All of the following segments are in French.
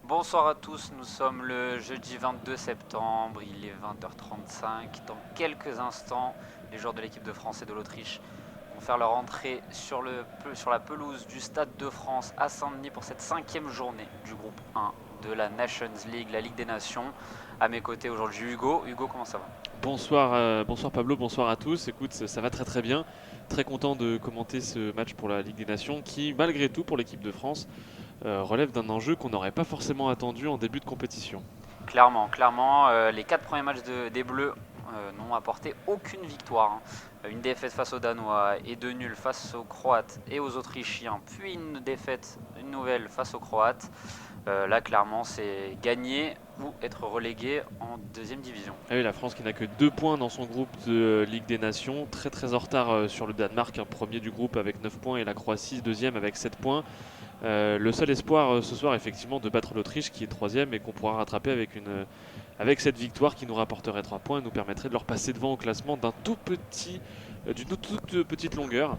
Bonsoir à tous, nous sommes le jeudi 22 septembre, il est 20h35. Dans quelques instants, les joueurs de l'équipe de France et de l'Autriche vont faire leur entrée sur la pelouse du Stade de France à Saint-Denis pour cette 5e journée du groupe 1 de la Nations League, la Ligue des Nations. À mes côtés aujourd'hui Hugo. Hugo, comment ça va? Bonsoir, bonsoir Pablo, bonsoir à tous. Écoute, ça va très très bien. Très content de commenter ce match pour la Ligue des Nations qui, malgré tout, pour l'équipe de France, relève d'un enjeu qu'on n'aurait pas forcément attendu en début de compétition. Clairement, les 4 premiers matchs des Bleus n'ont apporté aucune victoire, hein. Une défaite face aux Danois et deux nuls face aux Croates et aux Autrichiens, puis une défaite, une nouvelle face aux Croates. Là, clairement, c'est gagner ou être relégué en deuxième division. Ah oui, la France qui n'a que 2 points dans son groupe de Ligue des Nations, très très en retard sur le Danemark, premier du groupe avec 9 points et la Croatie deuxième avec 7 points. Le seul espoir ce soir, effectivement, de battre l'Autriche qui est troisième et qu'on pourra rattraper avec cette victoire qui nous rapporterait 3 points et nous permettrait de leur passer devant au classement d'une toute petite longueur.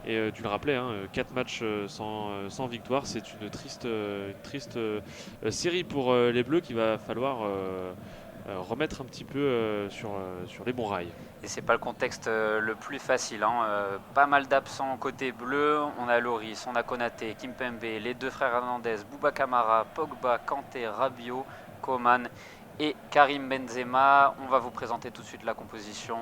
Et tu le rappelais, 4 matchs sans victoire, c'est une triste série pour les Bleus qu'il va falloir remettre un petit peu sur les bons rails. Et c'est pas le contexte le plus facile, hein. Pas mal d'absents côté bleu. On a Loris, on a Konaté, Kimpembe, les deux frères Hernandez, Bouba Kamara, Pogba, Kanté, Rabiot, Coman et Karim Benzema. On va vous présenter tout de suite la composition.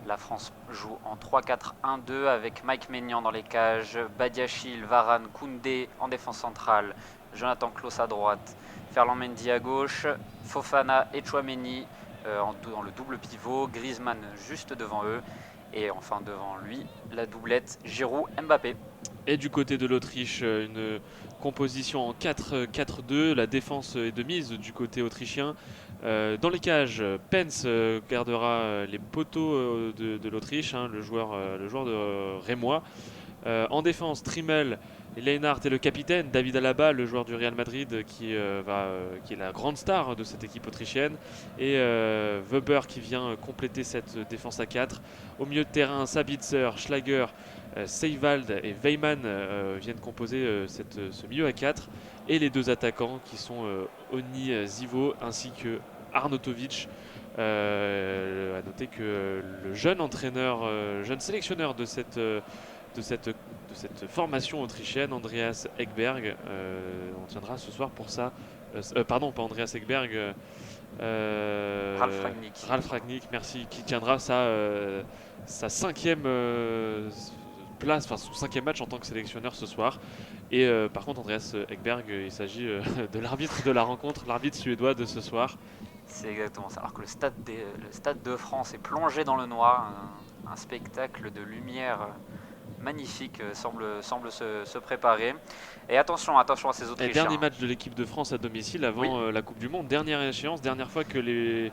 La France joue en 3-4-1-2 avec Mike Maignan dans les cages, Badiachil, Varane, Koundé en défense centrale, Jonathan Klaus à droite, Ferland Mendy à gauche, Fofana et Chouameni dans le double pivot, Griezmann juste devant eux et enfin devant lui la doublette Giroud-Mbappé. Et du côté de l'Autriche, une composition en 4-4-2. La défense est de mise du côté autrichien. Dans les cages, Pence gardera les poteaux de l'Autriche, le joueur de Rémois. En défense, Trimmel, Leinart et le capitaine, David Alaba, le joueur du Real Madrid qui est la grande star de cette équipe autrichienne. Et Weber qui vient compléter cette défense à 4. Au milieu de terrain, Sabitzer, Schlager, Seiwald et Weyman viennent composer ce milieu à 4. Et les deux attaquants qui sont Oni Zivo ainsi que Arnautovic. À noter que le jeune entraîneur, jeune sélectionneur de cette formation autrichienne, Andreas Ekberg, on tiendra ce soir pour ça. Pardon, pas Andreas Ekberg, Ralf Rangnick. Ralf Rangnick, merci, qui tiendra sa 5e place, enfin son 5e match en tant que sélectionneur ce soir. Et par contre, Andreas Ekberg, il s'agit de l'arbitre de la rencontre, l'arbitre suédois de ce soir. C'est exactement ça. Alors que le stade de France est plongé dans le noir, un spectacle de lumière magnifique semble se préparer. Et attention à ces Et Autrichiens. dernier match de l'équipe de France à domicile Oui, avant la Coupe du Monde, dernière échéance, dernière fois que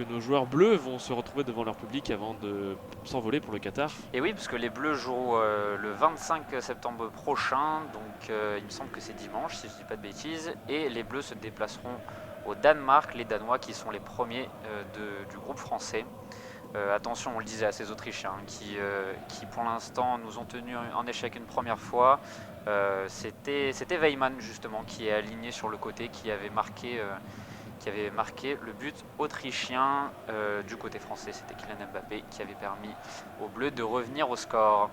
nos joueurs bleus vont se retrouver devant leur public avant de s'envoler pour le Qatar. et oui, parce que les Bleus jouent le 25 septembre prochain, donc il me semble que c'est dimanche, si je ne dis pas de bêtises, et les Bleus se déplaceront au Danemark, les Danois qui sont les premiers du groupe français. Attention, on le disait à ces Autrichiens qui pour l'instant nous ont tenus en échec une première fois. C'était Weyman justement qui est aligné sur le côté, qui avait marqué le but autrichien. Du côté français, c'était Kylian Mbappé qui avait permis aux Bleus de revenir au score.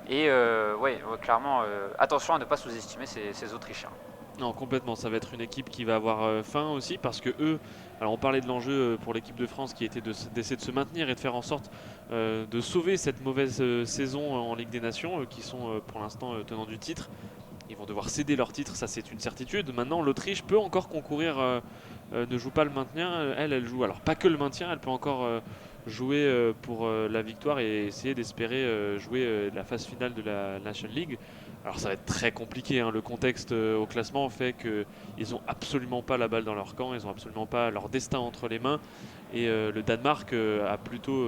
Et ouais, clairement, attention à ne pas sous-estimer ces Autrichiens. Non, complètement. Ça va être une équipe qui va avoir faim aussi parce que eux, alors on parlait de l'enjeu pour l'équipe de France qui était d'essayer de se maintenir et de faire en sorte de sauver cette mauvaise saison en Ligue des Nations, qui sont pour l'instant tenants du titre. Ils vont devoir céder leur titre, ça c'est une certitude. Maintenant, l'Autriche peut encore concourir, ne joue pas le maintien. Elle joue, alors pas que le maintien, elle peut encore jouer pour la victoire et essayer d'espérer jouer la phase finale de la National League. Alors ça va être très compliqué, hein. Le contexte au classement fait qu'ils n'ont absolument pas la balle dans leur camp, ils n'ont absolument pas leur destin entre les mains. Et le Danemark a plutôt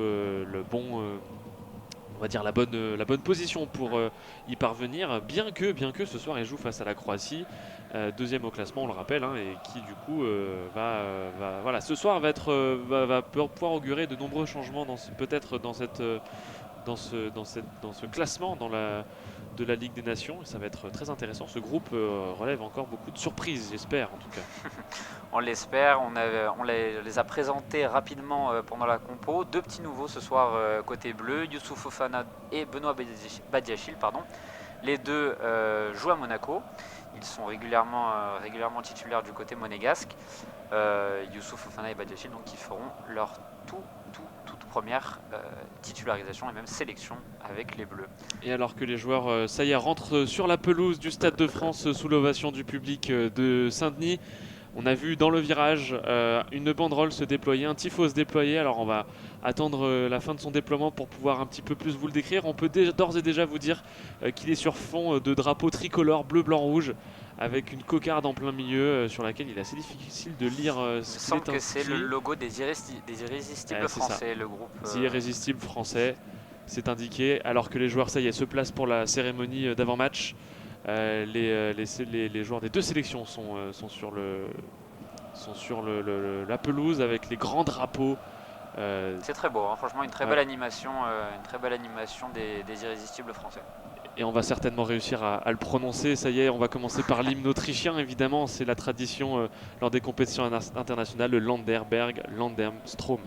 on va dire la bonne position pour y parvenir, bien que ce soir il joue face à la Croatie, deuxième au classement, on le rappelle, hein, et qui du coup voilà, ce soir va pouvoir augurer de nombreux changements peut-être dans ce classement, de la Ligue des Nations. Et ça va être très intéressant. Ce groupe relève encore beaucoup de surprises, j'espère en tout cas. On l'espère, on les a présentés rapidement pendant la compo. Deux petits nouveaux ce soir côté bleu, Youssouf Fofana et Benoît Badiachil. Les deux jouent à Monaco. Ils sont régulièrement titulaires du côté monégasque. Youssouf Fofana et Badiachil, donc, qui feront leur toute première titularisation et même sélection avec les Bleus. Et alors que les joueurs, ça y est, rentrent sur la pelouse du Stade de France sous l'ovation du public de Saint-Denis, on a vu dans le virage une banderole se déployer, un tifo se déployer. Alors on va attendre la fin de son déploiement pour pouvoir un petit peu plus vous le décrire. On peut d'ores et déjà vous dire qu'il est sur fond de drapeau tricolore bleu, blanc, rouge, avec une cocarde en plein milieu sur laquelle il est assez difficile de lire Il me semble que c'est le logo des Irrésistibles français, le groupe. Les Irrésistibles français, c'est indiqué, alors que les joueurs, ça y est, se placent pour la cérémonie d'avant-match. Les joueurs des deux sélections sont sur la pelouse avec les grands drapeaux. C'est très beau, hein. Franchement, une très belle animation des Irrésistibles français. Et on va certainement réussir à le prononcer. Ça y est, on va commencer par l'hymne autrichien, évidemment. C'est la tradition lors des compétitions internationales, le Landerberg, Landerstrom.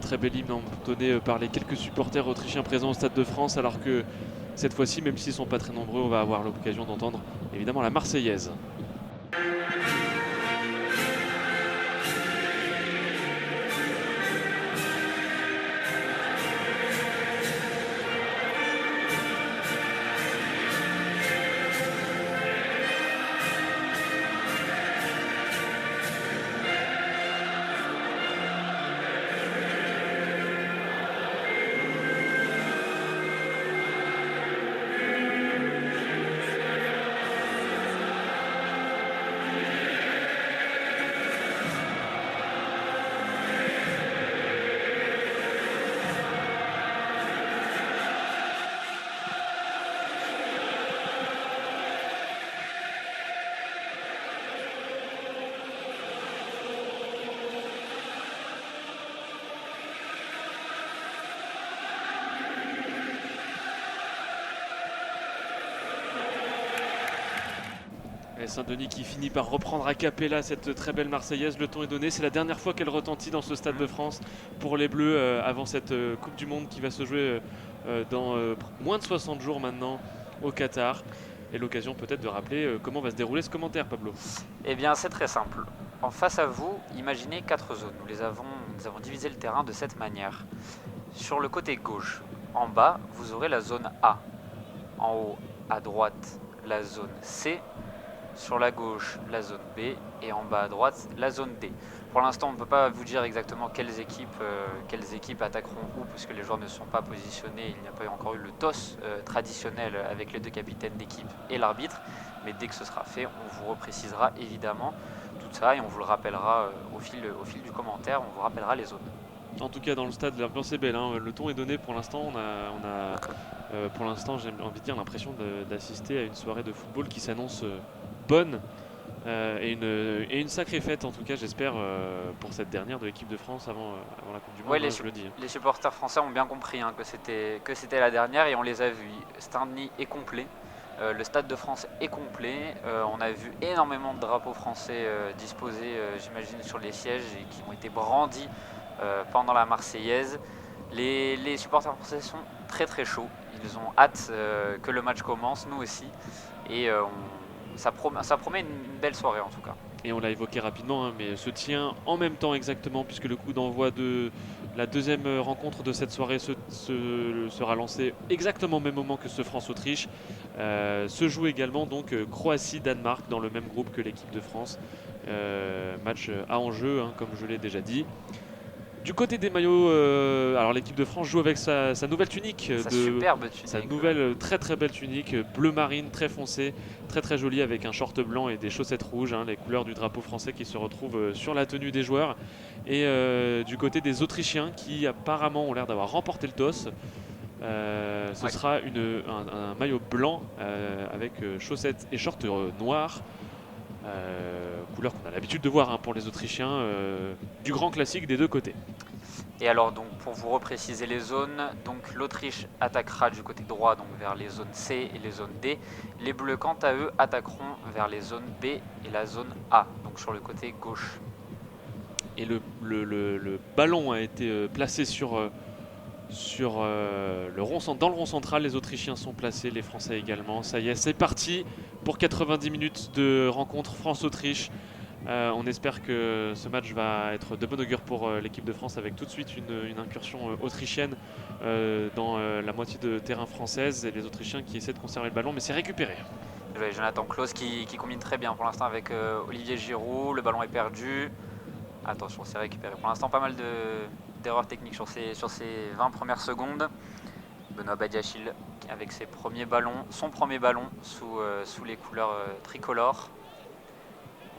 Très bel hymne entonné par les quelques supporters autrichiens présents au Stade de France, alors que cette fois-ci, même s'ils ne sont pas très nombreux, on va avoir l'occasion d'entendre évidemment la Marseillaise. Saint-Denis qui finit par reprendre a cappella cette très belle Marseillaise. Le ton est donné, c'est la dernière fois qu'elle retentit dans ce Stade de France pour les Bleus avant cette Coupe du Monde qui va se jouer dans moins de 60 jours maintenant au Qatar. Et l'occasion peut-être de rappeler comment va se dérouler ce commentaire, Pablo. Eh bien c'est très simple. En face à vous, imaginez 4 zones. Nous avons divisé le terrain de cette manière. Sur le côté gauche, en bas, vous aurez la zone A. En haut, à droite, la zone C. Sur la gauche, la zone B, et en bas à droite, la zone D. Pour l'instant, on ne peut pas vous dire exactement quelles équipes attaqueront où, puisque les joueurs ne sont pas positionnés. Il n'y a pas encore eu le toss traditionnel avec les deux capitaines d'équipe et l'arbitre. Mais dès que ce sera fait, on vous reprécisera évidemment tout ça et on vous le rappellera au fil du commentaire, on vous rappellera les zones. En tout cas, dans le stade, l'ambiance est belle, hein. Le ton est donné pour l'instant. Pour l'instant, j'ai envie de dire l'impression d'assister à une soirée de football qui s'annonce bonne et une sacrée fête, en tout cas, j'espère, pour cette dernière de l'équipe de France avant la Coupe du Monde. Ouais, je le dis. Les supporters français ont bien compris que c'était la dernière et on les a vus. Saint-Denis est complet. Le Stade de France est complet. On a vu énormément de drapeaux français disposés, j'imagine, sur les sièges et qui ont été brandis pendant la Marseillaise. Les supporters français sont très très chauds. Ils ont hâte que le match commence, nous aussi. Et ça promet une belle soirée en tout cas. Et on l'a évoqué rapidement, hein, mais se tient en même temps exactement, puisque le coup d'envoi de la deuxième rencontre de cette soirée sera lancé exactement au même moment que ce France-Autriche. Se joue également donc Croatie-Danemark dans le même groupe que l'équipe de France. Match à enjeu, hein, comme je l'ai déjà dit. Du côté des maillots, alors l'équipe de France joue avec sa nouvelle tunique. Superbe tunique. Sa nouvelle très très belle tunique, bleu marine, très foncée, très très jolie avec un short blanc et des chaussettes rouges, hein, les couleurs du drapeau français qui se retrouvent sur la tenue des joueurs. Et du côté des Autrichiens qui apparemment ont l'air d'avoir remporté le toss, ce sera un maillot blanc avec chaussettes et shorts noirs. Couleur qu'on a l'habitude de voir, hein, pour les Autrichiens, du grand classique des deux côtés. Et alors donc pour vous repréciser les zones, donc l'Autriche attaquera du côté droit donc vers les zones C et les zones D. Les Bleus quant à eux attaqueront vers les zones B et la zone A, donc sur le côté gauche. Et le ballon a été placé dans le rond central. Les Autrichiens sont placés, les Français également. Ça y est, c'est parti pour 90 minutes de rencontre France-Autriche. On espère que ce match va être de bon augure pour l'équipe de France, avec tout de suite une incursion autrichienne dans la moitié de terrain française, et les Autrichiens qui essaient de conserver le ballon, mais c'est récupéré. Jonathan Klaus qui combine très bien pour l'instant avec Olivier Giroud. Le ballon est perdu. Attention, c'est récupéré. Pour l'instant, pas mal d'erreurs techniques sur ces 20 premières secondes. Benoît Badiachil avec son premier ballon sous les couleurs tricolores.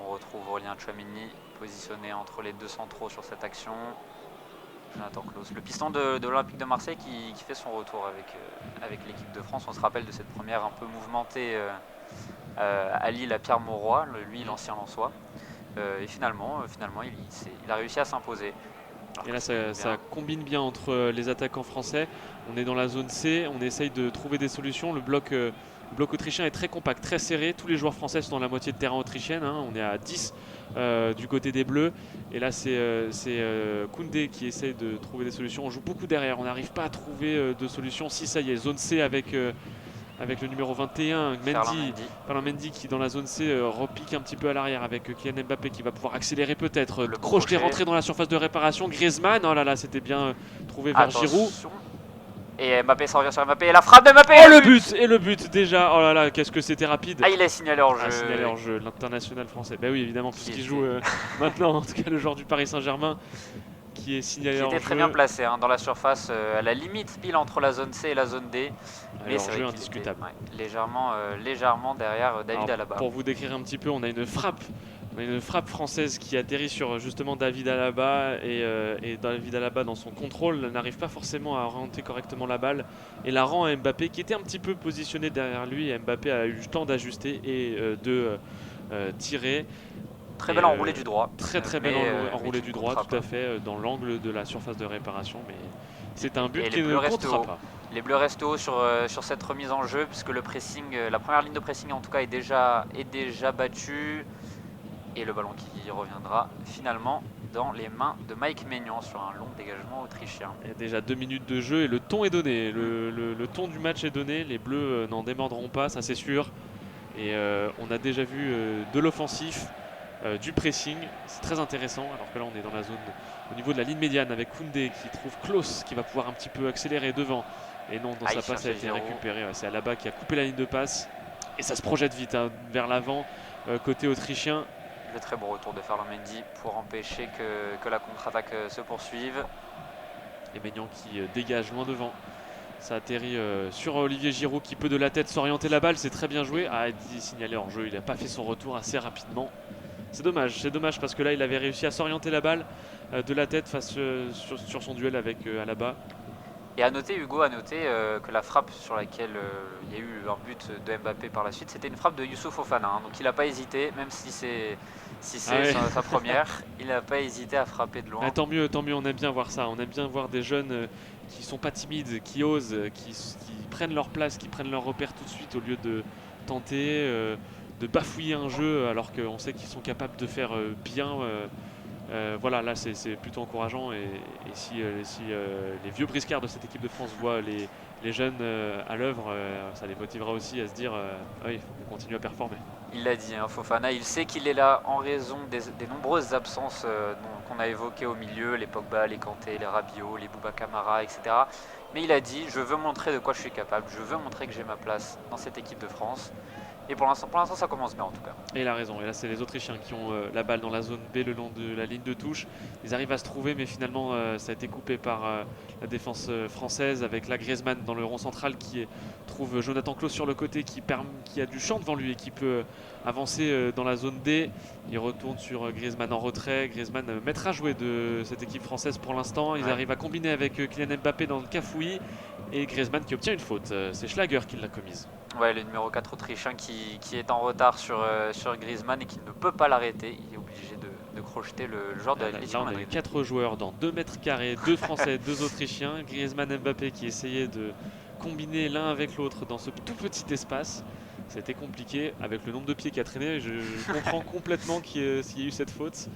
On retrouve Aurélien Tchouaméni positionné entre les deux centraux sur cette action. Jonathan Klaus, le piston de l'Olympique de Marseille qui fait son retour avec l'équipe de France. On se rappelle de cette première un peu mouvementée à Lille à Pierre Mauroy, lui l'ancien Lensois. Et finalement il a réussi à s'imposer. Et là, ça combine bien entre les attaquants français. On est dans la zone C, on essaye de trouver des solutions. Le bloc autrichien est très compact, très serré. Tous les joueurs français sont dans la moitié de terrain autrichienne, hein. On est à 10 du côté des Bleus. Et là, c'est Koundé qui essaye de trouver des solutions. On joue beaucoup derrière, on n'arrive pas à trouver de solution. Si, ça y est, zone C avec le numéro 21, Ferland Mendy qui dans la zone C repique un petit peu à l'arrière, avec Kylian Mbappé qui va pouvoir accélérer peut-être. Crochet rentré dans la surface de réparation. Griezmann, oh là là, c'était bien trouvé vers Giroud. Et Mbappé, ça revient sur Mbappé, et la frappe de Mbappé. Oh, le but déjà, oh là là, qu'est-ce que c'était rapide. Ah, il est signalé hors jeu. Signalé hors jeu, l'international français. Bah oui, évidemment, puisqu'il joue maintenant, en tout cas le joueur du Paris Saint-Germain, qui est signalé hors jeu. Qui était très bien placé, hein, dans la surface, à la limite pile entre la zone C et la zone D. Mais c'est indiscutable. Légèrement derrière David Alaba. Pour vous décrire un petit peu, on a une frappe française qui atterrit sur justement David Alaba, et David Alaba dans son contrôle n'arrive pas forcément à orienter correctement la balle et la rend à Mbappé qui était un petit peu positionné derrière lui, et Mbappé a eu le temps d'ajuster et de tirer. Très belle enroulée du droit. Très belle enroulée du droit, tout à fait, dans l'angle de la surface de réparation, mais c'est un but qui ne comptera pas. Les Bleus restent hauts sur cette remise en jeu, puisque le pressing, la première ligne de pressing en tout cas est déjà battue. Et le ballon qui reviendra finalement dans les mains de Mike Maignan sur un long dégagement autrichien. Il y a déjà 2 minutes de jeu et le ton est donné. Le ton du match est donné. Les Bleus n'en démordront pas, ça c'est sûr. Et on a déjà vu de l'offensif, du pressing. C'est très intéressant. Alors que là, on est dans la zone au niveau de la ligne médiane avec Koundé qui trouve Klaus qui va pouvoir un petit peu accélérer devant. Et non, dans sa passe, a été récupérée. C'est Alaba qui a coupé la ligne de passe. Et ça se projette vite, hein, vers l'avant, côté autrichien. Le très beau retour de Ferland Mendy pour empêcher que la contre-attaque se poursuive. Et Maignan qui dégage loin devant. Ça atterrit sur Olivier Giroud qui peut de la tête s'orienter la balle. C'est très bien joué. Ah, il est signalé hors jeu. Il n'a pas fait son retour assez rapidement. C'est dommage parce que là il avait réussi à s'orienter la balle de la tête sur son duel avec Alaba. Et à noter, Hugo, que la frappe sur laquelle il y a eu un but de Mbappé par la suite, c'était une frappe de Youssouf Fofana, hein. Donc il n'a pas hésité, même si c'est sa première, il n'a pas hésité à frapper de loin. Ah, tant mieux, on aime bien voir ça. On aime bien voir des jeunes qui sont pas timides, qui osent, qui prennent leur place, qui prennent leur repère tout de suite, au lieu tenter, de bafouiller un jeu alors qu'on sait qu'ils sont capables de faire bien. Voilà, là c'est plutôt encourageant et si les vieux briscards de cette équipe de France voient les jeunes à l'œuvre, ça les motivera aussi à se dire ah oui, il faut qu'on continue à performer. Il l'a dit, hein, Fofana, il sait qu'il est là en raison des nombreuses absences qu'on a évoquées au milieu, les Pogba, les Kanté, les Rabiot, les Bouba Camara, etc. Mais il a dit, je veux montrer de quoi je suis capable, je veux montrer que j'ai ma place dans cette équipe de France. Et pour l'instant, ça commence bien en tout cas. Et il a raison. Et là, c'est les Autrichiens qui ont la balle dans la zone B le long de la ligne de touche. Ils arrivent à se trouver, mais finalement, ça a été coupé par la défense française avec la Griezmann dans le rond central qui trouve Jonathan Klaus sur le côté qui a du champ devant lui et qui peut avancer dans la zone D. Il retourne sur Griezmann en retrait. Griezmann maître à jouer de cette équipe française pour l'instant. Ils arrivent à combiner avec Kylian Mbappé dans le cafouillis et Griezmann qui obtient une faute. C'est Schlager qui l'a commise. Ouais, le numéro 4 autrichien qui est en retard sur Griezmann et qui ne peut pas l'arrêter. Il est obligé de crocheter le joueur de l'Atlético Madrid. Là, on a 4 joueurs dans 2 mètres carrés, 2 Français, 2 Autrichiens. Griezmann, Mbappé qui essayaient de combiner l'un avec l'autre dans ce tout petit espace. C'était compliqué avec le nombre de pieds qui a traîné. Je comprends complètement s'il y a eu cette faute.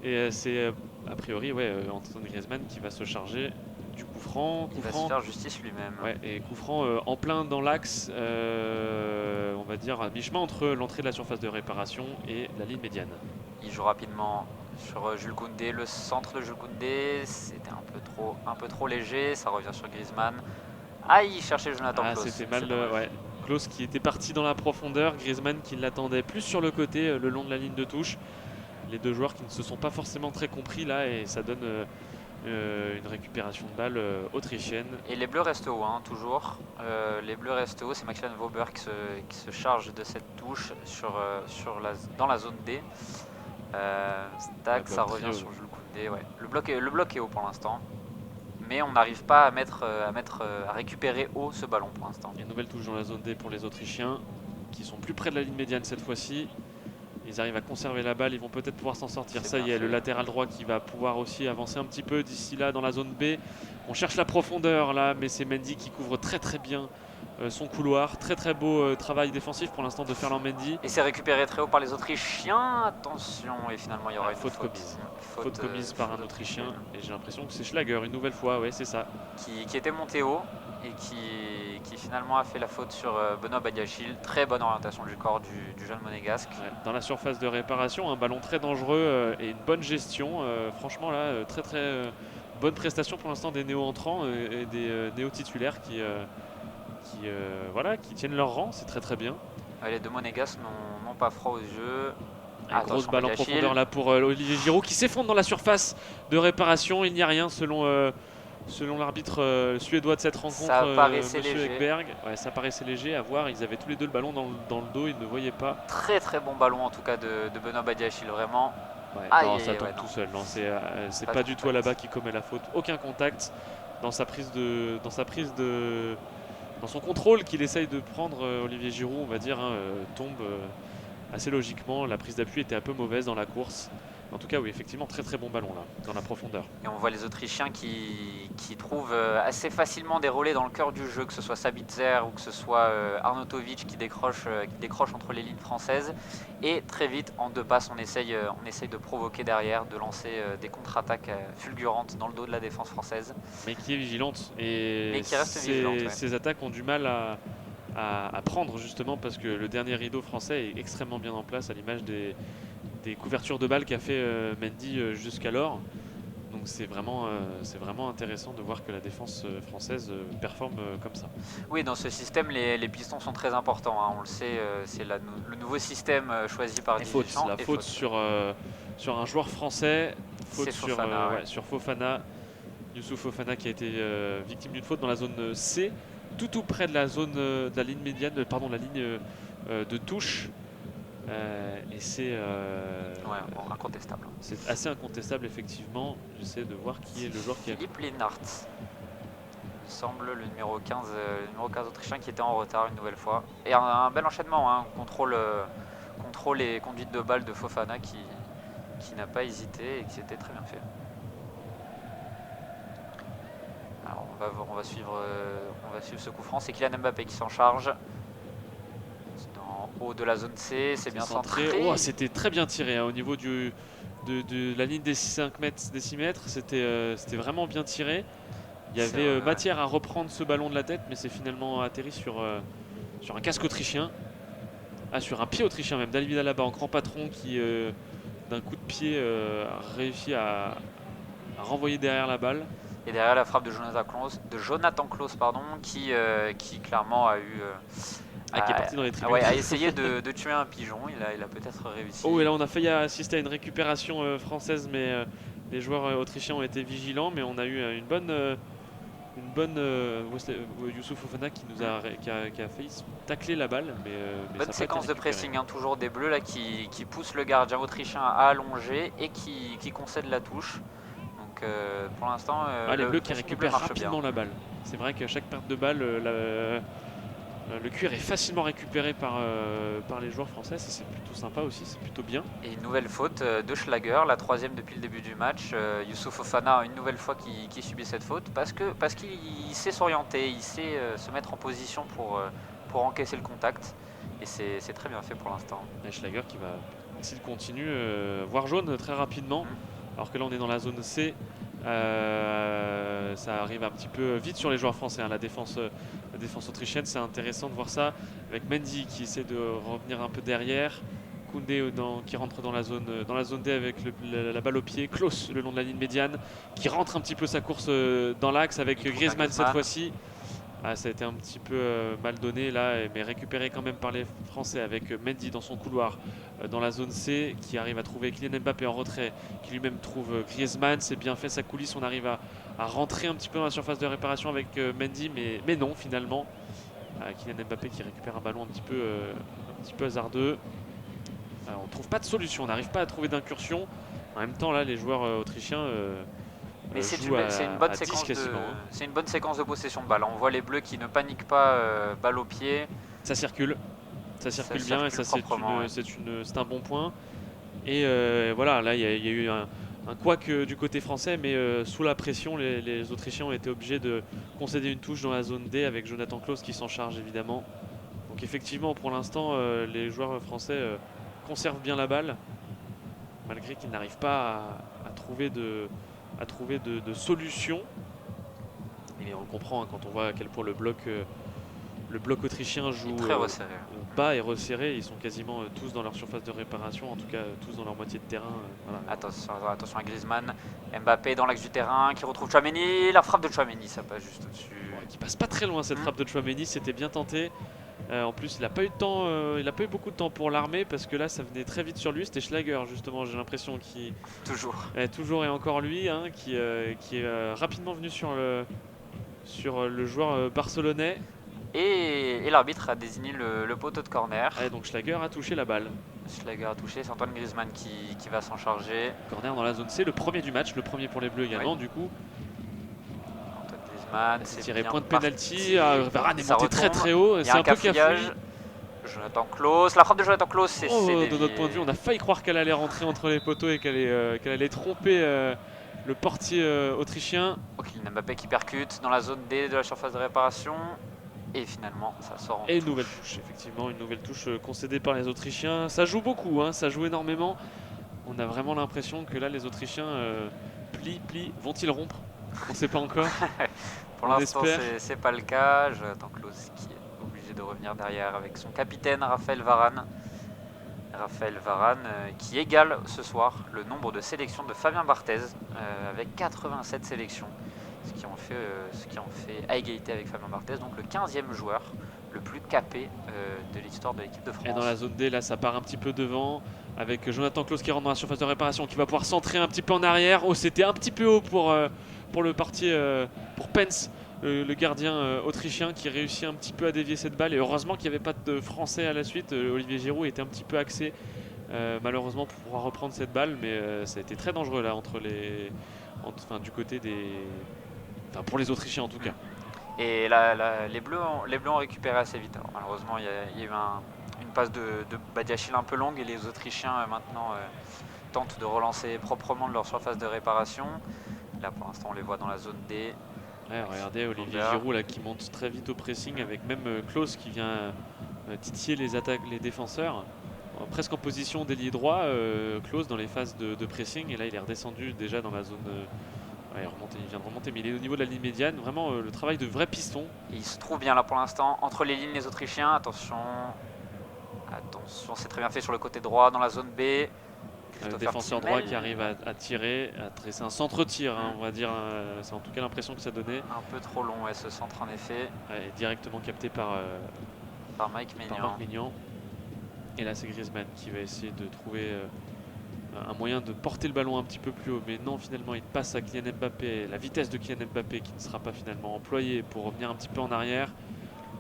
Et c'est a priori Antoine Griezmann qui va se charger du coup franc. Il va se faire justice lui-même. Ouais, et coup franc en plein dans l'axe, on va dire à mi-chemin entre l'entrée de la surface de réparation et la ligne médiane. Il joue rapidement sur Jules Koundé, le centre de Jules Koundé, c'était un peu trop léger, ça revient sur Griezmann. Ah, il cherchait Jonathan Klaus. C'était mal, ouais. Klaus qui était parti dans la profondeur, Griezmann qui l'attendait plus sur le côté, le long de la ligne de touche. Les deux joueurs qui ne se sont pas forcément très compris là et ça donne une récupération de balle autrichienne. Et les Bleus restent hauts, hein, toujours. Les Bleus restent hauts, c'est Maximilian Vauber qui se charge de cette touche dans la zone D. Ça revient sur Jules Koundé. Ouais. Le bloc est haut pour l'instant. Mais on n'arrive pas à récupérer haut ce ballon pour l'instant. Une nouvelle touche dans la zone D pour les Autrichiens qui sont plus près de la ligne médiane cette fois-ci. Ils arrivent à conserver la balle, ils vont peut-être pouvoir s'en sortir. Ça y est, le latéral droit qui va pouvoir aussi avancer un petit peu d'ici là dans la zone B. On cherche la profondeur là, mais c'est Mendy qui couvre très très bien son couloir. Très très beau travail défensif pour l'instant de Ferland Mendy. Et c'est récupéré très haut par les Autrichiens. Attention, et finalement il y aura une faute commise. Faute commise par un Autrichien. Et j'ai l'impression que c'est Schlager une nouvelle fois, ouais c'est ça. Qui était monté haut et qui finalement a fait la faute sur Benoît Badiachil. Très bonne orientation du corps du jeune monégasque. Ouais, dans la surface de réparation, un ballon très dangereux et une bonne gestion. Franchement là, très très bonne prestation pour l'instant des néo-entrants et des néo-titulaires qui tiennent leur rang, c'est très très bien. Ouais, les deux monégasques n'ont pas froid aux yeux. Une grosse balle en profondeur là pour Olivier Giroud qui s'effondre dans la surface de réparation. Il n'y a rien selon l'arbitre suédois de cette rencontre, ça paraissait Monsieur léger. Ekberg. Ouais, ça paraissait léger à voir. Ils avaient tous les deux le ballon dans le dos, ils ne voyaient pas. Très très bon ballon en tout cas de Benoît Badiachil, vraiment. Ouais, non, ça tombe tout seul. C'est pas du tout là-bas qui commet la faute. Aucun contact dans son contrôle qu'il essaye de prendre. Olivier Giroud, on va dire, tombe assez logiquement. La prise d'appui était un peu mauvaise dans la course. En tout cas, oui, effectivement, très très bon ballon là, dans la profondeur. Et on voit les Autrichiens qui trouvent assez facilement des relais dans le cœur du jeu, que ce soit Sabitzer ou que ce soit Arnautovic qui décroche entre les lignes françaises. Et très vite, en deux passes, on essaye de provoquer derrière, de lancer des contre-attaques fulgurantes dans le dos de la défense française. Mais qui est vigilante. Et mais qui reste vigilante, ces attaques ont du mal à prendre justement parce que le dernier rideau français est extrêmement bien en place à l'image des couvertures de balles qu'a fait Mendy jusqu'alors. Donc c'est vraiment intéressant de voir que la défense française performe comme ça. Oui, dans ce système, les pistons sont très importants. Hein. On le sait, c'est le nouveau système choisi par Didier Deschamps. La faute sur un joueur français, faute sur Fofana, Youssouf Fofana qui a été victime d'une faute dans la zone C, tout près de la zone de la ligne médiane, la ligne de touche. Et c'est incontestable. C'est assez incontestable effectivement. J'essaie de voir qui est le joueur qui a... Philippe Lienhardt, il me semble, le numéro 15 autrichien qui était en retard une nouvelle fois. Et un bel enchaînement, hein. Contrôle et conduite de balle de Fofana qui n'a pas hésité et qui était très bien fait. Alors on va suivre ce coup franc, c'est Kylian Mbappé qui s'en charge. haut de la zone C, c'est bien centré. Oh, c'était très bien tiré hein, au niveau de la ligne des 5 mètres, des 6 mètres. C'était vraiment bien tiré. Il y avait matière à reprendre ce ballon de la tête, mais c'est finalement atterri sur un casque autrichien. Ah, sur un pied autrichien même, d'Alvida là-bas en grand patron qui, d'un coup de pied, a réussi à renvoyer derrière la balle. Et derrière la frappe de Jonathan Klaus, pardon, qui clairement a eu... qui est parti dans les tribunes. a essayé de tuer un pigeon, il a peut-être réussi. Oh, et là on a failli assister à une récupération française, mais les joueurs autrichiens ont été vigilants, mais on a eu une bonne Youssouf Fofana qui a failli tacler la balle. Mais bonne séquence de pressing, hein, toujours des Bleus là, qui poussent le gardien autrichien à allonger et qui concèdent la touche. Donc pour l'instant, les Bleus qui récupèrent rapidement la balle. C'est vrai qu'à chaque perte de balle, le cuir est facilement récupéré par les joueurs français, ça c'est plutôt sympa aussi, c'est plutôt bien. Et une nouvelle faute de Schlager, la 3e depuis le début du match. Youssouf Fofana, une nouvelle fois qui subit cette faute parce qu'il sait s'orienter, il sait se mettre en position pour encaisser le contact. Et c'est très bien fait pour l'instant. Et Schlager qui va, s'il continue, voir jaune très rapidement. Alors que là on est dans la zone C. Ça arrive un petit peu vite sur les joueurs français, hein. La défense autrichienne, c'est intéressant de voir ça avec Mendy qui essaie de revenir un peu derrière, Koundé qui rentre dans la zone D avec la balle au pied, Klaus le long de la ligne médiane qui rentre un petit peu sa course dans l'axe avec Griezmann cette fois-ci. Ça a été un petit peu mal donné là, mais récupéré quand même par les Français avec Mendy dans son couloir dans la zone C qui arrive à trouver Kylian Mbappé en retrait, qui lui-même trouve Griezmann. C'est bien fait, sa coulisse, on arrive à rentrer un petit peu dans la surface de réparation avec Mendy, mais non finalement. Kylian Mbappé qui récupère un ballon un petit peu hasardeux. On ne trouve pas de solution, on n'arrive pas à trouver d'incursion. En même temps là les joueurs autrichiens mais c'est une bonne séquence de possession de balle. On voit les Bleus qui ne paniquent pas, balle au pied. Ça circule bien et ça c'est un bon point. Et voilà, là il y a eu un couac du côté français, mais sous la pression, les Autrichiens ont été obligés de concéder une touche dans la zone D avec Jonathan Klaus qui s'en charge évidemment. Donc effectivement, pour l'instant, les joueurs français conservent bien la balle, malgré qu'ils n'arrivent pas à trouver de solution. Et on le comprend hein, quand on voit à quel point le bloc autrichien joue bas et resserré. Ils sont quasiment tous dans leur surface de réparation, en tout cas tous dans leur moitié de terrain. Voilà. Attention à Griezmann, Mbappé dans l'axe du terrain qui retrouve Tchouaméni, la frappe de Tchouaméni, ça passe juste au-dessus. Ouais, qui passe pas très loin cette frappe de Tchouaméni, c'était bien tenté. En plus, il n'a pas eu de temps, il a pas eu beaucoup de temps pour l'armer parce que là, ça venait très vite sur lui. C'était Schlager justement, j'ai l'impression qui toujours et encore lui, hein, qui est rapidement venu sur le joueur barcelonais. Et l'arbitre a désigné le poteau de corner. Donc Schlager a touché la balle. Schlager a touché, c'est Antoine Griezmann qui va s'en charger. Corner dans la zone C, le premier du match, le premier pour les Bleus également du coup. C'est tiré point de pénalty. Varane est monté très haut. C'est un peu cafouillage. Jonathan Klaus, la frappe de Jonathan Klaus, c'est de notre point de vue, on a failli croire qu'elle allait rentrer entre les poteaux et qu'elle allait tromper le portier autrichien. Kylian Mbappé qui percute dans la zone D de la surface de réparation. Et finalement, ça sort en touche. Une nouvelle touche, effectivement, une nouvelle touche concédée par les Autrichiens. Ça joue beaucoup, hein, ça joue énormément. On a vraiment l'impression que là, les Autrichiens plient. Vont-ils rompre? On ne sait pas encore. Pour l'instant, c'est pas le cas. Jonathan Klaus qui est obligé de revenir derrière avec son capitaine Raphaël Varane. Raphaël Varane qui égale ce soir le nombre de sélections de Fabien Barthez avec 87 sélections. Ce qui en fait à égalité avec Fabien Barthez, donc le 15e joueur le plus capé de l'histoire de l'équipe de France. Et dans la zone D, là, ça part un petit peu devant avec Jonathan Klaus qui rentre dans la surface de réparation, qui va pouvoir centrer un petit peu en arrière. Oh, c'était un petit peu haut pour le parti, pour Pence, le gardien autrichien qui réussit un petit peu à dévier cette balle. Et heureusement qu'il n'y avait pas de Français à la suite. Olivier Giroud était un petit peu axé, malheureusement, pour pouvoir reprendre cette balle. Mais ça a été très dangereux là, du côté des... Enfin, pour les Autrichiens en tout cas. Et les Bleus ont récupéré assez vite. Alors, malheureusement, il y a eu une passe de Badiachil un peu longue et les Autrichiens maintenant tentent de relancer proprement de leur surface de réparation. Là, pour l'instant, on les voit dans la zone D. Ouais, regardez Olivier Giroud là, qui monte très vite au pressing avec même Klaus qui vient titiller les attaques, les défenseurs. Presque en position d'ailier droit, Klose dans les phases de pressing. Et là, il est redescendu déjà dans la zone. Ouais, il vient de remonter, mais il est au niveau de la ligne médiane. Vraiment le travail de vrai piston. Et il se trouve bien là pour l'instant, entre les lignes les Autrichiens. Attention, attention, c'est très bien fait sur le côté droit dans la zone B. Le défenseur droit qui arrive à tirer, c'est un centre-tir, hein, on va dire. C'est en tout cas l'impression que ça donnait. Un peu trop long, ouais, ce centre en effet. Ouais, directement capté par Mike Maignan. Et là, c'est Griezmann qui va essayer de trouver un moyen de porter le ballon un petit peu plus haut. Mais non, finalement, il passe à Kylian Mbappé. La vitesse de Kylian Mbappé qui ne sera pas finalement employée pour revenir un petit peu en arrière.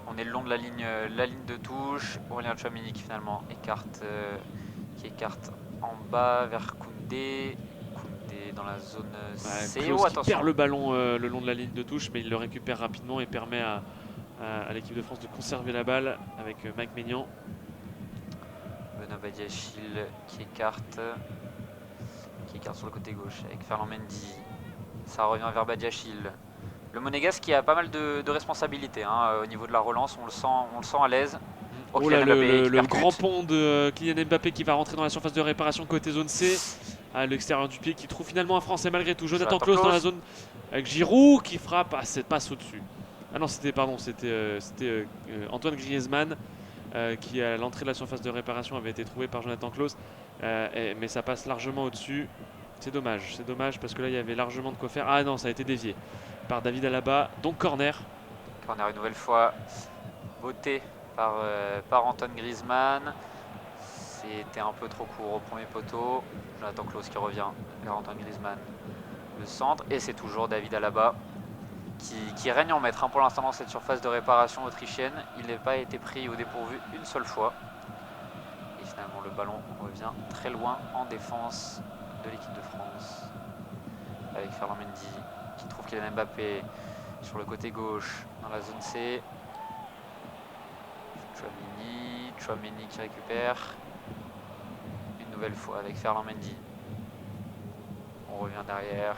On est le long de la ligne de touche. Aurélien Tchouaméni qui finalement écarte en bas vers Koundé. Koundé dans la zone C. Klose qui perd le ballon le long de la ligne de touche, mais il le récupère rapidement et permet à l'équipe de France de conserver la balle avec Mike Maignan. Benoît Badiachil qui écarte sur le côté gauche avec Ferland Mendy. Ça revient vers Badiachil. Le Monégasque qui a pas mal de responsabilités hein, au niveau de la relance, on le sent à l'aise. Oh là, le grand pont de Kylian Mbappé qui va rentrer dans la surface de réparation côté zone C, à l'extérieur du pied, qui trouve finalement un Français malgré tout. Jonathan Klose dans la zone avec Giroud qui frappe cette passe au-dessus. Ah non, c'était Antoine Griezmann qui à l'entrée de la surface de réparation avait été trouvé par Jonathan Klose, mais ça passe largement au-dessus. C'est dommage parce que là il y avait largement de quoi faire. Ah non, ça a été dévié par David Alaba, donc corner. Corner une nouvelle fois, beauté par Antoine Griezmann. C'était un peu trop court au premier poteau. Jonathan Klose qui revient vers Antoine Griezmann. Le centre, et c'est toujours David Alaba qui règne en maître hein, pour l'instant dans cette surface de réparation autrichienne. Il n'a pas été pris au dépourvu une seule fois. Et finalement le ballon revient très loin en défense de l'équipe de France. Avec Ferland Mendy qui trouve Kylian Mbappé sur le côté gauche dans la zone C. Tchouaméni qui récupère. Une nouvelle fois avec Ferland Mendy. On revient derrière.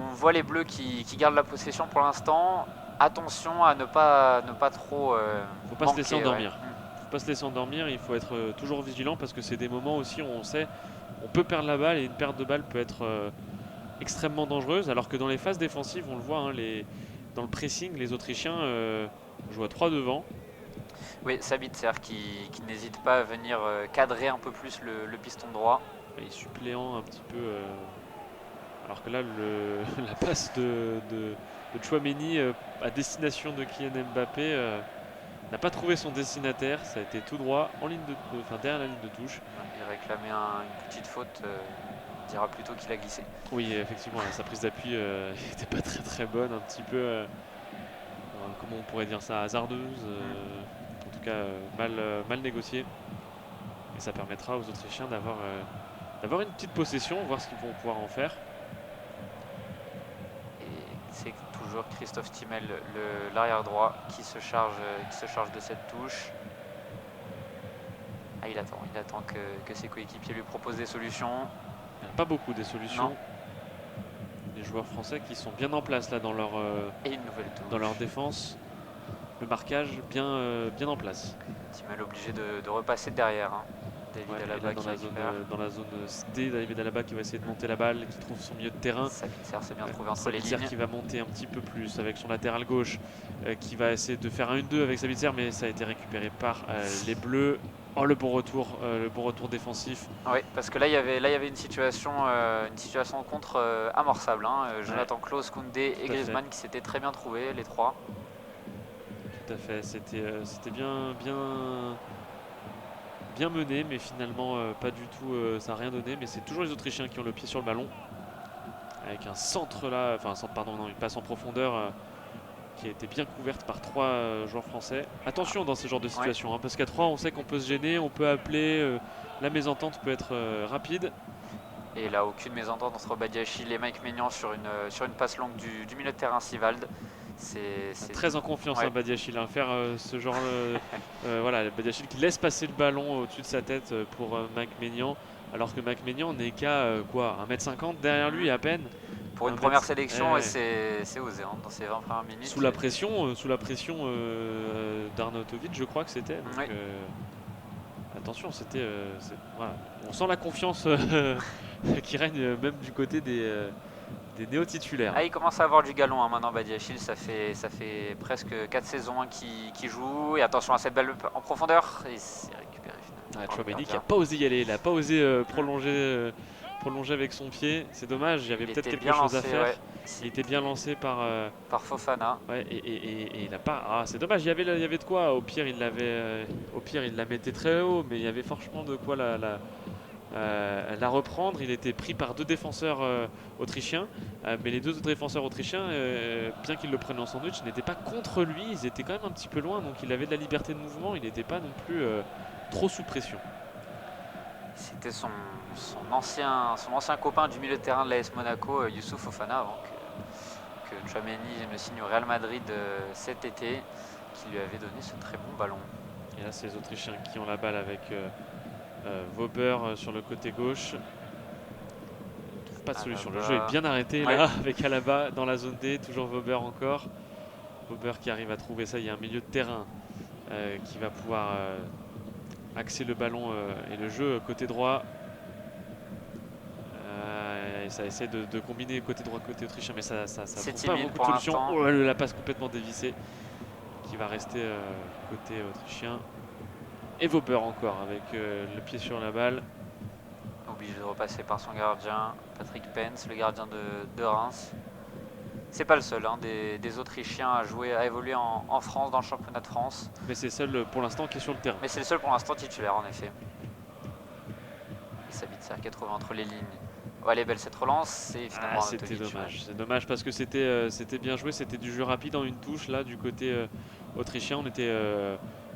On voit les Bleus qui gardent la possession pour l'instant. Attention à ne pas trop. Faut pas se laisser endormir. Ouais. Faut pas se laisser endormir. Il faut être toujours vigilant parce que c'est des moments aussi où on sait on peut perdre la balle et une perte de balle peut être extrêmement dangereuse. Alors que dans les phases défensives, on le voit, hein, dans le pressing, les Autrichiens jouent à 3 devant. Oui, Sabitzer qui n'hésite pas à venir cadrer un peu plus le piston droit. Et suppléant un petit peu. Alors que là, la passe de Tchouaméni à destination de Kylian Mbappé n'a pas trouvé son destinataire. Ça a été tout droit en derrière la ligne de touche. Il réclamait une petite faute. On dira plutôt qu'il a glissé. Oui, effectivement, sa prise d'appui n'était pas très bonne. Un petit peu, comment on pourrait dire ça, hasardeuse. En tout cas, mal négociée. Et ça permettra aux Autrichiens d'avoir une petite possession, voir ce qu'ils vont pouvoir en faire. C'est toujours Christophe Stimel, l'arrière droit, qui se charge de cette touche. Ah, il attend que ses coéquipiers lui proposent des solutions. Il n'y a pas beaucoup des solutions. Non. Les joueurs français qui sont bien en place là dans leur défense. Le marquage bien en place. Stimel obligé de repasser derrière. Hein. David Alaba dans la zone D, David Alaba qui va essayer de monter la balle, qui trouve son milieu de terrain. Sabitzer s'est bien trouvé entre les lignes. Qui va monter un petit peu plus avec son latéral gauche, qui va essayer de faire un 1-2 avec Sabitzer, mais ça a été récupéré par les Bleus. Oh, le bon retour défensif. Oui, parce que là il y avait une situation de contre amorçable. Hein. Jonathan Klose, Koundé et Griezmann qui s'étaient très bien trouvés, les trois. Tout à fait, c'était bien mené, mais finalement pas du tout, ça n'a rien donné. Mais c'est toujours les Autrichiens qui ont le pied sur le ballon. Avec un centre là, une passe en profondeur qui a été bien couverte par 3 joueurs français. Attention dans ce genre de situation, hein, parce qu'à 3 on sait qu'on peut se gêner, on peut appeler, la mésentente peut être rapide. Et là aucune mésentente entre Badiachil et Mike Maignan sur une passe longue du milieu de terrain Sivalde. C'est très en confiance Badiachil, faire ce genre voilà, Badiachil qui laisse passer le ballon au-dessus de sa tête pour Mike Maignan, alors que Mike Maignan n'est qu'à 1m50 derrière lui à peine. Pour une première sélection, c'est osé hein, dans ces 20 premières minutes. Sous la pression d'Arnautovic, je crois que c'était. Oui. Attention, voilà. On sent la confiance qui règne même du côté des néo-titulaires. Ah, il commence à avoir du galon hein, maintenant, Badiachil. Ça fait presque 4 saisons hein, qu'il joue. Et attention à cette balle en profondeur. Et c'est récupéré finalement. Chouameni qui n'a pas osé y aller. Il n'a pas osé prolonger avec son pied. C'est dommage, il y avait peut-être quelque chose à faire. Ouais. Il était bien lancé par Fofana. Ouais, et il n'a pas. Ah, c'est dommage, il y avait de quoi. Au pire, il la mettait très haut, mais il y avait franchement de quoi la reprendre. Il était pris par deux défenseurs autrichiens, mais les deux autres défenseurs autrichiens, bien qu'ils le prennent en sandwich, n'étaient pas contre lui. Ils étaient quand même un petit peu loin, donc il avait de la liberté de mouvement. Il n'était pas non plus trop sous pression. C'était son ancien copain du milieu de terrain de l'AS Monaco, Youssouf Fofana, avant que Tchouaméni ne signe au Real Madrid cet été, qui lui avait donné ce très bon ballon. Et là, c'est les Autrichiens qui ont la balle avec Wöber sur le côté gauche. Pas de solution. Le jeu est bien arrêté là, avec Alaba dans la zone D. Toujours Wöber encore. Wöber qui arrive à trouver ça. Il y a un milieu de terrain qui va pouvoir axer le ballon et le jeu côté droit. Et ça essaie de combiner côté droit, côté autrichien, mais ça trouve pas beaucoup de solutions. Oh, la passe complètement dévissée qui va rester côté autrichien. Et Wöber encore avec le pied sur la balle. Obligé de repasser par son gardien, Patrick Pence, le gardien de Reims. C'est pas le seul hein, des Autrichiens à évoluer en France, dans le championnat de France. Mais c'est le seul pour l'instant qui est sur le terrain. Mais c'est le seul pour l'instant titulaire en effet. Il s'habite à 80 entre les lignes. Oh, elle est belle cette relance, c'est finalement c'était dommage. C'est dommage parce que c'était bien joué, c'était du jeu rapide en une touche là du côté autrichien. On était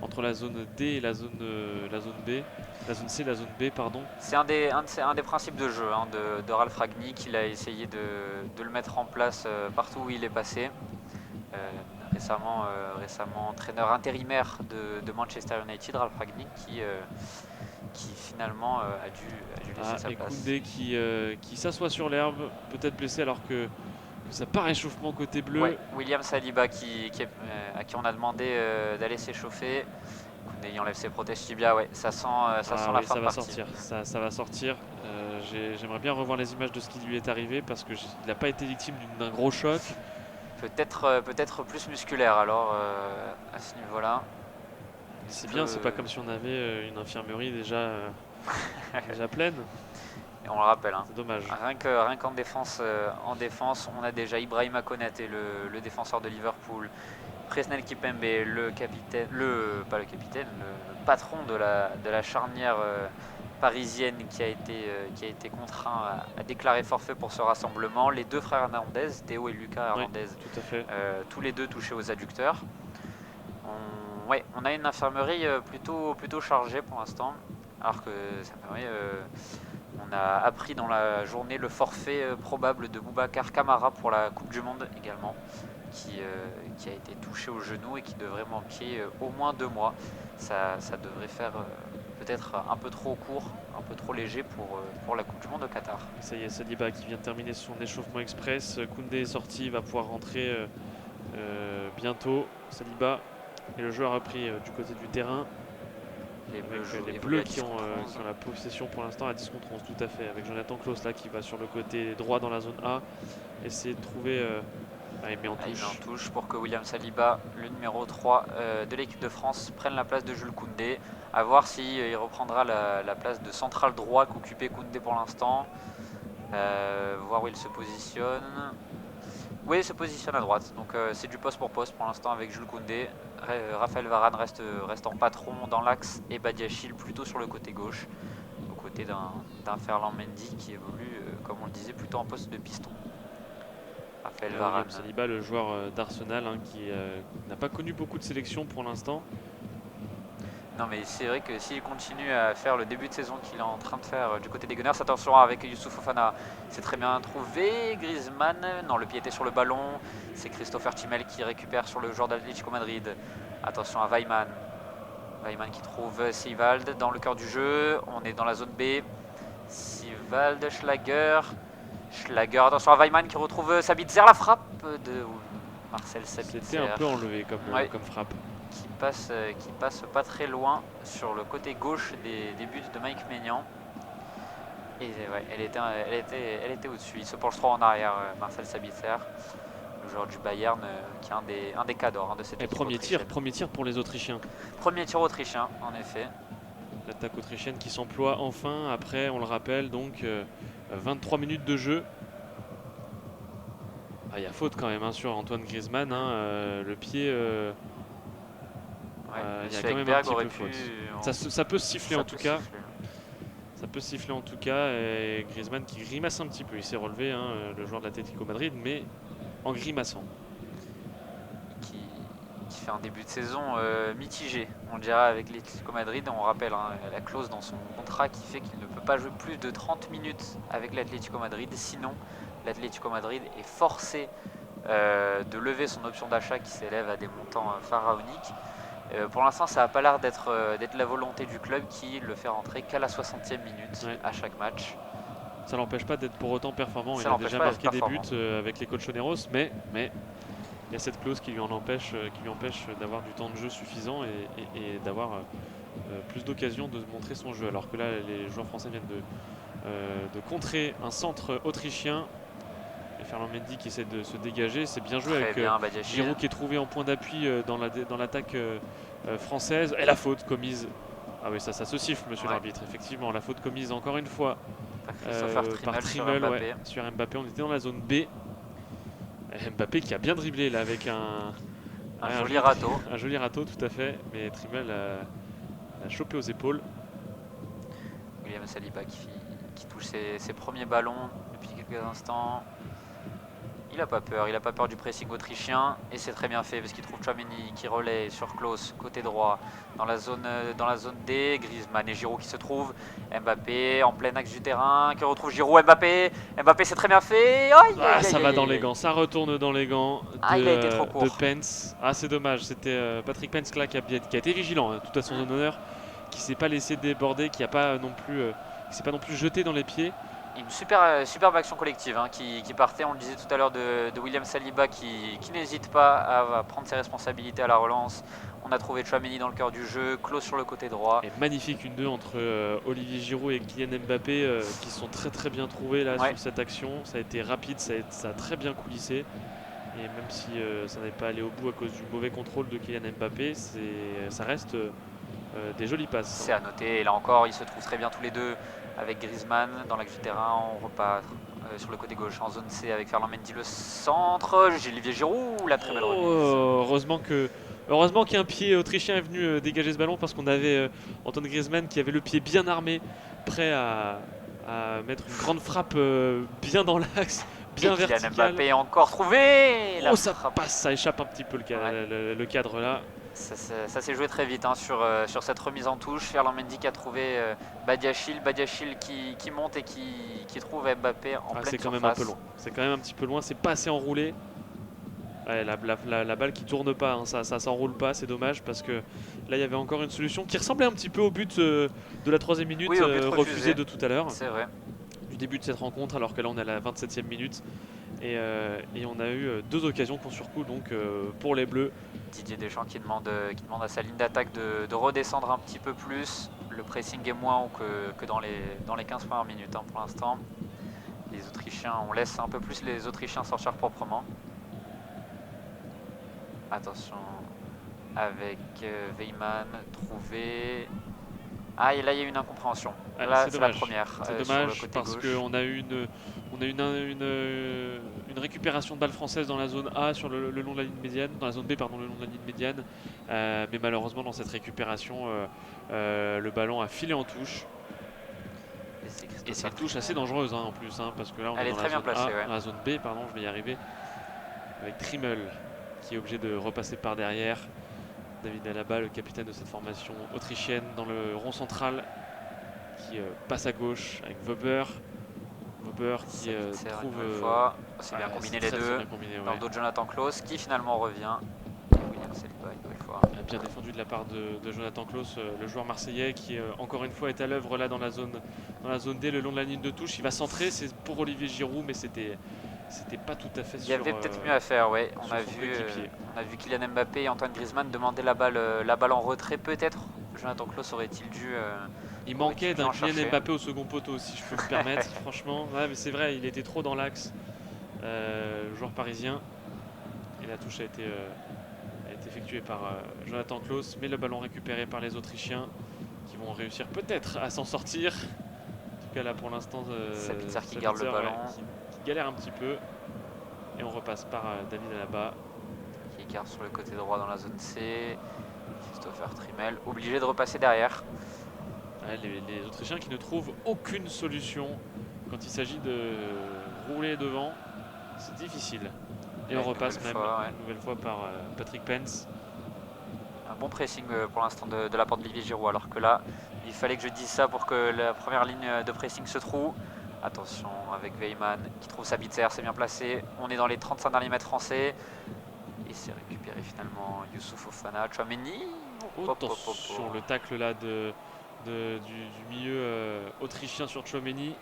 entre la zone D et la zone B, la zone C et la zone B pardon. C'est un des principes de jeu hein, de Ralf Rangnick. Il a essayé de le mettre en place partout où il est passé. Récemment entraîneur intérimaire de Manchester United, Ralf Rangnick qui finalement a dû laisser sa place. Koundé qui s'assoit sur l'herbe, peut-être blessé alors que ça part réchauffement côté bleu. Ouais, William Saliba à qui on a demandé d'aller s'échauffer. Koundé enlève ses protèges tibia, ouais, ça sent la fin de partie. Ça va sortir. J'aimerais bien revoir les images de ce qui lui est arrivé parce qu'il n'a pas été victime d'un gros choc. Peut-être plus musculaire alors à ce niveau-là. C'est bien, c'est pas comme si on avait une infirmerie déjà pleine. Et on le rappelle, hein. C'est dommage. Rien qu'en défense, on a déjà Ibrahima Konaté, le défenseur de Liverpool, Presnel Kimpembe, le patron de la charnière parisienne qui a été contraint à déclarer forfait pour ce rassemblement. Les deux frères Hernandez, Théo et Lucas Hernandez, tout à fait. tous les deux touchés aux adducteurs. On a une infirmerie plutôt chargée pour l'instant, alors que ça permet. On a appris dans la journée le forfait probable de Boubacar Kamara pour la Coupe du Monde également, qui a été touché au genou et qui devrait manquer au moins 2 mois. Ça devrait faire peut-être un peu trop court, un peu trop léger pour la Coupe du Monde au Qatar. Ça y est, Saliba qui vient de terminer son échauffement express. Koundé est sorti, va pouvoir rentrer bientôt. Saliba. Et le jeu a repris du côté du terrain. Les Bleus qui ont la possession pour l'instant à 10 contre 11, tout à fait. Avec Jonathan Klaus là qui va sur le côté droit dans la zone A. Essayer de trouver. Il met en touche pour que William Saliba, le numéro 3 de l'équipe de France, prenne la place de Jules Koundé. À voir s'il reprendra la place de central droit qu'occupait Koundé pour l'instant. Voir où il se positionne. Oui, il se positionne à droite, donc c'est du poste pour poste pour l'instant avec Jules Koundé. Raphaël Varane reste en patron dans l'axe et Badiachil plutôt sur le côté gauche, aux côtés d'un Ferland Mendy qui évolue, comme on le disait, plutôt en poste de piston. Raphaël Varane. Saliba, le joueur d'Arsenal qui n'a pas connu beaucoup de sélections pour l'instant. Non mais c'est vrai que s'il continue à faire le début de saison qu'il est en train de faire du côté des Gunners, attention avec Youssouf Fofana, c'est très bien trouvé, Griezmann, non le pied était sur le ballon, c'est Christopher Timel qui récupère sur le joueur d'Atlético Madrid, attention à Weimann qui trouve Sivald dans le cœur du jeu, on est dans la zone B, Sivald, Schlager Schlager, attention à Weimann qui retrouve Sabitzer, la frappe de Marcel Sabitzer. C'était un peu enlevé Ouais. comme frappe. Qui passe pas très loin sur le côté gauche des buts de Mike Maignan. Et ouais, elle était au-dessus. Il se penche trop en arrière, Marcel Sabitzer, le joueur du Bayern, qui est un des cadors de cette Et équipe premier autrichienne. tir pour les Autrichiens. Premier tir autrichien, en effet. L'attaque autrichienne qui s'emploie enfin après, on le rappelle, donc 23 minutes de jeu. Ah, il y a faute quand même sur Antoine Griezmann, le pied. Il y a quand même un petit peu faute. Ça peut siffler en tout cas. Ça peut siffler en tout cas. Et Griezmann qui grimace un petit peu. Il s'est relevé, le joueur de l'Atlético Madrid, mais en grimaçant. Qui fait un début de saison mitigé, on dira, avec l'Atlético Madrid. On rappelle la clause dans son contrat qui fait qu'il ne peut pas jouer plus de 30 minutes avec l'Atlético Madrid. Sinon, l'Atlético Madrid est forcé de lever son option d'achat qui s'élève à des montants pharaoniques. Pour l'instant, ça n'a pas l'air d'être la volonté du club qui le fait rentrer qu'à la 60e minute à chaque match. Ça n'empêche pas d'être pour autant performant. Il a déjà marqué des buts avec les Colchoneros, mais il y a cette clause qui lui empêche d'avoir du temps de jeu suffisant et d'avoir plus d'occasions de montrer son jeu. Alors que là, les joueurs français viennent de contrer un centre autrichien. Et Ferland Mendy qui essaie de se dégager, c'est bien joué avec Giroud qui est trouvé en point d'appui dans l'attaque française. Et la faute commise. Ah oui, ça se siffle, monsieur l'arbitre. Effectivement, la faute commise encore une fois par Trimmel sur Mbappé. On était dans la zone B. Mbappé qui a bien dribblé là avec un joli râteau. Un joli râteau, tout à fait. Mais Trimmel l'a chopé aux épaules. William Saliba qui touche ses premiers ballons depuis quelques instants. Il n'a pas peur du pressing autrichien et c'est très bien fait parce qu'il trouve Tchouaméni qui relaie sur Klose côté droit dans la zone D. Griezmann et Giroud qui se trouvent. Mbappé en plein axe du terrain qui retrouve Giroud. Mbappé c'est très bien fait. Ça va dans les gants, ça retourne dans les gants de Pence. Ah, c'est dommage, c'était Patrick Pence là qui a été vigilant, tout à son honneur, qui s'est pas laissé déborder, qui s'est pas non plus jeté dans les pieds. Une superbe action collective qui partait, on le disait tout à l'heure, de William Saliba qui n'hésite pas à prendre ses responsabilités à la relance. On a trouvé Tchouaméni dans le cœur du jeu, Klose sur le côté droit. Et magnifique 1-2 entre Olivier Giroud et Kylian Mbappé qui sont très très bien trouvés là sur cette action. Ça a été rapide, ça a très bien coulissé. Et même si ça n'est pas allé au bout à cause du mauvais contrôle de Kylian Mbappé, ça reste des jolies passes. C'est à noter, et là encore, ils se trouvent très bien tous les deux avec Griezmann dans l'axe du terrain. On repart sur le côté gauche en zone C avec Ferland Mendy le centre. Olivier Giroud, la très belle remise. Heureusement qu'un pied autrichien est venu dégager ce ballon parce qu'on avait Antoine Griezmann qui avait le pied bien armé, prêt à mettre une grande frappe bien dans l'axe, bien verticale. Kylian Mbappé encore trouvé. Ça passe, ça échappe un petit peu le cadre là. Ça s'est joué très vite sur cette remise en touche. Ferland Mendy qui a trouvé Badiachil qui monte et qui trouve Mbappé en pleine surface. C'est quand même un peu loin. C'est quand même un petit peu loin. C'est pas assez enroulé. Ouais, la balle qui tourne pas, ça s'enroule pas. C'est dommage parce que là il y avait encore une solution qui ressemblait un petit peu au but de la 3e minute refusé de tout à l'heure. C'est vrai. Du début de cette rencontre, alors que là on est à la 27e minute. Et on a eu 2 occasions coup sur coup donc pour les Bleus. Didier Deschamps qui demande à sa ligne d'attaque de redescendre un petit peu plus. Le pressing est moins haut que dans les 15 premières minutes pour l'instant. Les Autrichiens, on laisse un peu plus les Autrichiens sortir proprement. Attention avec Weimann trouvé. Ah, et là il y a une incompréhension. Là c'est la première. C'est dommage parce qu'on a eu une récupération de balle française dans la zone A sur le long de la ligne médiane, dans la zone B pardon, le long de la ligne médiane. Mais malheureusement dans cette récupération, le ballon a filé en touche. Et c'est une touche assez dangereuse en plus, parce que là on est dans la zone A, dans la zone B, pardon, je vais y arriver, avec Trimmel qui est obligé de repasser par derrière. David Alaba, le capitaine de cette formation autrichienne, dans le rond central, qui passe à gauche avec Weber. Weber qui trouve. C'est bien combiné les deux. Dans le dos de Jonathan Klose qui finalement revient. Et William Saliba une nouvelle fois. fois. Bien défendu de la part de Jonathan Klaus, le joueur marseillais qui encore une fois est à l'œuvre là dans la zone D, le long de la ligne de touche. Il va centrer, c'est pour Olivier Giroud, mais c'était pas tout à fait Il y avait peut-être mieux à faire, ouais. sur son coéquipier. On a vu Kylian Mbappé et Antoine Griezmann demander la balle en retrait, peut-être. Jonathan Klaus aurait-il dû. Il manquait d'un en Kylian chercher. Mbappé au second poteau, si je peux me permettre. Franchement, ouais, mais c'est vrai, il était trop dans l'axe, le joueur parisien. Et la touche a été effectuée par Jonathan Klaus, mais le ballon récupéré par les Autrichiens qui vont réussir peut-être à s'en sortir. En tout cas, là pour l'instant, Sabitzer qui Sabitzer, garde le ballon. qui galère un petit peu. Et on repasse par David Alaba. Qui écarte sur le côté droit dans la zone C. Christopher Trimmel, obligé de repasser derrière. Ouais, les Autrichiens qui ne trouvent aucune solution quand il s'agit de rouler devant. C'est difficile. Et on repasse même une nouvelle fois par Patrick Pence. Un bon pressing pour l'instant de la part d'Olivier Giroud, alors que là, il fallait que je dise ça pour que la première ligne de pressing se trouve. Attention avec Weyman qui trouve Sabitzer, c'est bien placé. On est dans les 35 derniers mètres français. Et c'est récupéré finalement Youssouf Fofana, Tchouaméni. Attention, le tacle là du milieu autrichien sur Tchouaméni.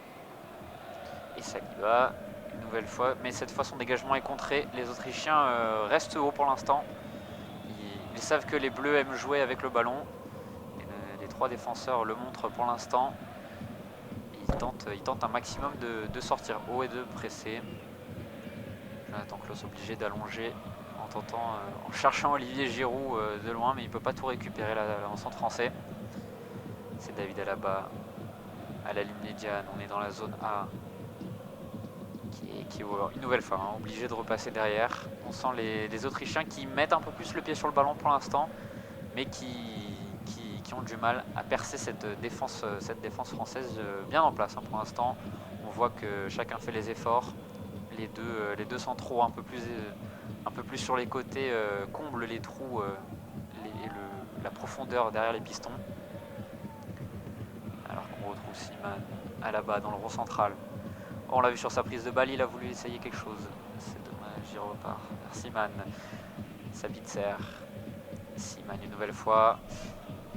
Et Saliba, une nouvelle fois, mais cette fois son dégagement est contré. Les Autrichiens restent hauts pour l'instant. Ils savent que les Bleus aiment jouer avec le ballon. Et les trois défenseurs le montrent pour l'instant. Ils tentent un maximum de sortir haut et de presser. Jonathan Klaus obligé d'allonger en cherchant Olivier Giroud de loin, mais il ne peut pas tout récupérer là, en centre français. C'est David Alaba à la ligne médiane. On est dans la zone A. Qui est une nouvelle fois obligé de repasser derrière. On sent les Autrichiens qui mettent un peu plus le pied sur le ballon pour l'instant, mais qui ont du mal à percer cette défense française bien en place pour l'instant. On voit que chacun fait les efforts. Les deux centraux un peu plus sur les côtés comblent les trous et la profondeur derrière les pistons. Alors qu'on retrouve Slimani à la bas dans le rond central. On l'a vu sur sa prise de balle, il a voulu essayer quelque chose. C'est dommage, il repart. Merci Man. Sabitzer. Siman une nouvelle fois.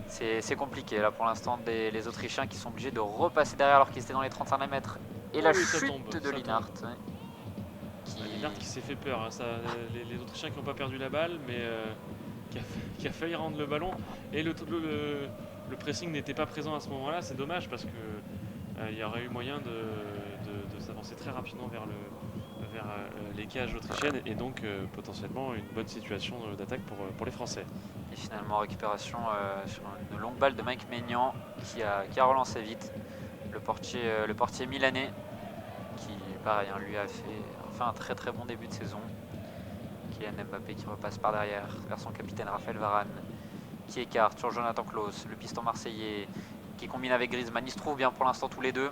C'est compliqué là pour l'instant. Les Autrichiens qui sont obligés de repasser derrière alors qu'ils étaient dans les 35 mètres. Et la chute de Lienhart. Lienhart qui s'est fait peur. Hein, ça, les Autrichiens qui n'ont pas perdu la balle, mais qui a failli rendre le ballon. Et le pressing n'était pas présent à ce moment-là. C'est dommage parce que il y aurait eu moyen de s'avancer très rapidement vers les cages autrichiennes et donc potentiellement une bonne situation d'attaque pour les Français. Et finalement récupération sur une longue balle de Mike Maignan qui a relancé vite. Le portier milanais qui pareil lui a fait un très très bon début de saison. Kylian Mbappé qui repasse par derrière vers son capitaine Raphaël Varane qui écarte sur Jonathan Klaus, le piston marseillais qui combine avec Griezmann. Ils se trouvent bien pour l'instant tous les deux.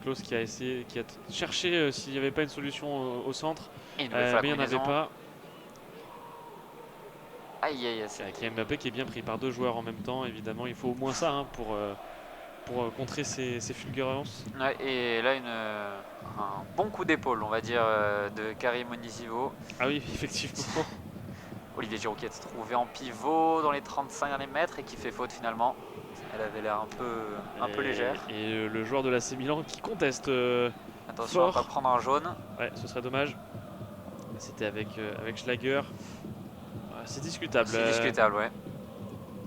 Klaus qui a cherché s'il n'y avait pas une solution au centre, mais il n'y en avait pas. Kylian Mbappé qui est bien pris par deux joueurs en même temps, évidemment il faut au moins ça pour contrer ces fulgurances. Ouais, et là un bon coup d'épaule on va dire de Karim Onisivo. Ah oui effectivement. Olivier Giroud qui est trouvé en pivot dans les 35 derniers mètres et qui fait faute finalement. Elle avait l'air un peu légère. Et le joueur de l'AC Milan qui conteste. Attention fort. à ne pas prendre un jaune. Ouais, ce serait dommage. C'était avec Schlager. C'est discutable. C'est discutable, ouais.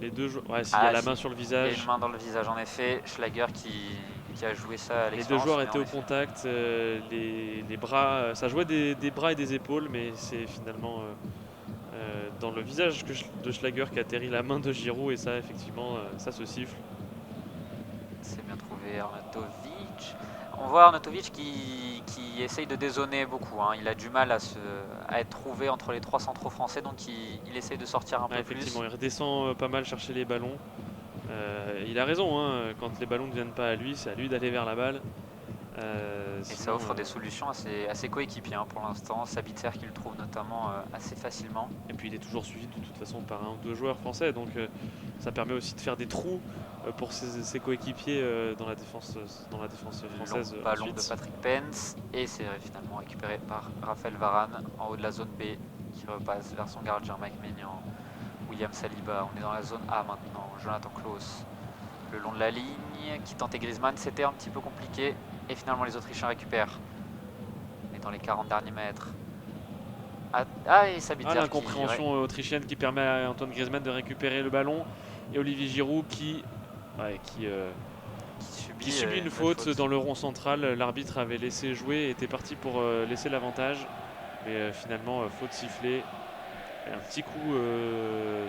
Les deux joueurs. Ouais, s'il y a la main sur le visage. Il y a une main dans le visage, en effet. Schlager qui a joué ça à l'expérience. Les deux joueurs étaient au contact. Les bras. Ça jouait des bras et des épaules, mais c'est finalement dans le visage de Schlager qui atterrit la main de Giroud, et ça, effectivement, ça se siffle. C'est bien trouvé, Arnautovic. On voit Arnautovic qui essaye de dézoner beaucoup. Il a du mal à être trouvé entre les trois centraux français, donc il essaye de sortir un peu plus. Effectivement, il redescend pas mal chercher les ballons. Il a raison, quand les ballons ne viennent pas à lui, c'est à lui d'aller vers la balle. Et ça offre des solutions à ses coéquipiers pour l'instant. Sabitzer qui le trouve notamment assez facilement. Et puis il est toujours suivi de toute façon par un ou deux joueurs français, donc ça permet aussi de faire des trous pour ses coéquipiers dans la défense française. Long ballon de Patrick Pence et c'est finalement récupéré par Raphaël Varane en haut de la zone B qui repasse vers son gardien Mike Maignan. William Saliba, on est dans la zone A maintenant. Jonathan Klaus le long de la ligne, qui tentait Griezmann, c'était un petit peu compliqué. Et finalement les Autrichiens récupèrent. On est dans les 40 derniers mètres. Et Sabitzer l'incompréhension autrichienne qui permet à Antoine Griezmann de récupérer le ballon. Et Olivier Giroud qui subit une faute dans le rond central. L'arbitre avait laissé jouer et était parti pour laisser l'avantage. Mais finalement, faute sifflée. Et un petit coup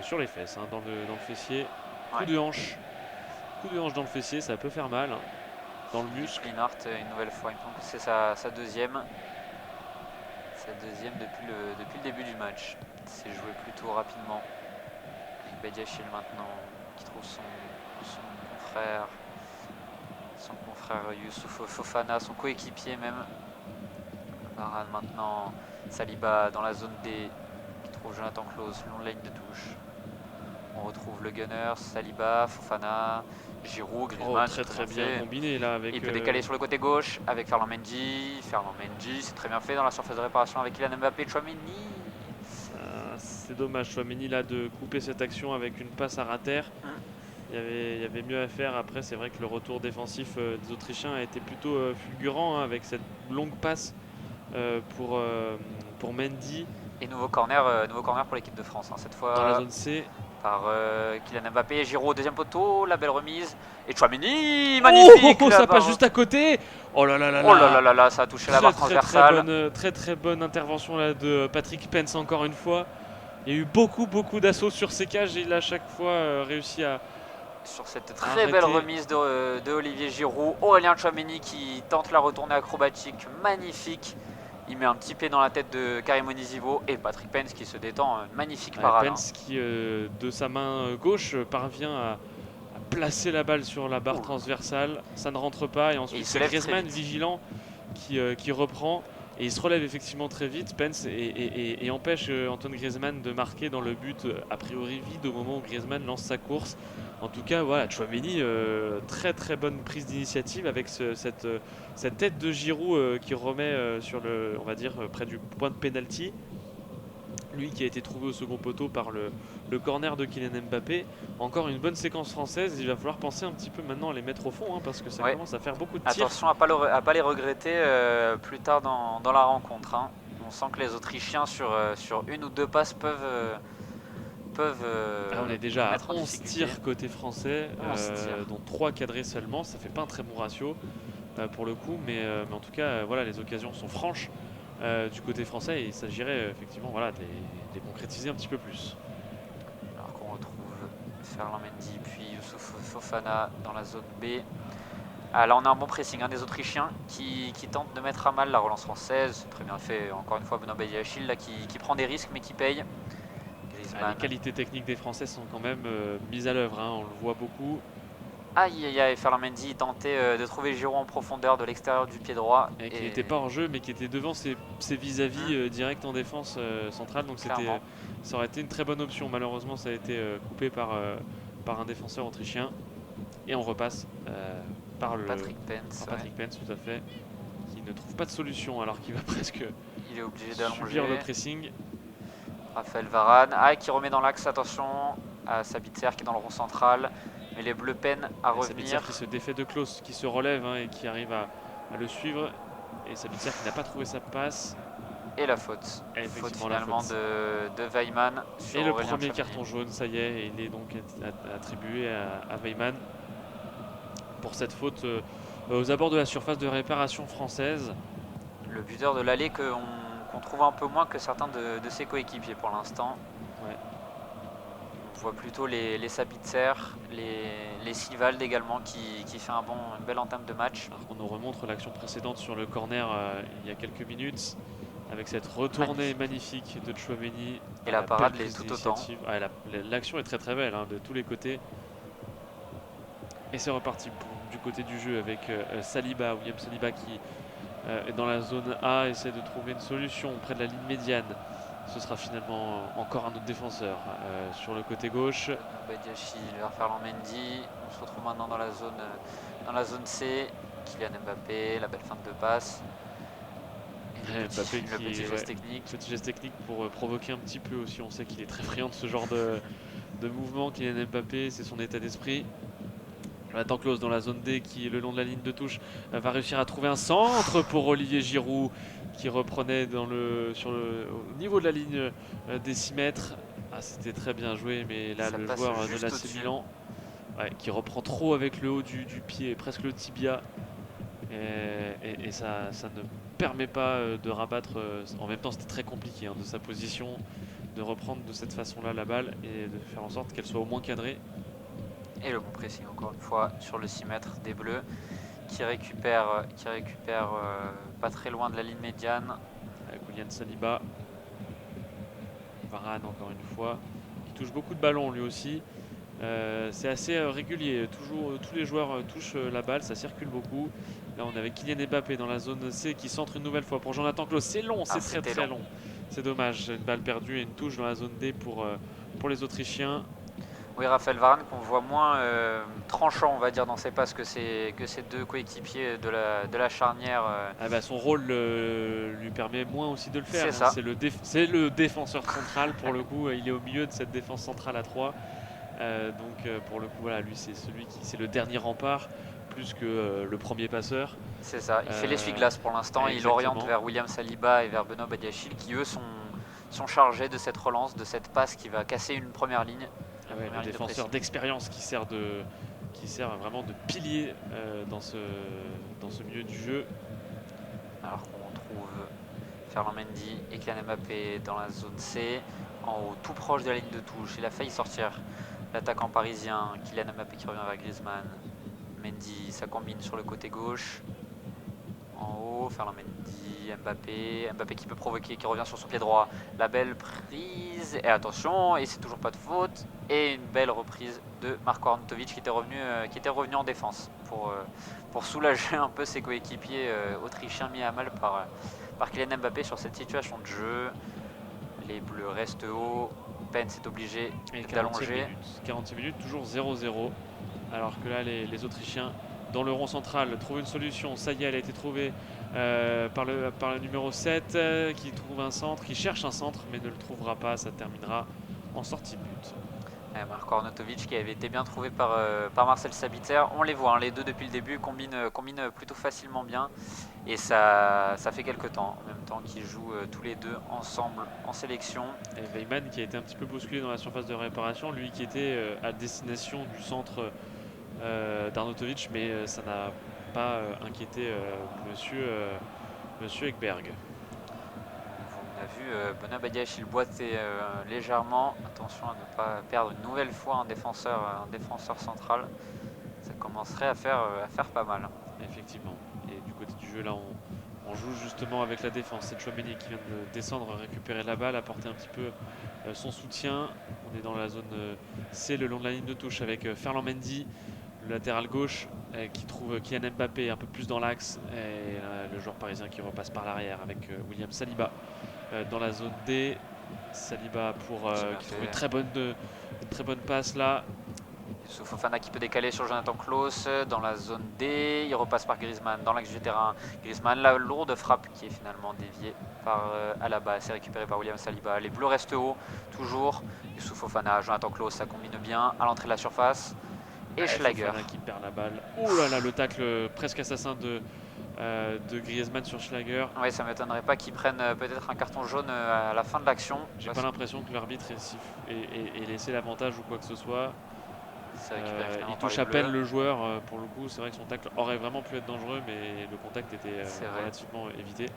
sur les fesses, hein, dans le fessier. Coup de hanche. Coup de hanche dans le fessier, ça peut faire mal. Hein, dans le muscle. Lienhardt, une nouvelle fois, il me semble que c'est sa deuxième. Sa deuxième depuis le début du match. C'est joué plutôt rapidement. Avec Badiachil maintenant, qui trouve son confrère Youssouf Fofana, son coéquipier même. Varane maintenant, Saliba dans la zone D, qui trouve Jonathan Klaus, long de la ligne de touche. On retrouve le gunner, Saliba, Fofana, Giroud, Griezmann. Très bien combiné là avec. Il peut décaler sur le côté gauche avec Ferland Mendy. Ferland Mendy, c'est très bien fait dans la surface de réparation avec Kylian Mbappé, Tchouaméni. C'est dommage, Tchouaméni là de couper cette action avec une passe à rater. Il y avait mieux à faire. Après, c'est vrai que le retour défensif des Autrichiens a été plutôt fulgurant, hein, avec cette longue passe pour Mendy. Et nouveau corner pour l'équipe de France, hein, cette fois. Dans la zone C. Par Kylian Mbappé, Giroud au deuxième poteau, la belle remise. Et Tchouaméni, magnifique. Ça passe juste à côté. Oh là là là là. Oh là là là, ça a touché la barre transversale. Très bonne intervention là de Patrick Pence encore une fois. Il y a eu beaucoup d'assauts sur ses cages et il a à chaque fois réussi à... Sur cette très belle remise de Olivier Giroud, Aurélien Tchouaméni qui tente la retournée acrobatique, magnifique. Il met un petit pied dans la tête de Karim Onisivo et Patrick Pence qui se détend, magnifique parade. Pence qui, de sa main gauche, parvient à placer la balle sur la barre transversale. Ça ne rentre pas et ensuite c'est Griezmann vigilant qui reprend. Et il se relève effectivement très vite, Pence, et empêche Antoine Griezmann de marquer dans le but a priori vide au moment où Griezmann lance sa course. En tout cas, voilà, Tchouaméni, très bonne prise d'initiative avec cette tête de Giroud qui remet sur on va dire, près du point de pénalty. Lui qui a été trouvé au second poteau par le corner de Kylian Mbappé. Encore une bonne séquence française. Il va falloir penser un petit peu maintenant à les mettre au fond, hein, parce que ça commence à faire beaucoup de tirs. Attention à ne pas les regretter plus tard dans la rencontre. Hein. On sent que les Autrichiens sur une ou deux passes peuvent on est déjà à 11 tirs côté français, dont 3 cadrés seulement. Ça fait pas un très bon ratio pour le coup, mais en tout cas, voilà, les occasions sont franches du côté français et il s'agirait effectivement, voilà, de les concrétiser un petit peu plus. Alors qu'on retrouve Ferland Mendy puis Youssouf Fofana dans la zone B. Là on a un bon pressing, des Autrichiens qui tentent de mettre à mal la relance française. Très bien fait, encore une fois, Benoît Badiachil là qui prend des risques mais qui paye. Les qualités techniques des Français sont quand même mises à l'œuvre, hein, on le voit beaucoup. Ferland Mendy tentait de trouver Giroud en profondeur de l'extérieur du pied droit. Et qui n'était pas en jeu, mais qui était devant ses vis-à-vis directs en défense centrale. Donc ça aurait été une très bonne option. Malheureusement, ça a été coupé par un défenseur autrichien. Et on repasse par Patrick Pence. Patrick Pence, tout à fait. Qui ne trouve pas de solution alors qu'il va presque il est obligé d'allonger le pressing. Raphaël Varane, qui remet dans l'axe, attention à Sabitzer qui est dans le rond central, mais les Bleus peinent à revenir. Sabitzer qui se défait de Klaus, qui se relève et qui arrive à le suivre, et Sabitzer qui n'a pas trouvé sa passe. Et la faute, finalement de Weimann sur et le Aurélien premier carton jaune, ça y est, il est donc attribué à Weimann pour cette faute aux abords de la surface de réparation française. Le buteur de l'aller qu'on trouve un peu moins que certains de ses coéquipiers pour l'instant. Ouais. On voit plutôt les Sabitzer, les Silvald également qui fait une belle entame de match. Alors qu'on nous remontre l'action précédente sur le corner il y a quelques minutes avec cette retournée magnifique de Tchouaméni. Et la parade l'est tout autant. L'action est très belle, hein, de tous les côtés. Et c'est reparti du côté du jeu avec Saliba, William Saliba qui dans la zone A, essaie de trouver une solution près de la ligne médiane. Ce sera finalement encore un autre défenseur sur le côté gauche. Badiachil vers Ferland Mendy. On se retrouve maintenant dans la zone C. Kylian Mbappé, la belle fin de passe. Le petit geste technique pour provoquer un petit peu aussi. On sait qu'il est très friand de ce genre de mouvement. Kylian Mbappé, c'est son état d'esprit. Jonathan Klaus dans la zone D qui, le long de la ligne de touche, va réussir à trouver un centre pour Olivier Giroud qui reprenait au niveau de la ligne des 6 mètres. Ah, c'était très bien joué, mais là Ça le passe joueur de juste l'AC au-dessus. Milan qui reprend trop avec le haut du pied, presque le tibia. Et ça ne permet pas de rabattre. En même temps, c'était très compliqué de sa position de reprendre de cette façon-là la balle et de faire en sorte qu'elle soit au moins cadrée. Et le bon pressing encore une fois sur le 6 mètres des Bleus qui récupère pas très loin de la ligne médiane. Avec William Saliba. Varane encore une fois. Qui touche beaucoup de ballons lui aussi. C'est assez régulier. Toujours, tous les joueurs touchent la balle, ça circule beaucoup. Là, on avait Kylian Mbappé dans la zone C qui centre une nouvelle fois pour Jonathan Klaus. C'est long, Ah, c'est très c'était très long. long. C'est dommage. Une balle perdue et une touche dans la zone D pour les Autrichiens. Oui, Raphaël Varane qu'on voit moins tranchant, on va dire, dans ses passes que ses deux coéquipiers de la charnière. Ah bah, son rôle lui permet moins aussi de le faire. C'est ça. C'est le défenseur central pour le coup. Il est au milieu de cette défense centrale à 3. Donc pour le coup, voilà, lui c'est le dernier rempart plus que le premier passeur. C'est ça. Il fait l'essuie-glace pour l'instant. Il oriente vers William Saliba et vers Benoît Badiachil qui eux sont chargés de cette relance, de cette passe qui va casser une première ligne. Le défenseur d'expérience qui sert vraiment de pilier dans ce milieu du jeu. Alors qu'on trouve Ferland Mendy et Kylian Mbappé dans la zone C, en haut, tout proche de la ligne de touche. Il a failli sortir l'attaquant parisien. Kylian Mbappé qui revient vers Griezmann. Mendy, ça combine sur le côté gauche. En haut, Ferland Mendy, Mbappé qui peut provoquer, qui revient sur son pied droit. La belle prise, et attention, et c'est toujours pas de faute. Et une belle reprise de Marko Arnautovic qui était revenu en défense pour soulager un peu ses coéquipiers autrichiens mis à mal par Kylian Mbappé sur cette situation de jeu. Les Bleus restent hauts, Pence est obligé d'allonger. 40 minutes, toujours 0-0. Alors que là, les Autrichiens, dans le rond central, trouvent une solution. Ça y est, elle a été trouvée par le numéro 7 qui trouve un centre, qui cherche un centre, mais ne le trouvera pas. Ça terminera en sortie de but. Marko Arnautovic qui avait été bien trouvé par Marcel Sabitzer. On les voit, les deux depuis le début combinent plutôt facilement bien. Et ça fait quelques temps, en même temps qu'ils jouent tous les deux ensemble en sélection. Et Weyman qui a été un petit peu bousculé dans la surface de réparation, lui qui était à destination du centre d'Arnautovic, mais ça n'a pas inquiété monsieur Ekberg. On a vu Benoît Badiachil boiter légèrement. Attention à ne pas perdre une nouvelle fois un défenseur central. Ça commencerait à faire pas mal. Effectivement. Et du côté du jeu, là, on joue justement avec la défense. C'est Chouameni qui vient de descendre, récupérer la balle, apporter un petit peu son soutien. On est dans la zone C, le long de la ligne de touche, avec Ferland Mendy, le latéral gauche, qui trouve Kylian Mbappé un peu plus dans l'axe. Et le joueur parisien qui repasse par l'arrière avec William Saliba dans la zone D. Saliba qui trouve une très bonne passe là. Youssouf Fofana qui peut décaler sur Jonathan Klaus dans la zone D. Il repasse par Griezmann dans l'axe du terrain. Griezmann, la lourde frappe qui est finalement déviée par Alaba. C'est récupéré par William Saliba. Les Bleus restent hauts, toujours. Youssouf Fofana, Jonathan Klaus, ça combine bien à l'entrée de la surface. Et Schlager. Fofana qui perd la balle. Oh là là, le tacle presque assassin de Griezmann sur Schlager. Oui, ça ne m'étonnerait pas qu'ils prennent peut-être un carton jaune à la fin de l'action. J'ai pas l'impression que l'arbitre ait laissé l'avantage ou quoi que ce soit. Il touche à peine le joueur pour le coup. C'est vrai que son tacle aurait vraiment pu être dangereux, mais le contact était relativement évité.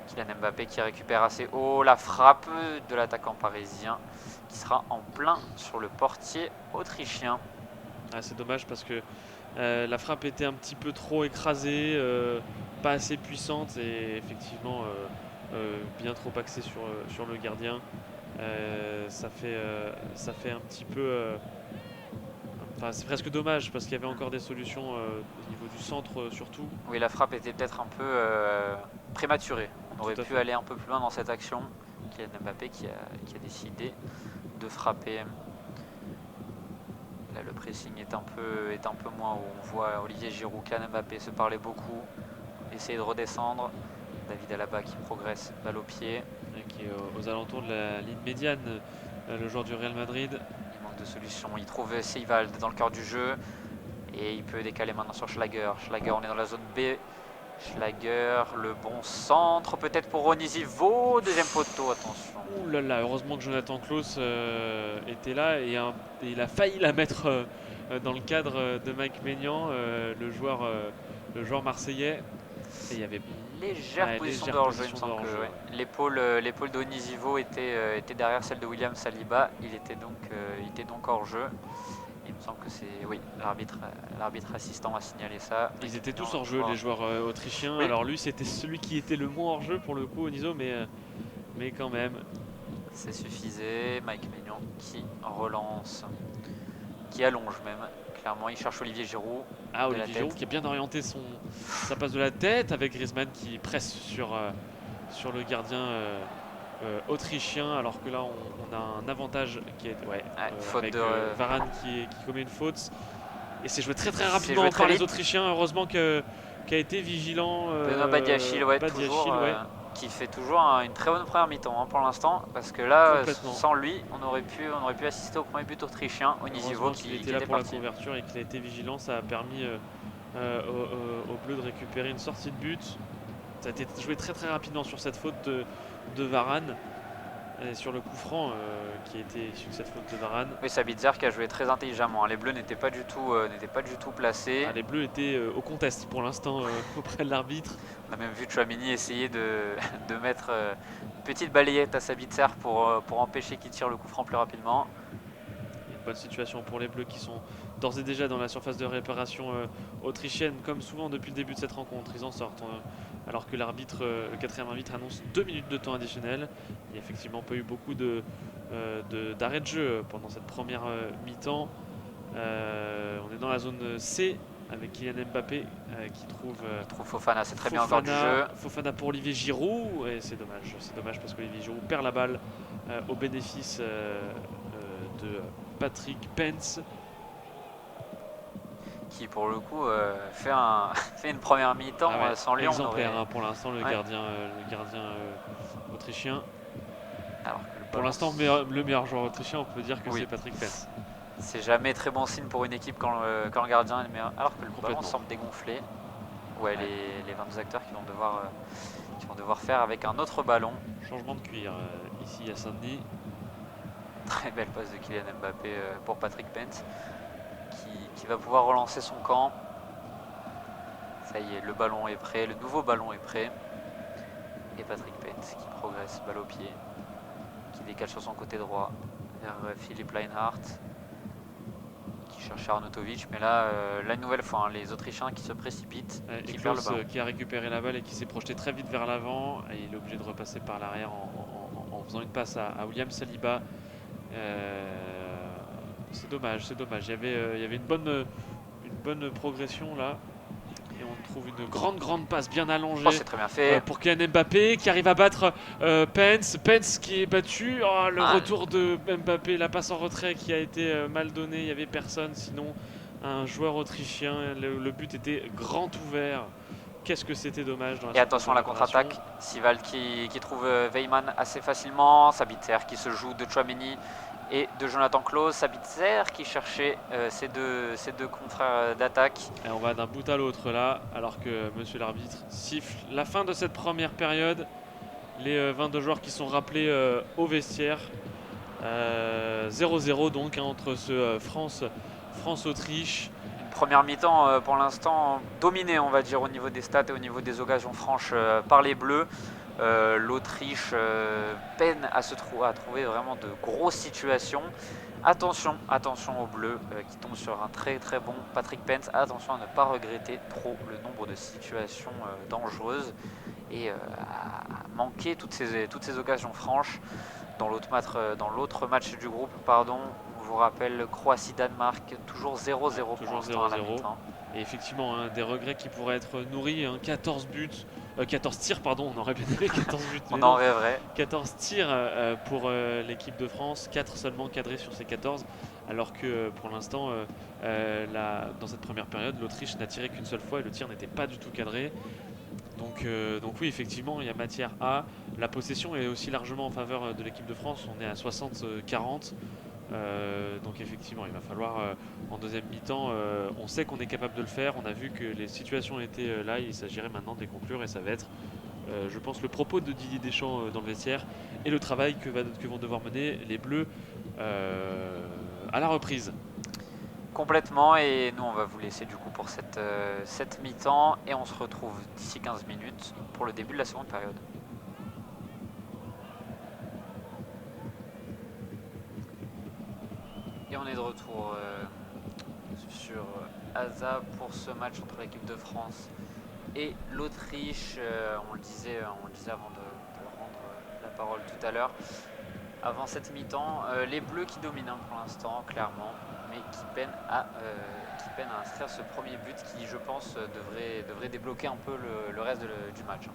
Kylian Mbappé qui récupère assez haut la frappe de l'attaquant parisien qui sera en plein sur le portier autrichien. Ah, c'est dommage parce que la frappe était un petit peu trop écrasée, pas assez puissante et effectivement bien trop axée sur le gardien. Ça fait un petit peu... Enfin, c'est presque dommage parce qu'il y avait encore des solutions au niveau du centre surtout. Oui, la frappe était peut-être un peu prématurée. On aurait pu aller un peu plus loin dans cette action. Kylian Mbappé qui a décidé de frapper. Là, le pressing est un peu moins haut. On voit Olivier Giroud, Kylian Mbappé se parler beaucoup, essayer de redescendre. David Alaba qui progresse, balle au pied. Et qui est aux alentours de la ligne médiane, le joueur du Real Madrid. Il manque de solutions. Il trouve Seivald dans le cœur du jeu et il peut décaler maintenant sur Schlager. Schlager, on est dans la zone B. Schlager, le bon centre peut-être pour Onisivo, deuxième poteau, attention. Ouh là là, heureusement que Jonathan Klaus était là et il a failli la mettre dans le cadre de Mike Maignan, le joueur marseillais. Et il y avait Légère position de hors-jeu, il me semble que l'épaule d'Onisivo était derrière celle de William Saliba. Il était donc hors-jeu. Il me semble que c'est... Oui, l'arbitre assistant a signalé ça. Ils étaient tous hors-jeu, les joueurs autrichiens. Oui. Alors lui, c'était celui qui était le moins hors-jeu pour le coup, Oniso, mais quand même. C'est suffisait. Mike Maignan qui relance, qui allonge même. Clairement, il cherche Olivier Giroud. Ah, Olivier Giroud qui a bien orienté sa passe de la tête avec Griezmann qui presse sur le gardien autrichien, alors que là on a un avantage qui est avec Varane qui commet une faute. Et c'est joué très rapidement par les Autrichiens. Heureusement qui a été vigilant. Benoît Badiachil, qui fait toujours une très bonne première mi-temps pour l'instant, parce que là, sans lui, on aurait pu assister au premier but autrichien, Onisivo qui était là pour la couverture et qu'il a été vigilant. Ça a permis aux Bleus de récupérer une sortie de but. Ça a été joué très rapidement sur cette faute de Varane. Et sur le coup franc qui a été issu de cette faute de Varane. Oui, Sabitzer qui a joué très intelligemment. Les Bleus n'étaient pas du tout placés. Les Bleus étaient au contest pour l'instant auprès de l'arbitre. On a même vu Tchouaméni essayer de mettre une petite balayette à Sabitzer pour empêcher qu'il tire le coup franc plus rapidement. Une bonne situation pour les Bleus qui sont d'ores et déjà dans la surface de réparation autrichienne, comme souvent depuis le début de cette rencontre. Ils en sortent. Alors que le quatrième arbitre annonce 2 minutes de temps additionnel. Il n'y a effectivement pas eu beaucoup d'arrêt de jeu pendant cette première mi-temps. On est dans la zone C avec Kylian Mbappé qui trouve Fofana, c'est très bien encore du jeu. Fofana pour Olivier Giroud, et c'est dommage parce qu'Olivier Giroud perd la balle au bénéfice de Patrick Pence. Qui pour le coup fait une première mi-temps sans lui. Exemplaire pour l'instant le gardien autrichien. Alors que pour l'instant le meilleur joueur autrichien, on peut dire que c'est Patrick Pence. C'est jamais très bon signe pour une équipe quand le gardien est le meilleur. Alors que le ballon semble dégonfler. Les 22 acteurs qui vont devoir faire avec un autre ballon. Changement de cuir ici à Saint-Denis. Très belle passe de Kylian Mbappé pour Patrick Pence. Qui va pouvoir relancer son camp. Ça y est, le ballon est prêt, le nouveau ballon est prêt. Et Patrick Pence qui progresse, balle au pied, qui décale sur son côté droit vers Philipp Lienhardt, qui cherche Arnautovic. Mais là, la nouvelle fois, les Autrichiens qui se précipitent, qui perdent le ballon. Qui a récupéré la balle et qui s'est projeté très vite vers l'avant. Et il est obligé de repasser par l'arrière en faisant une passe à William Saliba. C'est dommage. Il y avait une bonne progression là. Et on trouve une grande passe bien allongée c'est très bien fait. Pour Kylian Mbappé qui arrive à battre Pence. Pence qui est battu. Retour de Mbappé, la passe en retrait qui a été mal donnée. Il n'y avait personne, sinon un joueur autrichien. Le but était grand ouvert. Qu'est-ce que c'était dommage. Et attention à la contre-attaque. Seivald qui trouve Weimann assez facilement. Sabitzer qui se joue de Tchouaméni et de Jonathan Klaus. Sabitzer qui cherchait ses deux confrères d'attaque. Et on va d'un bout à l'autre là, alors que monsieur l'arbitre siffle la fin de cette première période. Les 22 joueurs qui sont rappelés au vestiaire. 0-0 donc entre ce France-Autriche. Première mi-temps pour l'instant dominée, on va dire, au niveau des stats et au niveau des occasions franches par les Bleus. L'Autriche peine à trouver vraiment de grosses situations. Attention aux Bleus qui tombent sur un très bon Patrick Pence. Attention à ne pas regretter trop le nombre de situations dangereuses et à manquer toutes ces occasions franches. Dans l'autre match du groupe, on vous rappelle Croatie-Danemark, toujours 0-0 pour l'instant à la mi-temps. Et effectivement, des regrets qui pourraient être nourris. 14 tirs, on aurait bien aimé 14 buts. On en rêverait. 14 tirs pour l'équipe de France, 4 seulement cadrés sur ces 14. Alors que pour l'instant, dans cette première période, l'Autriche n'a tiré qu'une seule fois et le tir n'était pas du tout cadré. Donc oui, effectivement, il y a matière à. La possession est aussi largement en faveur de l'équipe de France. On est à 60-40. Donc effectivement, il va falloir en deuxième mi-temps, on sait qu'on est capable de le faire, on a vu que les situations étaient là, il s'agirait maintenant de les conclure et ça va être, je pense, le propos de Didier Deschamps dans le vestiaire et le travail que vont devoir mener les Bleus à la reprise. Complètement, et nous on va vous laisser du coup pour cette mi-temps et on se retrouve d'ici 15 minutes pour le début de la seconde période. Et on est de retour sur ASA pour ce match entre l'équipe de France et l'Autriche. On le disait avant de rendre la parole tout à l'heure. Avant cette mi-temps, les Bleus qui dominent pour l'instant, clairement, mais qui peinent à inscrire ce premier but qui, je pense, devrait débloquer un peu le reste du match.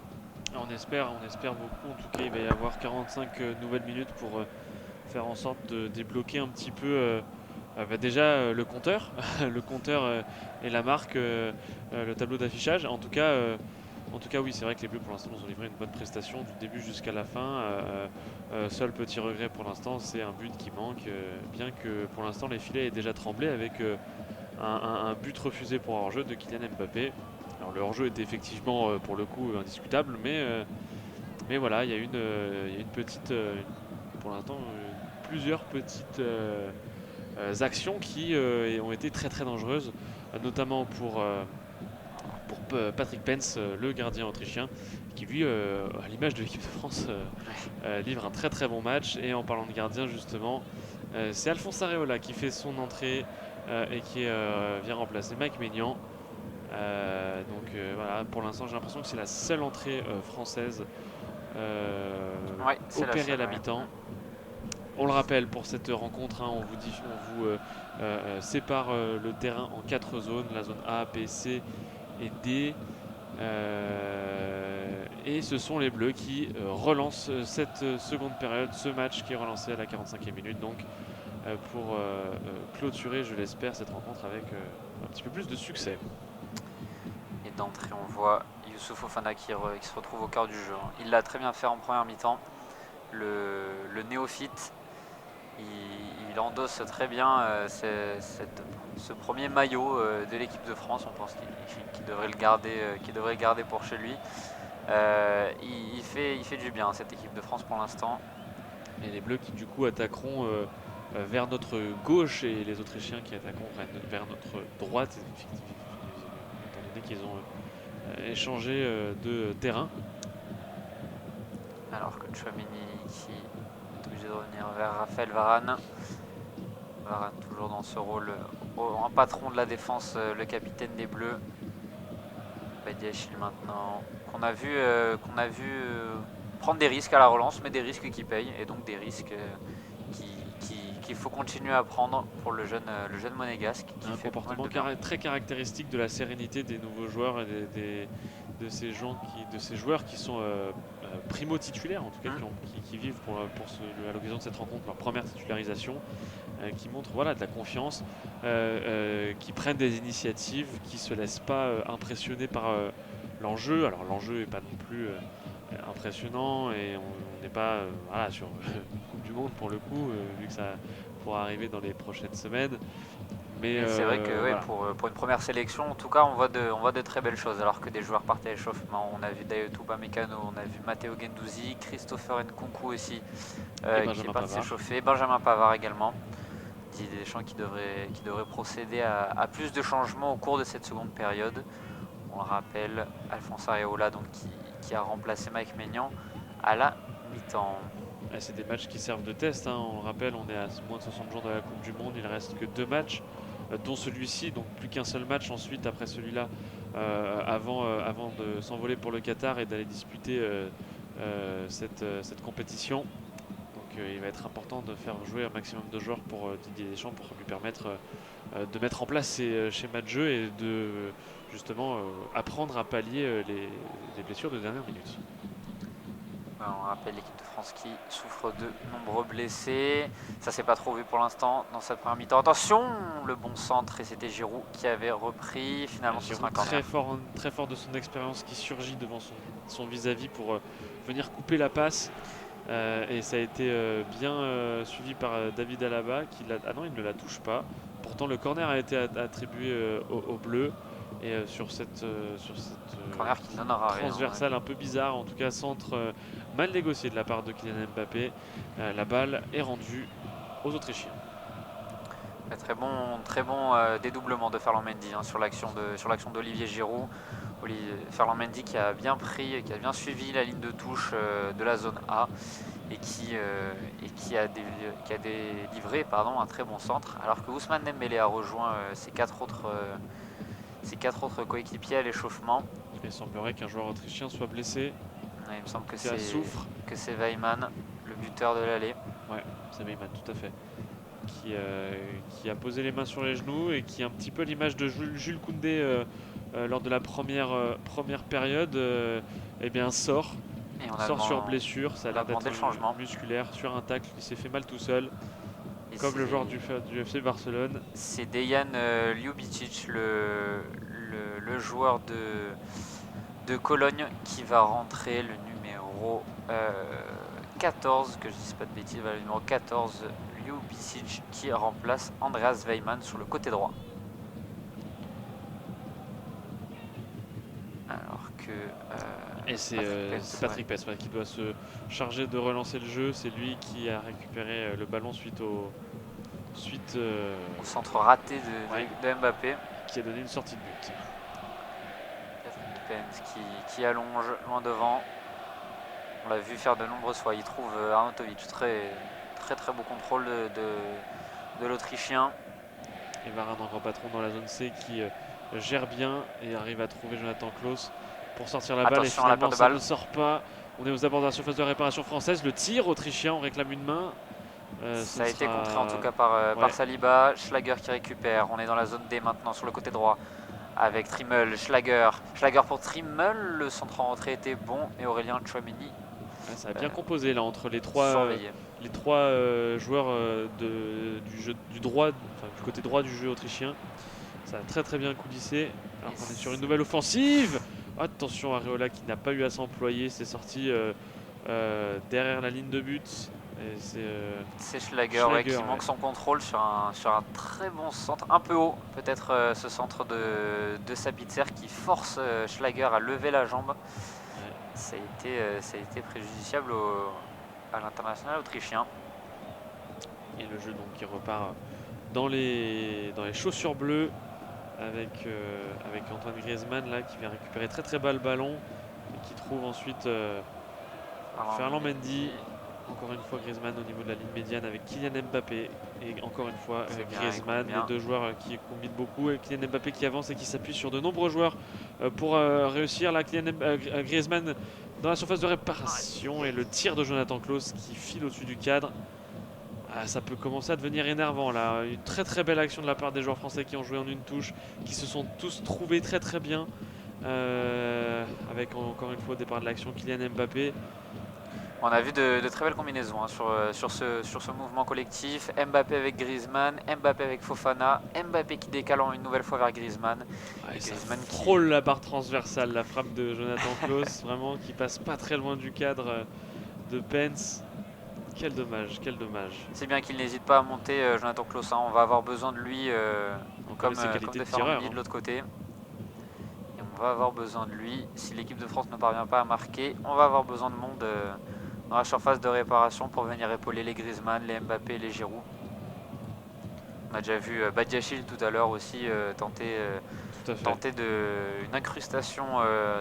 On espère beaucoup. En tout cas, il va y avoir 45 nouvelles minutes pour faire en sorte de débloquer un petit peu déjà le compteur, le compteur et la marque, le tableau d'affichage. En tout cas, oui, c'est vrai que les Bleus pour l'instant nous ont livré une bonne prestation du début jusqu'à la fin. Seul petit regret pour l'instant, c'est un but qui manque, bien que pour l'instant les filets aient déjà tremblé avec un but refusé pour hors-jeu de Kylian Mbappé. Alors le hors-jeu était effectivement pour le coup indiscutable, mais voilà, il y a une petite, pour l'instant, plusieurs petites actions qui ont été très très dangereuses, notamment pour Patrick Pence, le gardien autrichien, qui lui, à l'image de l'équipe de France, livre un très très bon match. Et en parlant de gardien justement, c'est Alphonse Areola qui fait son entrée et qui vient remplacer Mike Maignan. Voilà, pour l'instant j'ai l'impression que c'est la seule entrée française Ouais, c'est opérée à la ouais. mi-temps. On le rappelle pour cette rencontre, on vous sépare le terrain en 4 zones, la zone A, B, C et D. Et ce sont les Bleus qui relancent cette seconde période, ce match qui est relancé à la 45e minute, donc pour clôturer, je l'espère, cette rencontre avec un petit peu plus de succès. Et d'entrée, on voit Youssouf Fofana qui se retrouve au cœur du jeu. Il l'a très bien fait en première mi-temps. Le néophyte, il endosse très bien ce premier maillot de l'équipe de France. On pense qu'il devrait le garder pour chez lui. Il fait du bien cette équipe de France pour l'instant. Et les Bleus qui du coup attaqueront vers notre gauche et les Autrichiens qui attaqueront vers notre droite, étant donné qu'ils ont échangé de terrain. Alors que Tchouaméni qui est obligé de revenir vers Raphaël Varane. Varane toujours dans ce rôle en patron de la défense, le capitaine des Bleus. Badiachil maintenant, qu'on a vu prendre des risques à la relance, mais des risques qui payent, et donc des risques qu'il faut continuer à prendre pour le jeune monégasque. Un comportement très caractéristique de la sérénité des nouveaux joueurs et de ces joueurs qui sont primo-titulaires, en tout cas qui vivent à l'occasion de cette rencontre leur première titularisation, qui montrent voilà, de la confiance, qui prennent des initiatives, qui ne se laissent pas impressionner par l'enjeu. Alors l'enjeu n'est pas non plus impressionnant et on n'est pas sur Coupe du Monde pour le coup, vu que ça pourra arriver dans les prochaines semaines. Mais c'est vrai que voilà. Pour une première sélection, en tout cas, on voit de très belles choses. Alors que des joueurs partent à l'échauffement, on a vu Dayot Upamecano, on a vu Matteo Guendouzi, Christopher Nkunku aussi, qui est parti s'échauffer, Benjamin Pavard également. Didier Deschamps qui devrait procéder à plus de changements au cours de cette seconde période. On le rappelle, Alphonse Areola donc, qui a remplacé Mike Maignan à la mi-temps. C'est des matchs qui servent de test, on le rappelle, on est à moins de 60 jours de la Coupe du Monde, il ne reste que 2 matchs, dont celui-ci, donc plus qu'un seul match ensuite après celui-là, avant de s'envoler pour le Qatar et d'aller disputer cette compétition. Donc il va être important de faire jouer un maximum de joueurs pour Didier Deschamps pour lui permettre de mettre en place ses schémas de jeu et de justement apprendre à pallier les blessures de dernière minute. On rappelle l'équipe de France qui souffre de nombreux blessés. Ça s'est pas trop vu pour l'instant dans cette première mi-temps. Attention, le bon centre, et c'était Giroud qui avait repris. Finalement, ce sera un corner. Très fort de son expérience qui surgit devant son vis-à-vis pour venir couper la passe. Et ça a été bien suivi par David Alaba ah non, il ne la touche pas. Pourtant le corner a été attribué au bleu. Et Corner qui ne donnera rien. transversale un peu bizarre, en tout cas centre mal négocié de la part de Kylian Mbappé. La balle est rendue aux Autrichiens. Très bon dédoublement de Ferland Mendy sur l'action d'Olivier Giroud. Ferland Mendy qui a bien pris, qui a bien suivi la ligne de touche de la zone A et qui a délivré un très bon centre, alors que Ousmane Dembélé a rejoint ses quatre autres coéquipiers à l'échauffement. Il semblerait qu'un joueur autrichien soit blessé. Il me semble que souffre. C'est Weimann, le buteur de l'aller. Ouais, c'est Weimann, tout à fait. Qui a posé les mains sur les genoux et qui est un petit peu l'image de Jules Koundé lors de la première période, eh bien sort sur blessure. Ça a l'air d'être musculaire sur un tacle. Il s'est fait mal tout seul, comme le joueur du FC Barcelone. C'est Dejan Ljubicic, le joueur de Cologne, qui va rentrer, le numéro 14, que je ne dise pas de bêtises, le numéro 14, Ljubicic, qui remplace Andreas Weimann sur le côté droit. Alors que... et c'est Patrick Pess qui doit se charger de relancer le jeu. C'est lui qui a récupéré le ballon suite au centre raté de Mbappé. Qui a donné une sortie de but. Patrick Pence qui allonge loin devant. On l'a vu faire de nombreuses fois. Il trouve Arnautovic. Très beau contrôle de l'Autrichien. Et Varane, en grand patron dans la zone C, qui gère bien et arrive à trouver Jonathan Klaus pour sortir la balle. Et finalement, ça ne sort pas. On est aux abords de la surface de réparation française. Le tir autrichien, on réclame une main. Ça a été contré en tout cas par Saliba. Schlager qui récupère. On est dans la zone D maintenant sur le côté droit avec Trimmel, Schlager pour Trimmel. Le centre en rentrée était bon et Aurélien Tchouaméni. Ça a bien composé là entre les trois joueurs du côté droit du jeu autrichien. Ça a très bien coulissé. Alors qu'on est sur une nouvelle offensive. Attention, Areola qui n'a pas eu à s'employer. C'est sorti derrière la ligne de but. C'est Schlager qui manque son contrôle sur un très bon centre, un peu haut peut-être, ce centre de Sabitzer qui force Schlager à lever la jambe. Ça a été préjudiciable à l'international autrichien. Et le jeu donc qui repart dans les chaussures bleues avec Antoine Griezmann là, qui vient récupérer très bas le ballon et qui trouve ensuite Ferland Mendy. Encore une fois Griezmann au niveau de la ligne médiane avec Kylian Mbappé et encore une fois Griezmann, les deux joueurs qui combinent beaucoup, et Kylian Mbappé qui avance et qui s'appuie sur de nombreux joueurs pour réussir. Là, Griezmann dans la surface de réparation et le tir de Jonathan Klaus qui file au-dessus du cadre. Ça peut commencer à devenir énervant là. Une très belle action de la part des joueurs français qui ont joué en une touche, qui se sont tous trouvés très bien avec encore une fois au départ de l'action Kylian Mbappé. On a vu de très belles combinaisons sur ce mouvement collectif. Mbappé avec Griezmann, Mbappé avec Fofana, Mbappé qui décale une nouvelle fois vers Griezmann. Griezmann qui frôle la barre transversale, la frappe de Jonathan Klaus, vraiment qui passe pas très loin du cadre de Pence. Quel dommage. C'est bien qu'il n'hésite pas à monter, Jonathan Klaus. On va avoir besoin de lui, comme de Ferland de l'autre côté. Et on va avoir besoin de lui. Si l'équipe de France ne parvient pas à marquer, on va avoir besoin de monde dans la surface de réparation pour venir épauler les Griezmann, les Mbappé, les Giroud. On a déjà vu Badiachil tout à l'heure aussi tenter une incrustation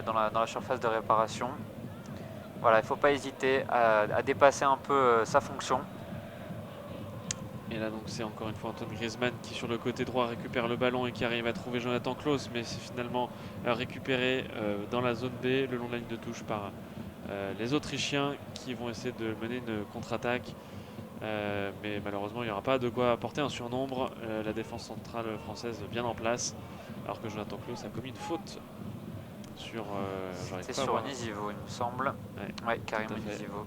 dans la surface de réparation. Voilà, il ne faut pas hésiter à dépasser un peu sa fonction. Et là donc c'est encore une fois Antoine Griezmann qui sur le côté droit récupère le ballon et qui arrive à trouver Jonathan Klaus, mais c'est finalement récupéré dans la zone B le long de la ligne de touche par les Autrichiens qui vont essayer de mener une contre-attaque. Mais malheureusement il n'y aura pas de quoi apporter un surnombre. La défense centrale française bien en place, alors que Jonathan Klaus a commis une faute sur Onisivo, il me semble. Ouais, Karim Onisivo.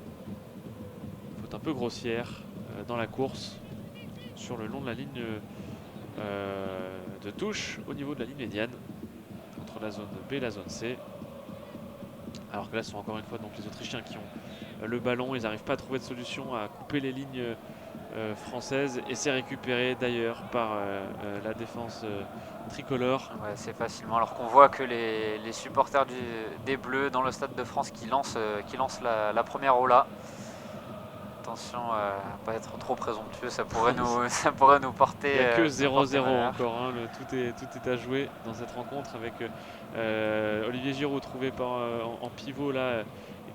Faute un peu grossière dans la course sur le long de la ligne de touche au niveau de la ligne médiane entre la zone B et la zone C. Alors que là ce sont encore une fois donc les Autrichiens qui ont le ballon, ils n'arrivent pas à trouver de solution à couper les lignes françaises et c'est récupéré d'ailleurs par la défense tricolore. Ouais, c'est facilement. Alors qu'on voit que les supporters des Bleus dans le Stade de France qui lancent la première ola. Attention à pas être trop présomptueux, ça pourrait nous porter. Il n'y a que nous porter 0-0 malheur. encore, hein, tout est à jouer dans cette rencontre avec Olivier Giroud trouvé en pivot là, et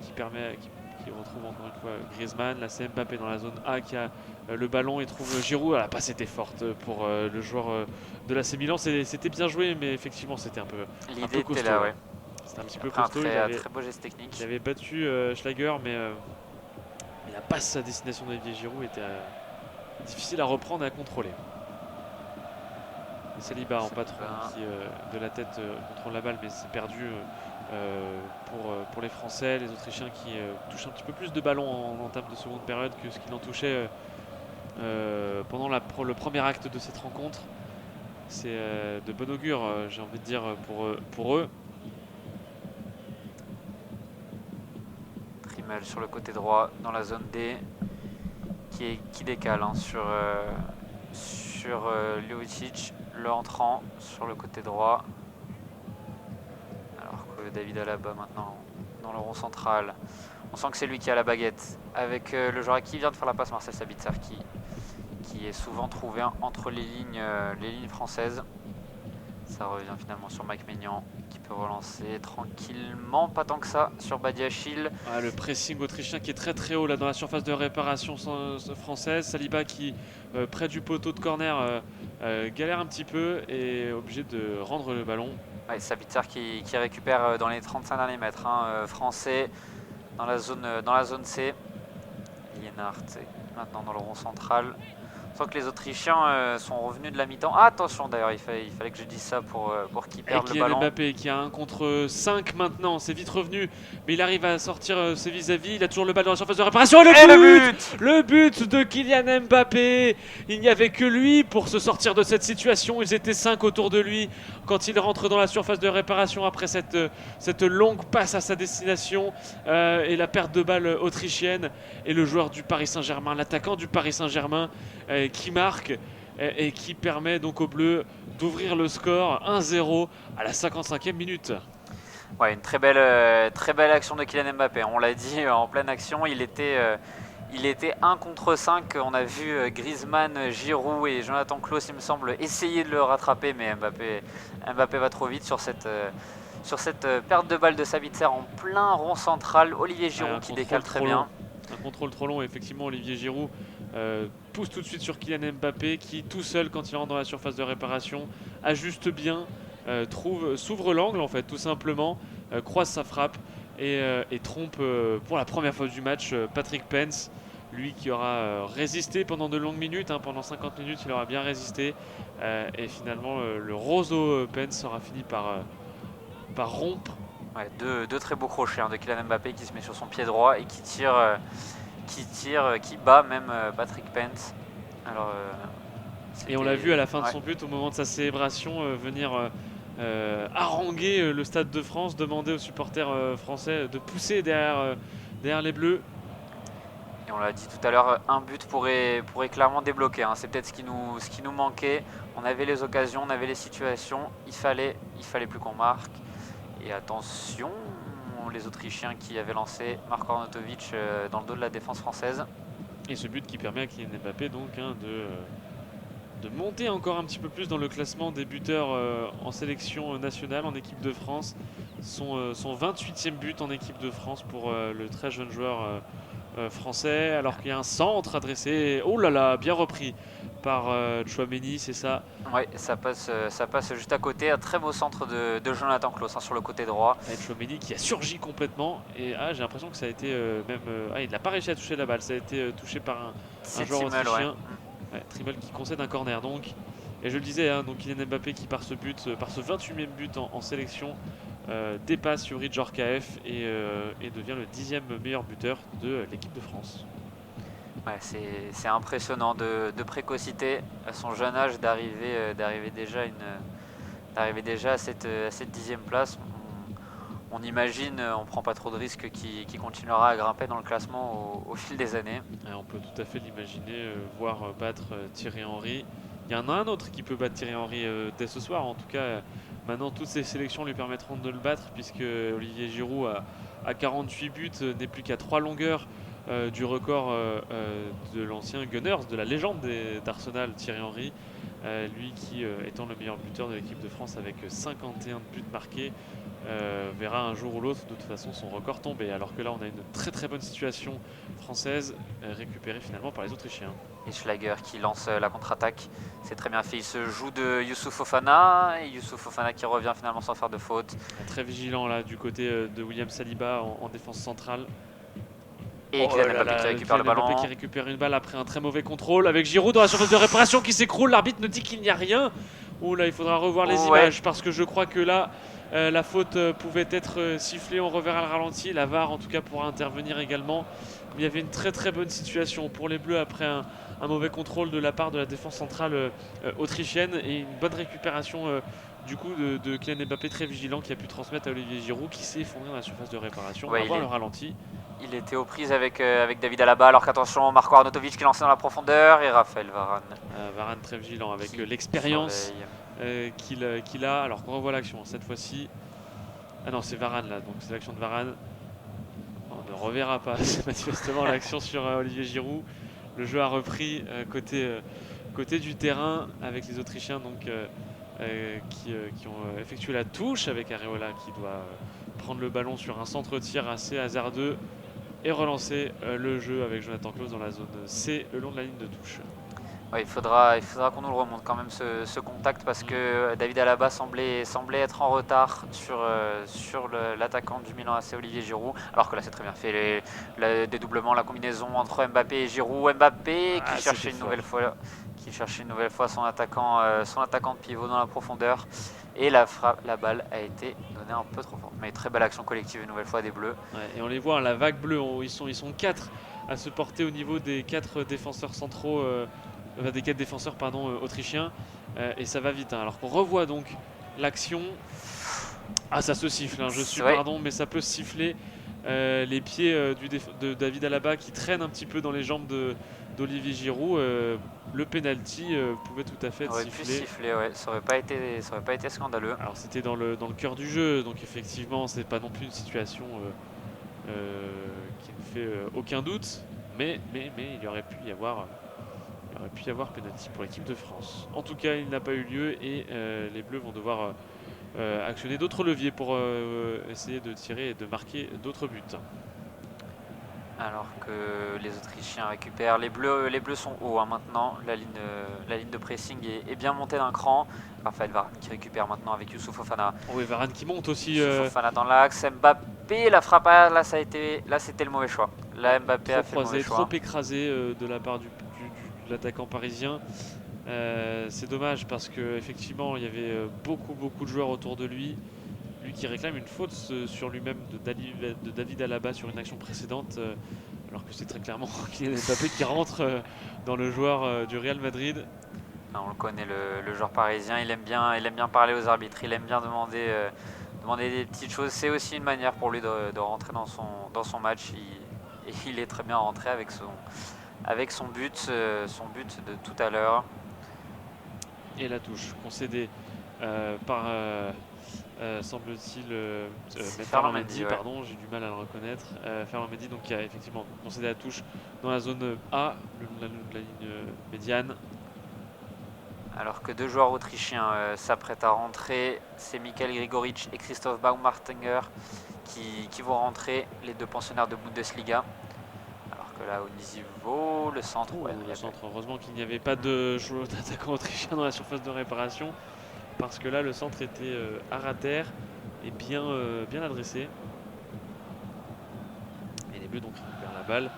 qui retrouve encore une fois Griezmann. Là c'est Mbappé dans la zone A qui a le ballon et trouve Giroud. La passe était forte pour le joueur de l'AC Milan. C'était bien joué, mais effectivement c'était un peu L'idée était costaud. là, ouais. C'était un petit peu Après costaud. un très beau geste technique. Il avait battu Schlager, mais la passe à destination d'Olivier Giroud était difficile à reprendre et à contrôler. Et Saliba en patron qui de la tête contrôle la balle, mais c'est perdu pour les Français. Les Autrichiens qui touchent un petit peu plus de ballons en entame de seconde période que ce qu'ils en touchaient pendant le premier acte de cette rencontre. C'est de bon augure, j'ai envie de dire, pour eux. Trimmel sur le côté droit dans la zone D qui décale hein, sur Ljubicic, le entrant sur le côté droit. Alors que David Alaba maintenant dans le rond central. On sent que c'est lui qui a la baguette avec le joueur qui vient de faire la passe, Marcel Sabitzer, qui est souvent trouvé entre les lignes françaises. Ça revient finalement sur Mike Maignan qui peut relancer tranquillement, pas tant que ça, sur Badiachil. Ah, le pressing autrichien qui est très très haut là dans la surface de réparation française. Saliba qui, près du poteau de corner, galère un petit peu et est obligé de rendre le ballon. Ouais, Sabitzer qui récupère dans les 35 derniers mètres, hein, français dans la zone C. Lienhardt est maintenant dans le rond central. On sent que les Autrichiens sont revenus de la mi-temps. Ah, attention d'ailleurs, il fallait que je dise ça pour qu'ils perdent le ballon. Mbappé qui a 1 contre 5 maintenant, c'est vite revenu, mais il arrive à sortir ses vis-à-vis. Il a toujours le ballon dans la surface de réparation. Et le but de Kylian Mbappé. Il n'y avait que lui pour se sortir de cette situation. Ils étaient 5 autour de lui quand il rentre dans la surface de réparation après cette longue passe à sa destination et la perte de balle autrichienne. Et le joueur du Paris Saint-Germain, l'attaquant du Paris Saint-Germain qui marque et qui permet donc aux Bleus d'ouvrir le score 1-0 à la 55e minute. Ouais, une très belle action de Kylian Mbappé. On l'a dit en pleine action, il était 1 contre 5. On a vu Griezmann, Giroud et Jonathan Klaus, il me semble, essayer de le rattraper, mais Mbappé va trop vite sur cette perte de balle de Sabitzer en plein rond central. Olivier Giroud qui décale très bien. Un contrôle trop long, effectivement. Olivier Giroud pousse tout de suite sur Kylian Mbappé qui, tout seul, quand il rentre dans la surface de réparation, ajuste bien, s'ouvre l'angle en fait, tout simplement, croise sa frappe et trompe pour la première fois du match Patrick Pence, lui qui aura résisté pendant de longues minutes, hein, pendant 50 minutes il aura bien résisté et finalement le roseau Pence aura fini par rompre. Ouais, deux très beaux crochets hein, de Kylian Mbappé qui se met sur son pied droit et qui bat même Patrick Pence. Alors, et on l'a vu à la fin de son but, au moment de sa célébration, venir haranguer le Stade de France, demander aux supporters français de pousser derrière les Bleus. Et on l'a dit tout à l'heure, un but pourrait clairement débloquer. Hein. C'est peut-être ce qui nous manquait. On avait les occasions, on avait les situations. Il fallait plus qu'on marque. Et attention, les Autrichiens qui avaient lancé Marko Arnautovic dans le dos de la défense française. Et ce but qui permet à Kylian Mbappé donc hein, de monter encore un petit peu plus dans le classement des buteurs en sélection nationale, en équipe de France. Son 28e but en équipe de France pour le très jeune joueur français, alors qu'il y a un centre adressé, oh là là, bien repris par Tchouaméni, c'est ça. Oui, ça passe juste à côté, un très beau centre de Jonathan Klaus hein, sur le côté droit. Et Tchouaméni qui a surgi complètement et j'ai l'impression que ça a été il n'a pas réussi à toucher la balle, ça a été touché par un joueur autrichien. Ouais, Trimmel qui concède un corner donc. Et je le disais, hein, donc Kylian Mbappé qui par ce 28e but en sélection dépasse Youri Djorkaeff et devient le 10e meilleur buteur de l'équipe de France. Ouais, c'est impressionnant de précocité à son jeune âge d'arriver déjà à cette 10e place. on imagine, on prend pas trop de risques qui continuera à grimper dans le classement au fil des années. Et on peut tout à fait l'imaginer voir battre Thierry Henry. Il y en a un autre qui peut battre Thierry Henry dès ce soir. En tout cas, maintenant toutes ces sélections lui permettront de le battre puisque Olivier Giroud a 48 buts, n'est plus qu'à 3 longueurs du record de l'ancien Gunners, de la légende d'Arsenal, Thierry Henry. Lui qui, étant le meilleur buteur de l'équipe de France avec 51 buts marqués, verra un jour ou l'autre de toute façon son record tomber. Alors que là, on a une très très bonne situation française récupérée finalement par les Autrichiens. Et Schlager qui lance la contre-attaque. C'est très bien fait. Il se joue de Youssouf Fofana. Et Youssouf Fofana qui revient finalement sans faire de faute. Très vigilant là du côté de William Saliba en défense centrale. Et Kylian Mbappé qui récupère le ballon. Mbappé qui récupère une balle après un très mauvais contrôle avec Giroud dans la surface de réparation qui s'écroule. L'arbitre ne dit qu'il n'y a rien. Oh là, il faudra revoir les images parce que je crois que là, la faute pouvait être sifflée. On reverra le ralenti. La VAR en tout cas pourra intervenir également. Mais il y avait une très très bonne situation pour les Bleus après un mauvais contrôle de la part de la défense centrale autrichienne et une bonne récupération du coup de Kylian Mbappé très vigilant qui a pu transmettre à Olivier Giroud qui s'est effondré dans la surface de réparation. On va voir le ralenti. Il était aux prises avec David Alaba, alors qu'attention, Marco Arnautovic qui lançait dans la profondeur et Raphaël Varane. Varane très vigilant avec l'expérience qu'il a. Alors qu'on revoit l'action cette fois-ci. Ah non, c'est Varane là, donc c'est l'action de Varane. On ne reverra pas manifestement l'action sur Olivier Giroud. Le jeu a repris côté du terrain avec les Autrichiens donc, qui ont effectué la touche avec Areola qui doit prendre le ballon sur un centre-tir assez hasardeux et relancer le jeu avec Jonathan Klaus dans la zone C le long de la ligne de touche. Ouais, il faudra qu'on nous le remonte quand même ce contact parce que David Alaba semblait être en retard sur l'attaquant du Milan AC Olivier Giroud, alors que là c'est très bien fait, le dédoublement, la combinaison entre Mbappé et Giroud. Mbappé qui cherchait une nouvelle fois son attaquant de pivot dans la profondeur et la balle a été donnée un peu trop fort. Mais très belle action collective une nouvelle fois des Bleus. Ouais, et on les voit, la vague bleue, ils sont 4 à se porter au niveau des 4 défenseurs centraux. Des 4 défenseurs autrichiens et ça va vite alors qu'on revoit donc l'action. Ah, ça se siffle, je suis pardon mais ça peut siffler les pieds de David Alaba qui traîne un petit peu dans les jambes d'Olivier Giroud. Le penalty pouvait tout à fait être sifflé. Pu siffler, ouais. Ça aurait pas été scandaleux. Alors c'était dans le cœur du jeu donc effectivement c'est pas non plus une situation qui ne fait aucun doute mais il y aurait pu y avoir penalty pour l'équipe de France. En tout cas, il n'a pas eu lieu et les Bleus vont devoir actionner d'autres leviers pour essayer de tirer et de marquer d'autres buts. Alors que les Autrichiens récupèrent, les Bleus sont hauts maintenant. La ligne de pressing est bien montée d'un cran. Raphaël Varane qui récupère maintenant avec Youssouf Fofana. Oui, Varane qui monte aussi. Youssouf Fofana dans l'axe. Mbappé, la frappe. Là, c'était le mauvais choix. Là, Mbappé a fait le mauvais choix. Trop écrasé de la part de l'attaquant parisien. C'est dommage parce qu'effectivement il y avait beaucoup de joueurs autour de lui qui réclame une faute sur lui-même de David Alaba sur une action précédente alors que c'est très clairement Kylian Mbappé qui rentre dans le joueur du Real Madrid. On le connaît, le joueur parisien, il aime bien parler aux arbitres, il aime bien demander des petites choses. C'est aussi une manière pour lui de rentrer dans son match et il est très bien rentré avec son but de tout à l'heure. Et la touche concédée par semble-t-il Ferland Mendy, pardon, j'ai du mal à le reconnaître. Ferland Mendy donc qui a effectivement concédé la touche dans la zone A, la ligne médiane. Alors que 2 joueurs autrichiens s'apprêtent à rentrer, c'est Michael Grigoric et Christoph Baumgartlinger qui vont rentrer, les 2 pensionnaires de Bundesliga. Là, Onisivo, le centre. Le centre, heureusement qu'il n'y avait pas de joueur d'attaquant autrichien dans la surface de réparation parce que là le centre était à ras terre et bien adressé. Et les Bleus donc récupèrent la balle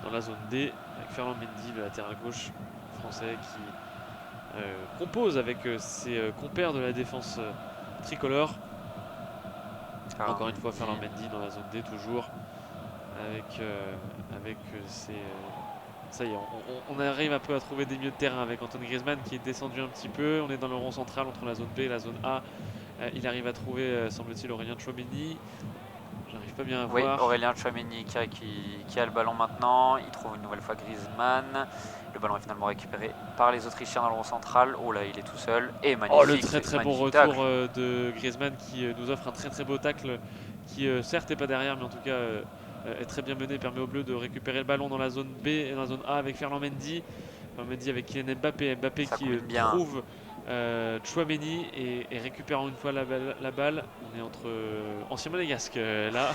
dans la zone D avec Ferland Mendy, le latéral gauche français qui compose avec ses compères de la défense tricolore. Encore une fois Ferland Mendy dans la zone D toujours. Avec ça y est, on arrive un peu à trouver des milieux de terrain avec Antoine Griezmann qui est descendu un petit peu. On est dans le rond central entre la zone B et la zone A. Il arrive à trouver, semble-t-il, Aurélien Tchouaméni. J'arrive pas bien à Oui, voir. Aurélien Tchouaméni qui a le ballon maintenant. Il trouve une nouvelle fois Griezmann. Le ballon est finalement récupéré par les Autrichiens dans le rond central. Oh là, il est tout seul. Et Oh, le magnifique, très très bon magnifique retour tacle. de Griezmann qui nous offre un très très beau tacle qui certes n'est pas derrière mais en tout cas est très bien mené, permet aux Bleus de récupérer le ballon dans la zone B et dans la zone A avec Ferland Mendy. Ferland Mendy avec Kylian Mbappé, Mbappé Ça qui combine bien. trouve Tchouaméni et récupérant une fois la balle. On est entre anciens monégasques là.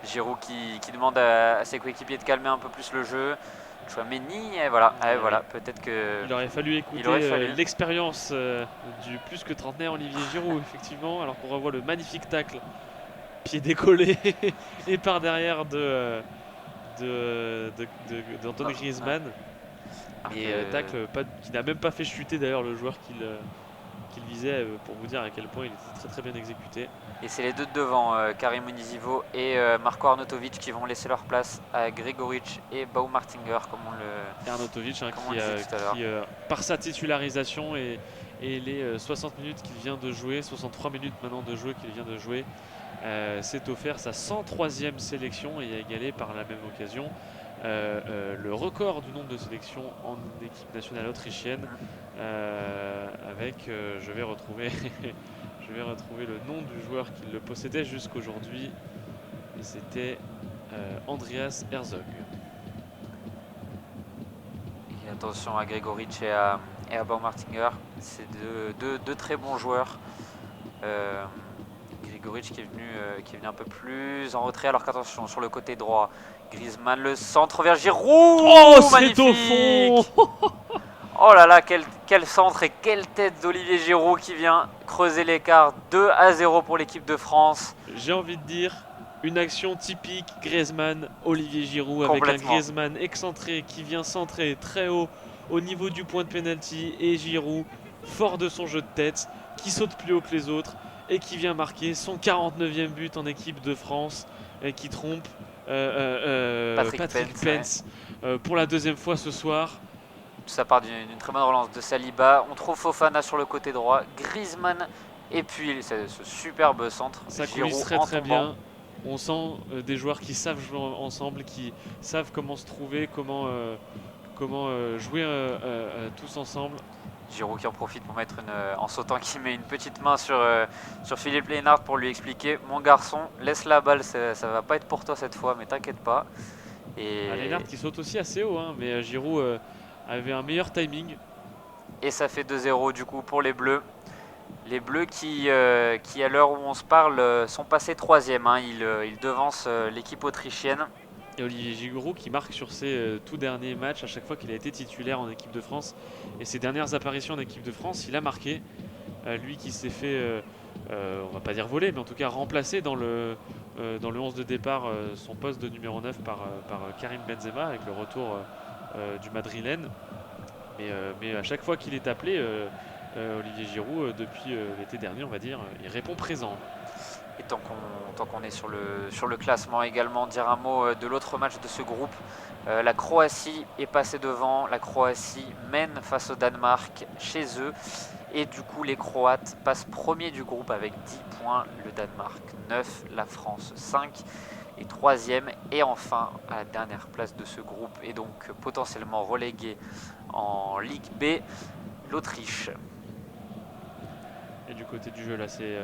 Giroud qui demande à ses coéquipiers de calmer un peu plus le jeu. Tchouaméni, et Oui. voilà, peut-être que Il aurait fallu il aurait écouter fallu. l'expérience du plus que trentenaire Olivier Giroud, effectivement, alors qu'on revoit le magnifique tacle, pied décollé et par derrière d'Antoine Non, ouais. Griezmann. Alors Et que tacle qui n'a même pas fait chuter d'ailleurs le joueur qu'il visait, pour vous dire à quel point il était très très bien exécuté. Et c'est les deux de devant, Karim Onizivo et Marco Arnautovic, qui vont laisser leur place à Gregoric et Baumartinger, Et Arnautovic comme on qui, le disait tout à l'heure. par sa titularisation et les 60 minutes qu'il vient de jouer, 63 minutes maintenant de jeu qu'il vient de jouer, s'est offert sa 103e sélection et a égalé par la même occasion le record du nombre de sélections en équipe nationale autrichienne avec, je vais retrouver je vais retrouver le nom du joueur qui le possédait jusqu'aujourd'hui et c'était Andreas Herzog. Et attention à Gregoric et à Baumartinger, c'est deux très bons joueurs. Gregoric qui est venu un peu plus en retrait, alors qu'attention sur le côté droit, Griezmann, le centre vers Giroud. Oh, c'est au Magnifique. fond. Oh là là, quel centre et quelle tête d'Olivier Giroud qui vient creuser l'écart. 2-0 pour l'équipe de France. J'ai envie de dire une action typique Griezmann, Olivier Giroud, avec un Complètement. Griezmann excentré qui vient centrer très haut au niveau du point de penalty et Giroud, fort de son jeu de tête, qui saute plus haut que les autres et qui vient marquer son 49e but en équipe de France et qui trompe Patrick Pence pour la deuxième fois ce soir. Ça part d'une très bonne relance de Saliba. On trouve Fofana sur le côté droit, Griezmann et puis ce superbe centre. Ça Giroud coulisse très en très tombant. bien. On sent des joueurs qui savent jouer ensemble, qui savent comment se trouver, comment jouer tous ensemble. Giroud qui en profite pour mettre en sautant, qui met une petite main sur Philippe Liénard pour lui expliquer: mon garçon, laisse la balle, ça va pas être pour toi cette fois, mais t'inquiète pas. Et, Liénard qui saute aussi assez haut, hein, mais Giroud avait un meilleur timing. et ça fait 2-0 du coup pour les Bleus. Les Bleus qui à l'heure où on se parle, sont passés 3e. Hein. Ils devancent l'équipe autrichienne. Et Olivier Giroud qui marque sur ses tout derniers matchs à chaque fois qu'il a été titulaire en équipe de France. Et ses dernières apparitions en équipe de France, il a marqué. Lui qui s'est fait, on va pas dire voler, mais en tout cas remplacer dans le 11 de départ son poste de numéro 9 par Karim Benzema avec le retour du Madrilène. Mais à chaque fois qu'il est appelé, Olivier Giroud, depuis l'été dernier, on va dire, il répond présent. Et tant qu'on est sur le classement également, dire un mot de l'autre match de ce groupe. La Croatie est passée devant. La Croatie mène face au Danemark chez eux. Et du coup, les Croates passent premier du groupe avec 10 points. Le Danemark 9, la France 5 et 3e. Et enfin, à la dernière place de ce groupe, et donc potentiellement relégué en Ligue B, l'Autriche. Et du côté du jeu, là, c'est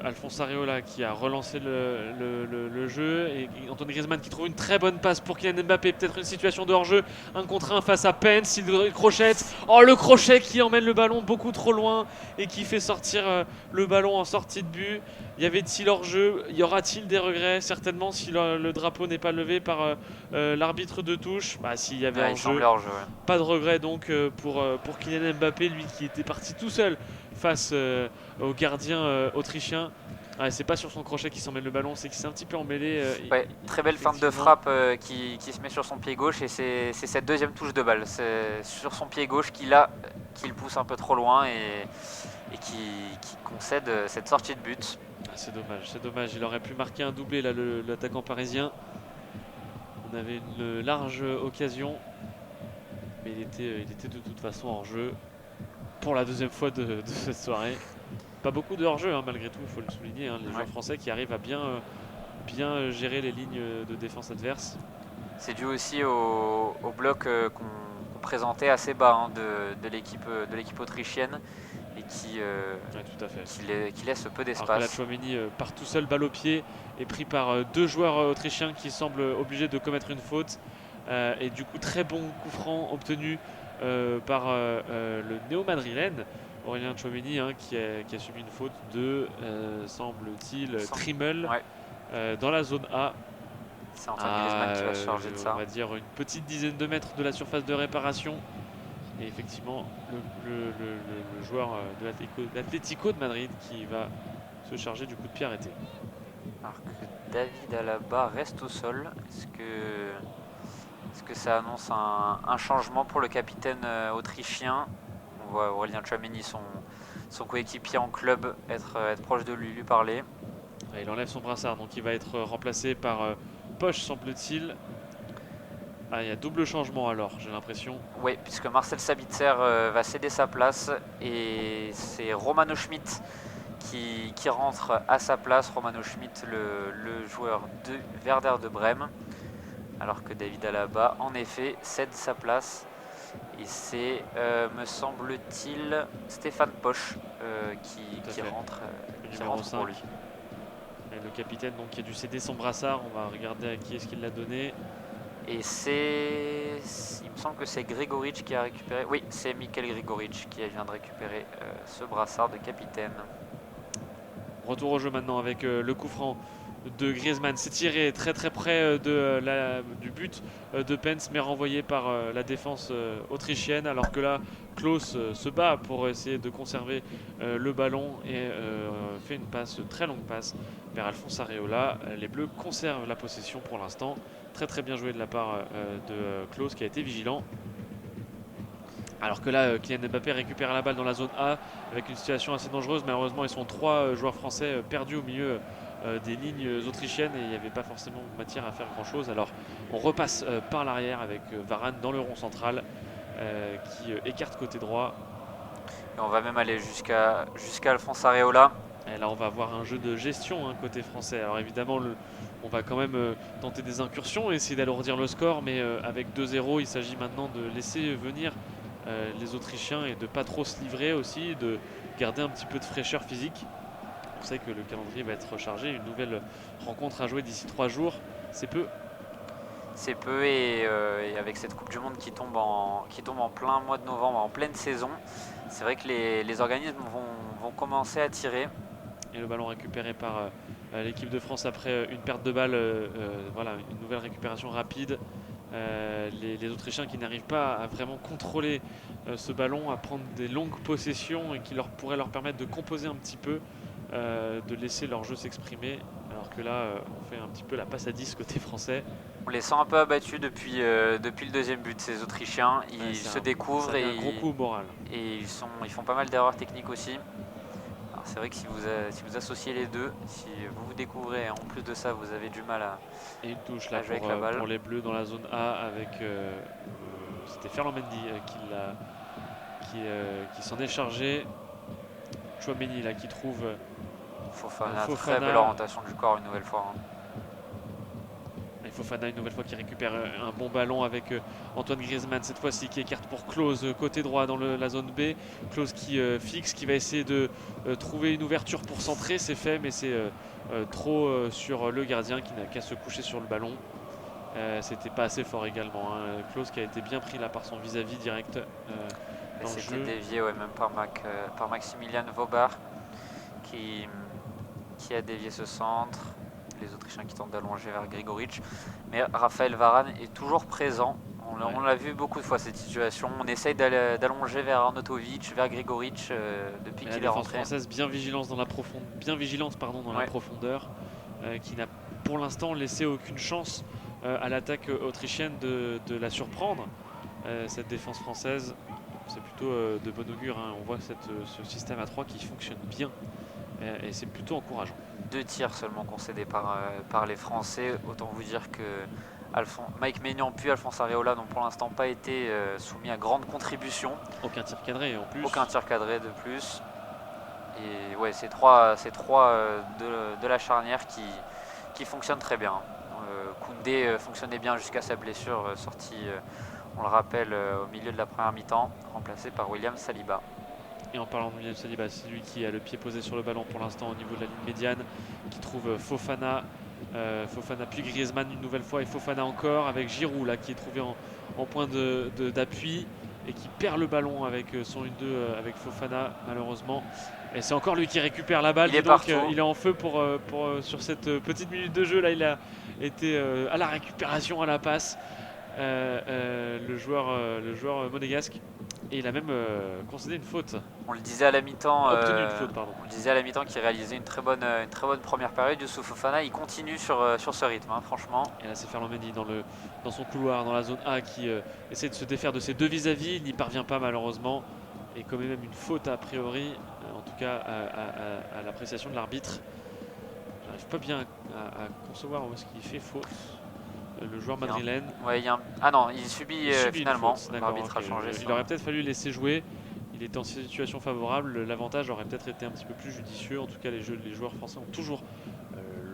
Alphonse Areola qui a relancé le jeu et Antoine Griezmann qui trouve une très bonne passe pour Kylian Mbappé, peut-être une situation de hors-jeu, 1 contre 1 face à Pence, il crochette, oh le crochet qui emmène le ballon beaucoup trop loin et qui fait sortir le ballon en sortie de but. Y avait-il hors-jeu? Y aura-t-il des regrets? Certainement si le drapeau n'est pas levé par l'arbitre de touche. Bah s'il y avait Ouais, il semblait hors-jeu, hors-jeu. Ouais. pas de regret donc pour Kylian Mbappé, lui qui était parti tout seul face au gardien autrichien. Ah, c'est pas sur son crochet qui s'emmène le ballon, c'est qu'il s'est un petit peu emmêlé. Ouais, très belle feinte de frappe qui se met sur son pied gauche, et c'est cette deuxième touche de balle. C'est sur son pied gauche qu'il pousse un peu trop loin et qui concède cette sortie de but. Ah, c'est dommage. Il aurait pu marquer un doublé là, l'attaquant parisien. On avait une large occasion, mais il était de toute façon hors jeu pour la deuxième fois de cette soirée. Pas beaucoup de hors-jeu hein, malgré tout, il faut le souligner. Hein, les joueurs français qui arrivent à bien bien gérer les lignes de défense adverses. C'est dû aussi au bloc qu'on présentait assez bas hein, de l'équipe autrichienne et Ouais, tout à fait. qui laisse peu Alors que là, d'espace. Tchouaméni part tout seul, balle au pied, est pris par deux joueurs autrichiens qui semblent obligés de commettre une faute. Et du coup, très bon coup franc obtenu par le néo-madrilène, Aurélien Tchouaméni, hein, qui a subi une faute de, semble-t-il, Trimmel Ouais, dans la zone A. c'est Antoine Griezmann qui va se charger de On ça. va dire une petite dizaine de mètres de la surface de réparation. Et effectivement, le joueur de l'Atlético de Madrid qui va se charger du coup de pied arrêté. Alors que David Alaba reste au sol. Est-ce que ça annonce un changement pour le capitaine autrichien? On voit Aurélien Tchouaméni, son coéquipier en club, être proche de lui parler. Et il enlève son brassard, donc il va être remplacé par Poch, semble-t-il. Ah, il y a double changement alors, j'ai l'impression. Oui, puisque Marcel Sabitzer va céder sa place et c'est Romano Schmidt qui rentre à sa place. Romano Schmidt, le joueur de Werder de Brême. Alors que David Alaba, en effet, cède sa place. Et c'est, me semble-t-il, Stéphane Poch qui rentre, le qui numéro rentre 5. pour lui. Et le capitaine donc, qui a dû céder son brassard. On va regarder à qui est-ce qu'il l'a donné. Et il me semble que c'est Grigoric qui a récupéré. Oui, c'est Mikhail Grigoric qui vient de récupérer ce brassard de capitaine. Retour au jeu maintenant avec le coup franc de Griezmann. C'est tiré très très près du but de Pence, mais renvoyé par la défense autrichienne. Alors que là, Klose se bat pour essayer de conserver le ballon et fait une très longue passe vers Alphonse Areola. Les Bleus conservent la possession pour l'instant. Très très bien joué de la part de Klose qui a été vigilant. Alors que là, Kylian Mbappé récupère la balle dans la zone A avec une situation assez dangereuse. Malheureusement, ils sont trois joueurs français perdus au milieu des lignes autrichiennes et il n'y avait pas forcément matière à faire grand chose. Alors on repasse par l'arrière avec Varane dans le rond central qui écarte côté droit. Et on va même aller jusqu'à Alphonse Areola. Et là, on va avoir un jeu de gestion côté français. Alors évidemment, on va quand même tenter des incursions et essayer d'alourdir le score, mais avec 2-0, il s'agit maintenant de laisser venir les Autrichiens et de pas trop se livrer aussi, de garder un petit peu de fraîcheur physique. On sait que le calendrier va être chargé, une nouvelle rencontre à jouer d'ici 3 jours, c'est peu. C'est peu et avec cette Coupe du Monde qui tombe en plein mois de novembre, en pleine saison, c'est vrai que les organismes vont commencer à tirer. Et le ballon récupéré par l'équipe de France après une perte de balle, voilà, une nouvelle récupération rapide. Les Autrichiens qui n'arrivent pas à vraiment contrôler ce ballon, à prendre des longues possessions et qui pourraient leur permettre de composer un petit peu, de laisser leur jeu s'exprimer. Alors que là, on fait un petit peu la passe à 10 côté français. On les sent un peu abattus depuis le deuxième but, ces Autrichiens. Ils se découvrent et un gros coup moral. Et ils font pas mal d'erreurs techniques aussi. C'est vrai que si vous associez les deux, si vous découvrez, en plus de ça, vous avez du mal à, et une touche là jouer avec la balle. pour les Bleus dans la zone A avec c'était Ferland Mendy qui s'en est chargé. Tchouaméni là qui trouve Fofana, très belle orientation du corps une nouvelle fois. Et Fofana une nouvelle fois qui récupère un bon ballon avec Antoine Griezmann cette fois-ci qui écarte pour Klose côté droit dans la zone B. Klose qui fixe, qui va essayer de trouver une ouverture pour centrer. C'est fait mais c'est trop sur le gardien qui n'a qu'à se coucher sur le ballon. C'était pas assez fort également. Klose qui a été bien pris là par son vis-à-vis direct dans le jeu. C'était dévié même par Maximilian Vaubar qui a dévié ce centre. Les Autrichiens qui tentent d'allonger vers Grigoric. Mais Raphaël Varane est toujours présent. On l'a vu beaucoup de fois cette situation. On essaye d'allonger vers Arnautovic, vers Grigoric depuis qu'il est rentré. La défense française bien vigilante dans la profondeur, qui n'a pour l'instant laissé aucune chance à l'attaque autrichienne de la surprendre. Cette défense française, c'est plutôt de bon augure. On voit ce système à 3 qui fonctionne bien et c'est plutôt encourageant. 2 tirs seulement concédés par les Français. Autant vous dire que Mike Maignan puis Alphonse Areola n'ont pour l'instant pas été soumis à grande contribution. Aucun tir cadré en plus. Aucun tir cadré de plus. Et ouais, ces trois de la charnière qui fonctionne très bien. Koundé fonctionnait bien jusqu'à sa blessure, sortie, on le rappelle, au milieu de la première mi-temps, remplacé par William Saliba. Et en parlant de William Saliba, c'est lui qui a le pied posé sur le ballon pour l'instant au niveau de la ligne médiane, qui trouve Fofana, Fofana puis Griezmann une nouvelle fois et Fofana encore avec Giroud là qui est trouvé en point d'appui et qui perd le ballon avec son 1-2 avec Fofana malheureusement. Et c'est encore lui qui récupère la balle. Il est Donc partout. il est en feu sur cette petite minute de jeu là. Il a été à la récupération, à la passe. Le joueur monégasque, et il a même concédé une faute. On le disait à la mi-temps, Obtenu une faute, pardon. On le disait à la mi-temps qu'il réalisait une très bonne première période. Youssouf Fofana, il continue sur ce rythme, hein, franchement. Et là, c'est Ferland Mendy dans son couloir, dans la zone A, qui essaie de se défaire de ses deux vis-à-vis. Il n'y parvient pas malheureusement et commet même une faute a priori, en tout cas à l'appréciation de l'arbitre. J'arrive pas bien à concevoir où est-ce qu'il fait faute. Le joueur madrilène. Ouais, ah non, il subit finalement. L'arbitre a changé. Il aurait peut-être fallu laisser jouer. Il était en situation favorable. L'avantage aurait peut-être été un petit peu plus judicieux. En tout cas, les joueurs français ont toujours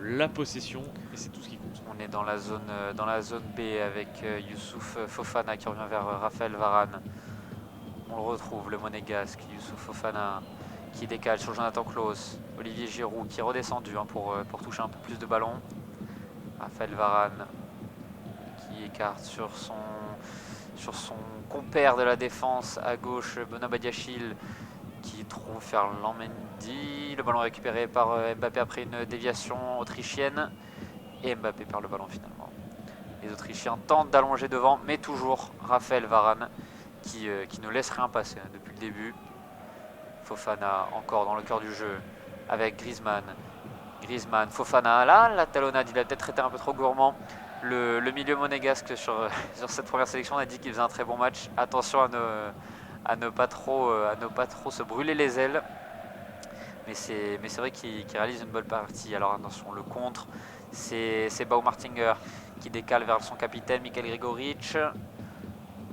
la possession et c'est tout ce qui compte. On est dans la zone B avec Youssouf Fofana qui revient vers Raphaël Varane. On le retrouve, le monégasque, Youssouf Fofana qui décale sur Jonathan Klaus. Olivier Giroud qui est redescendu pour toucher un peu plus de ballon. Raphaël Varane qui écarte sur son compère de la défense à gauche, Benoît Badiachil, qui trouve Ferland Mendy. Le ballon récupéré par Mbappé après une déviation autrichienne. Et Mbappé perd le ballon finalement. Les Autrichiens tentent d'allonger devant, mais toujours Raphaël Varane qui ne laisse rien passer depuis le début. Fofana encore dans le cœur du jeu avec Griezmann. Griezmann, Fofana, là la talonnade, il a peut-être été un peu trop gourmand. Le milieu monégasque sur cette première sélection, on a dit qu'il faisait un très bon match. Attention à ne pas trop se brûler les ailes. Mais c'est vrai qu'il réalise une bonne partie. Alors attention, le contre, c'est Baumartinger qui décale vers son capitaine Mikhail Grigoric.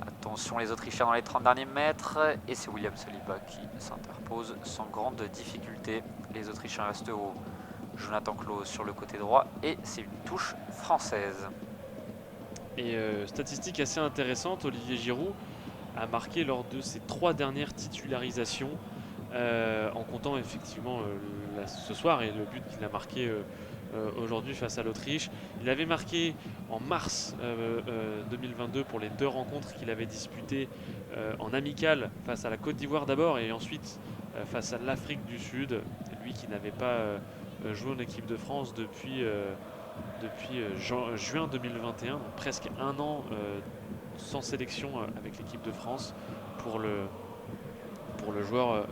Attention les Autrichiens dans les 30 derniers mètres. Et c'est William Saliba qui s'interpose sans grande difficulté. Les Autrichiens restent hauts. Jonathan Klaus sur le côté droit et c'est une touche française. Et statistique assez intéressante, Olivier Giroud a marqué lors de ses 3 dernières titularisations, en comptant effectivement ce soir et le but qu'il a marqué aujourd'hui face à l'Autriche. Il avait marqué en mars 2022 pour les 2 rencontres qu'il avait disputées en amical face à la Côte d'Ivoire d'abord et ensuite face à l'Afrique du Sud, lui qui n'avait pas joué en équipe de France depuis juin 2021, donc presque un an sans sélection avec l'équipe de France pour le joueur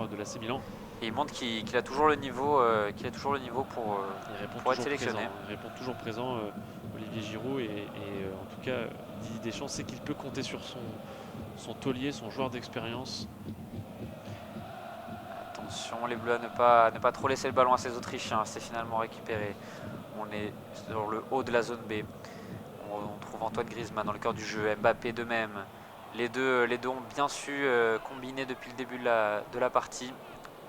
de l'AC Milan. Et il montre qu'il a toujours le niveau, pour être sélectionné. Il répond toujours présent, Olivier Giroud, et en tout cas Didier Deschamps sait qu'il peut compter sur son taulier, son joueur d'expérience. Attention les Bleus à ne pas trop laisser le ballon à ces Autrichiens, c'est finalement récupéré. On est sur le haut de la zone B. On trouve Antoine Griezmann dans le cœur du jeu, Mbappé de même. Les deux ont bien su combiner depuis le début de la partie.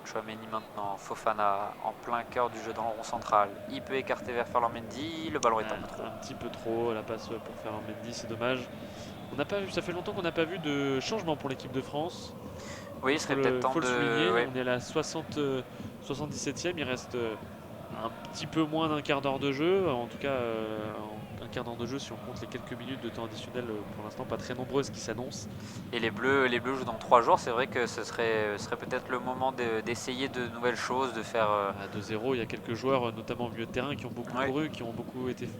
Chouameni maintenant, Fofana en plein cœur du jeu dans le rond central. Il peut écarter vers Ferland Mendy, le ballon est un petit peu trop, la passe pour Ferland Mendy, c'est dommage. On n'a pas vu, ça fait longtemps qu'on n'a pas vu de changement pour l'équipe de France. Oui, il serait peut-être temps de... souligner, ouais. On est à la 77e, il reste un petit peu moins d'un quart d'heure de jeu, en tout cas un quart d'heure de jeu si on compte les quelques minutes de temps additionnel, pour l'instant pas très nombreuses qui s'annoncent. Et les Bleus jouent dans 3 jours, c'est vrai que ce serait peut-être le moment d'essayer de nouvelles choses, de faire... À 2-0, il y a quelques joueurs, notamment au milieu de terrain, qui ont beaucoup couru,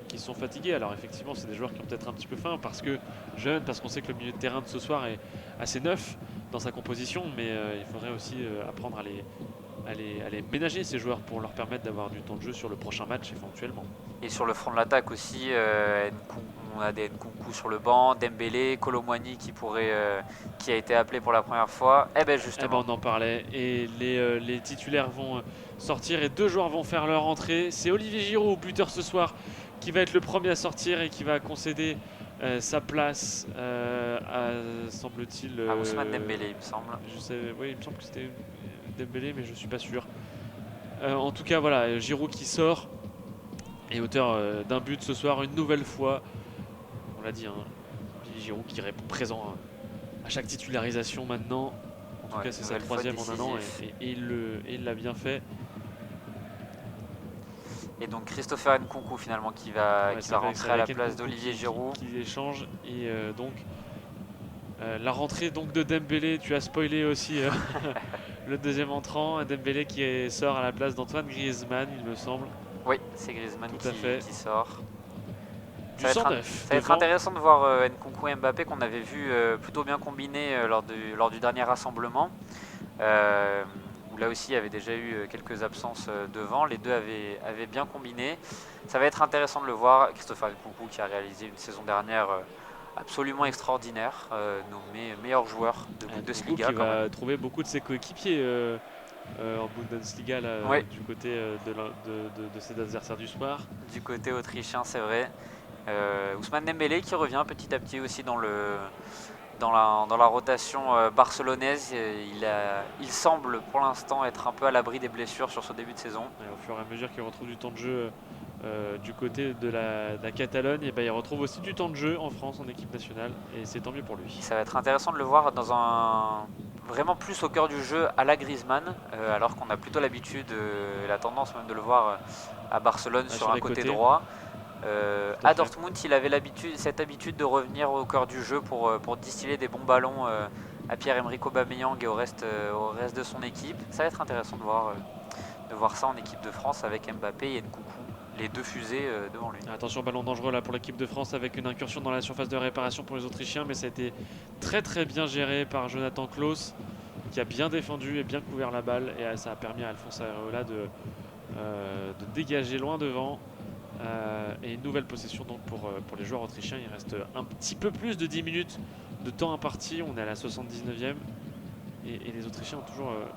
qui sont fatigués. Alors effectivement, c'est des joueurs qui ont peut-être un petit peu faim, parce que jeunes, parce qu'on sait que le milieu de terrain de ce soir est assez neuf dans sa composition, mais il faudrait aussi apprendre à les ménager ces joueurs pour leur permettre d'avoir du temps de jeu sur le prochain match éventuellement. Et sur le front de l'attaque aussi, on a des Nkunku sur le banc, Dembélé, Kolo Muani qui a été appelé pour la première fois. Eh ben justement. On en parlait et les titulaires vont sortir et 2 joueurs vont faire leur entrée. C'est Olivier Giroud, buteur ce soir, qui va être le premier à sortir et qui va concéder sa place semble-t-il à Ousmane Dembélé, il me semble. Oui, il me semble que c'était Dembélé, mais je suis pas sûr. En tout cas, voilà, Giroud qui sort Et auteur d'un but ce soir, une nouvelle fois. On l'a dit, hein, Olivier Giroud qui répond présent à chaque titularisation maintenant. En tout Ouais, cas, c'est sa nouvelle fois 3e en un an décisif. et il l'a bien fait. Et donc Christopher Nkunku finalement Ouais, qui c'est va vrai que c'est rentrer à la avec place Nkunku d'Olivier Giroud. qui échange. Et donc, la rentrée donc de Dembélé, tu as spoilé aussi le deuxième entrant. Dembélé sort à la place d'Antoine Griezmann, il me semble. Oui, c'est Griezmann Tout à fait. qui sort. Du Ça 109 va être devant. intéressant de voir Nkunku et Mbappé qu'on avait vu plutôt bien combinés lors du dernier rassemblement. Où là aussi il y avait déjà eu quelques absences devant. Les deux avaient bien combiné. Ça va être intéressant de le voir. Christopher Nkunku qui a réalisé une saison dernière absolument extraordinaire, nommé meilleur joueur de Nkunku Bundesliga qui quand même. va trouver beaucoup de ses coéquipiers en Bundesliga là, Oui, du côté de ses adversaires du soir. du côté autrichien c'est vrai. Ousmane Dembélé qui revient petit à petit aussi dans la rotation barcelonaise. Il semble pour l'instant être un peu à l'abri des blessures sur ce début de saison. Et au fur et à mesure qu'il retrouve du temps de jeu du côté de la Catalogne, et ben, il retrouve aussi du temps de jeu en France en équipe nationale et c'est tant mieux pour lui. Ça va être intéressant de le voir vraiment plus au cœur du jeu à la Griezmann, alors qu'on a plutôt l'habitude, la tendance même de le voir à Barcelone sur Sur un les côté côtés, droit. tout à À fait. Dortmund, il avait cette habitude de revenir au cœur du jeu pour distiller des bons ballons à Pierre-Emerick Aubameyang et au reste de son équipe. Ça va être intéressant de voir ça en équipe de France avec Mbappé et Nkunku, les deux fusées devant lui. Attention, ballon dangereux là pour l'équipe de France avec une incursion dans la surface de réparation pour les Autrichiens, mais ça a été très très bien géré par Jonathan Klaus qui a bien défendu et bien couvert la balle et ça a permis à Alphonse Areola de dégager loin devant. Et une nouvelle possession donc pour les joueurs autrichiens. Il reste un petit peu plus de 10 minutes de temps imparti. On est à la 79e et les Autrichiens ont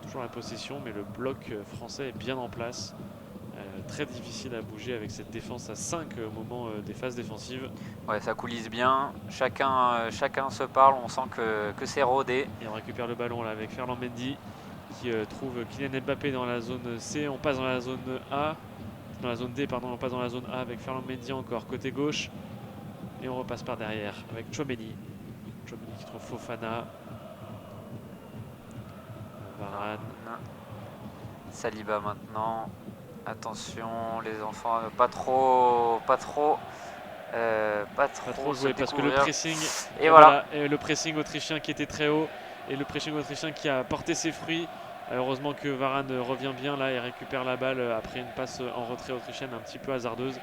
toujours la possession, mais le bloc français est bien en place. Très difficile à bouger avec cette défense à 5 au moment des phases défensives. Ouais, ça coulisse bien, chacun se parle, on sent que c'est rodé. Et on récupère le ballon là avec Ferland Mendy qui trouve Kylian Mbappé dans la zone C. On passe dans la zone A. Dans la zone D, pardon, on passe dans la zone A avec Ferland Mendy encore côté gauche. Et on repasse par derrière avec Tchouaméni. Tchouaméni qui trouve Fofana. Varane. Saliba maintenant. Attention les enfants, pas trop se joué parce que le découvrir. pressing Et voilà. et le pressing autrichien qui était très haut et le pressing autrichien qui a porté ses fruits. Heureusement que Varane revient bien là et récupère la balle après une passe en retrait autrichienne un petit peu hasardeuse.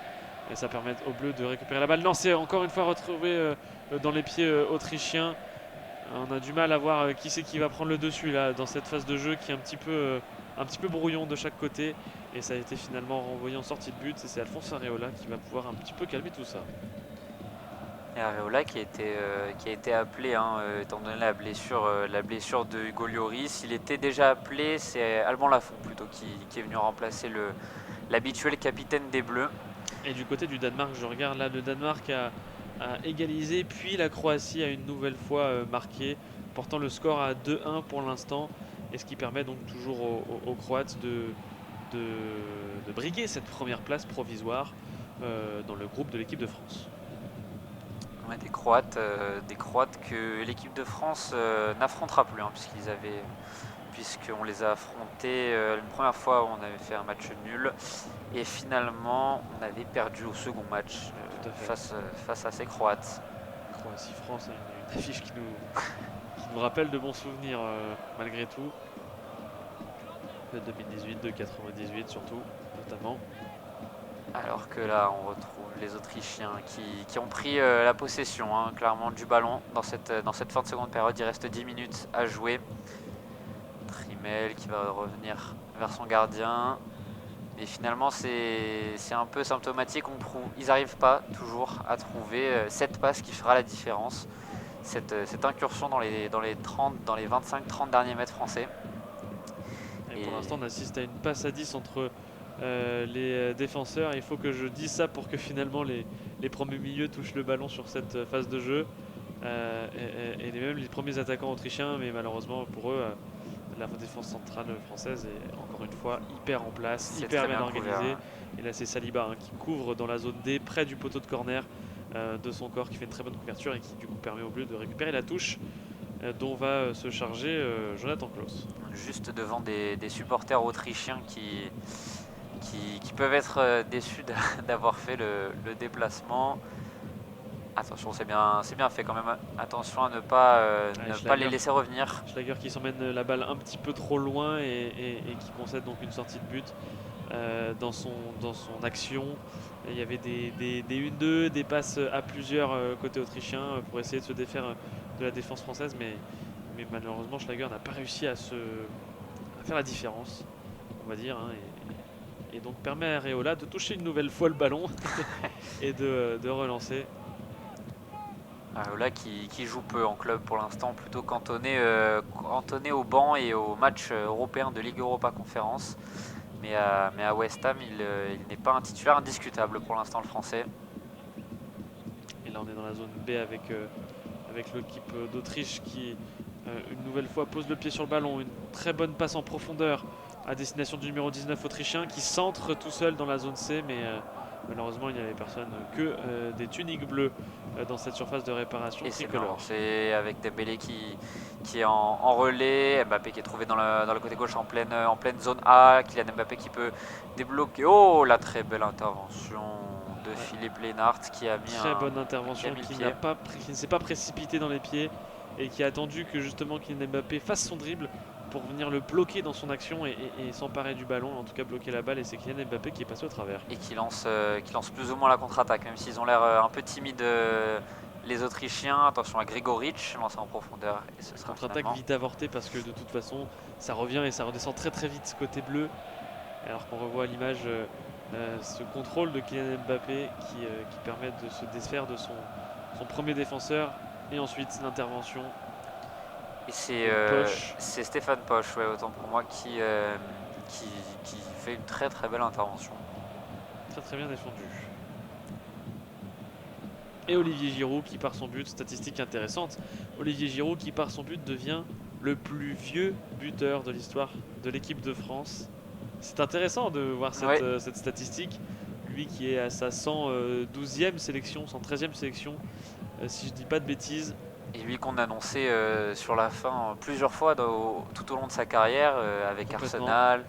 Et ça permet aux Bleus de récupérer la balle. Non, c'est encore une fois retrouvé dans les pieds autrichiens. On a du mal à voir qui c'est qui va prendre le dessus là dans cette phase de jeu qui est un petit peu brouillon de chaque côté. Et ça a été finalement renvoyé en sortie de but. Et c'est Alphonse Areola qui va pouvoir un petit peu calmer tout ça. Et Areola qui a été appelé, hein, étant donné la blessure de Hugo Lloris. Il était déjà appelé, c'est Alban Lafont plutôt qui est venu remplacer l'habituel capitaine des Bleus. Et du côté du Danemark, je regarde là, le Danemark a égalisé, puis la Croatie a une nouvelle fois marqué, portant le score à 2-1 pour l'instant. Et ce qui permet donc toujours aux Croates de briguer cette première place provisoire dans le groupe de l'équipe de France. Ouais, des Croates que l'équipe de France n'affrontera plus, hein, puisqu'on les a affrontés une première fois où on avait fait un match nul et finalement on avait perdu au second match face à ces Croates. Croatie-France, une affiche qui nous rappelle de bons souvenirs malgré tout. De 2018, de 98 surtout, notamment. Alors que là, on retrouve les Autrichiens qui ont pris la possession, hein, clairement, du ballon dans cette fin de seconde période. Il reste 10 minutes à jouer. Trimel qui va revenir vers son gardien. Et finalement, c'est un peu symptomatique. Ils n'arrivent pas toujours à trouver cette passe qui fera la différence. Cette incursion dans les 25-30 derniers mètres français. Et pour l'instant, on assiste à une passe à 10 entre les défenseurs. Il faut que je dise ça pour que finalement les premiers milieux touchent le ballon sur cette phase de jeu. Et même les premiers attaquants autrichiens, mais malheureusement pour eux, La défense centrale française est encore une fois hyper en place, C'est hyper très bien bien couvert, organisée. hein. Et là c'est Saliba qui couvre dans la zone D, près du poteau de corner de son corps, qui fait une très bonne couverture et qui du coup permet au bleu de récupérer la touche dont va se charger Jonathan Klaus. Juste devant des supporters autrichiens qui peuvent être déçus d'avoir fait le déplacement. Attention, c'est bien fait quand même. Attention à ne pas les laisser revenir. Schlager qui s'emmène la balle un petit peu trop loin et qui concède donc une sortie de but dans son action. Il y avait des 1-2, des passes à plusieurs côté autrichien pour essayer de se défaire de la défense française, mais malheureusement Schlager n'a pas réussi à faire la différence, on va dire, hein, et donc permet à Areola de toucher une nouvelle fois le ballon et de relancer. Là qui joue peu en club pour l'instant, plutôt cantonné au banc et au match européen de Ligue Europa Conférence. Mais à West Ham, il n'est pas un titulaire indiscutable pour l'instant, le français. Et là on est dans la zone B avec l'équipe d'Autriche qui une nouvelle fois pose le pied sur le ballon. Une très bonne passe en profondeur à destination du numéro 19 autrichien qui centre tout seul dans la zone C, mais malheureusement il n'y avait personne que des tuniques bleues dans cette surface de réparation Et c'est tricolore. c'est avec Dembélé qui est en relais, Mbappé qui est trouvé dans le côté gauche en pleine zone A, Kylian Mbappé qui peut débloquer. Oh, la très belle intervention de Philippe Lénart qui a mis Très bonne intervention, qui qui ne s'est pas précipité dans les pieds et qui a attendu que justement Kylian Mbappé fasse son dribble pour venir le bloquer dans son action et s'emparer du ballon, en tout cas bloquer la balle, et c'est Kylian Mbappé qui est passé au travers. Et qui lance plus ou moins la contre-attaque, même s'ils ont l'air un peu timides les Autrichiens. Attention à Grigoric, lancé en profondeur. Et ce sera Contre-attaque vite avortée parce que de toute façon ça revient et ça redescend très très vite côté bleu, alors qu'on revoit à l'image ce contrôle de Kylian Mbappé qui permet de se défaire de son premier défenseur, et ensuite l'intervention. Et c'est Stéphane Posch, ouais, autant pour moi, qui fait une très très belle intervention. Très très bien défendu. Et Olivier Giroud qui par son but, statistique intéressante, Olivier Giroud qui par son but devient le plus vieux buteur de l'histoire de l'équipe de France. C'est intéressant de voir cette statistique. Lui qui est à sa 112e sélection, 113e sélection, si je dis pas de bêtises. Et lui qu'on annonçait sur la fin plusieurs fois tout au long de sa carrière, avec Arsenal,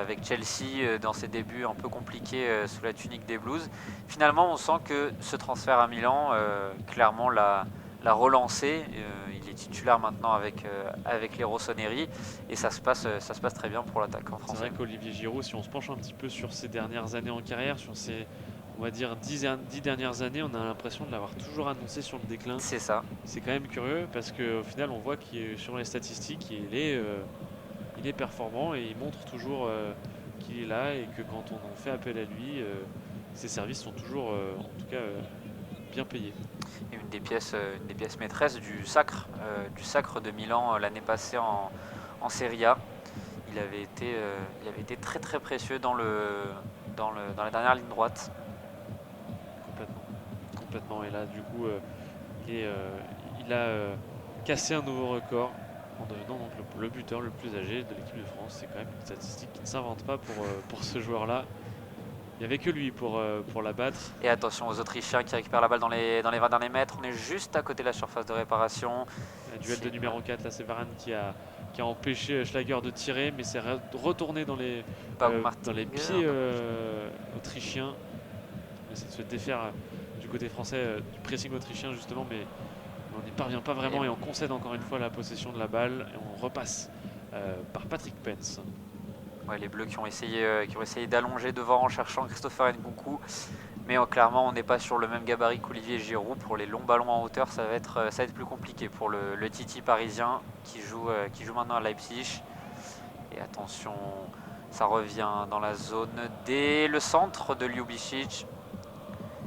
avec Chelsea dans ses débuts un peu compliqués sous la tunique des Blues. Finalement, on sent que ce transfert à Milan, clairement, l'a relancé. Il est titulaire maintenant avec les Rossoneri et ça se passe très bien pour l'attaquant français. C'est vrai qu'Olivier Giroud, si on se penche un petit peu sur ses dernières années en carrière, sur ses, on va dire 10 dernières années, on a l'impression de l'avoir toujours annoncé sur le déclin. C'est ça. C'est quand même curieux parce qu'au final, on voit qu'il sur les statistiques, il est performant et il montre toujours qu'il est là, et que quand on en fait appel à lui, ses services sont toujours, en tout cas, bien payés. Et une des pièces maîtresses du sacre de Milan l'année passée en Serie A. Il avait été très très précieux dans la dernière ligne droite. Complètement. Et là, du coup, il a cassé un nouveau record en devenant donc le buteur le plus âgé de l'équipe de France. C'est quand même une statistique qui ne s'invente pas pour ce joueur-là. Il n'y avait que lui pour la battre. Et attention aux Autrichiens qui récupèrent la balle dans les 20 derniers mètres. On est juste à côté de la surface de réparation. Le duel de numéro 4, là c'est Varane qui a empêché Schlager de tirer, mais c'est retourné dans les pieds autrichiens. On essaie de se défaire du côté français du pressing autrichien justement, mais on n'y parvient pas vraiment, et on concède encore une fois la possession de la balle et on repasse par Patrick Pence. Ouais, les Bleus qui ont essayé d'allonger devant en cherchant Christopher Nkunku, mais clairement on n'est pas sur le même gabarit qu'Olivier Giroud. Pour les longs ballons en hauteur, ça va être plus compliqué pour le Titi parisien qui joue maintenant à Leipzig. Et attention, ça revient dans la zone D, le centre de Ljubicic.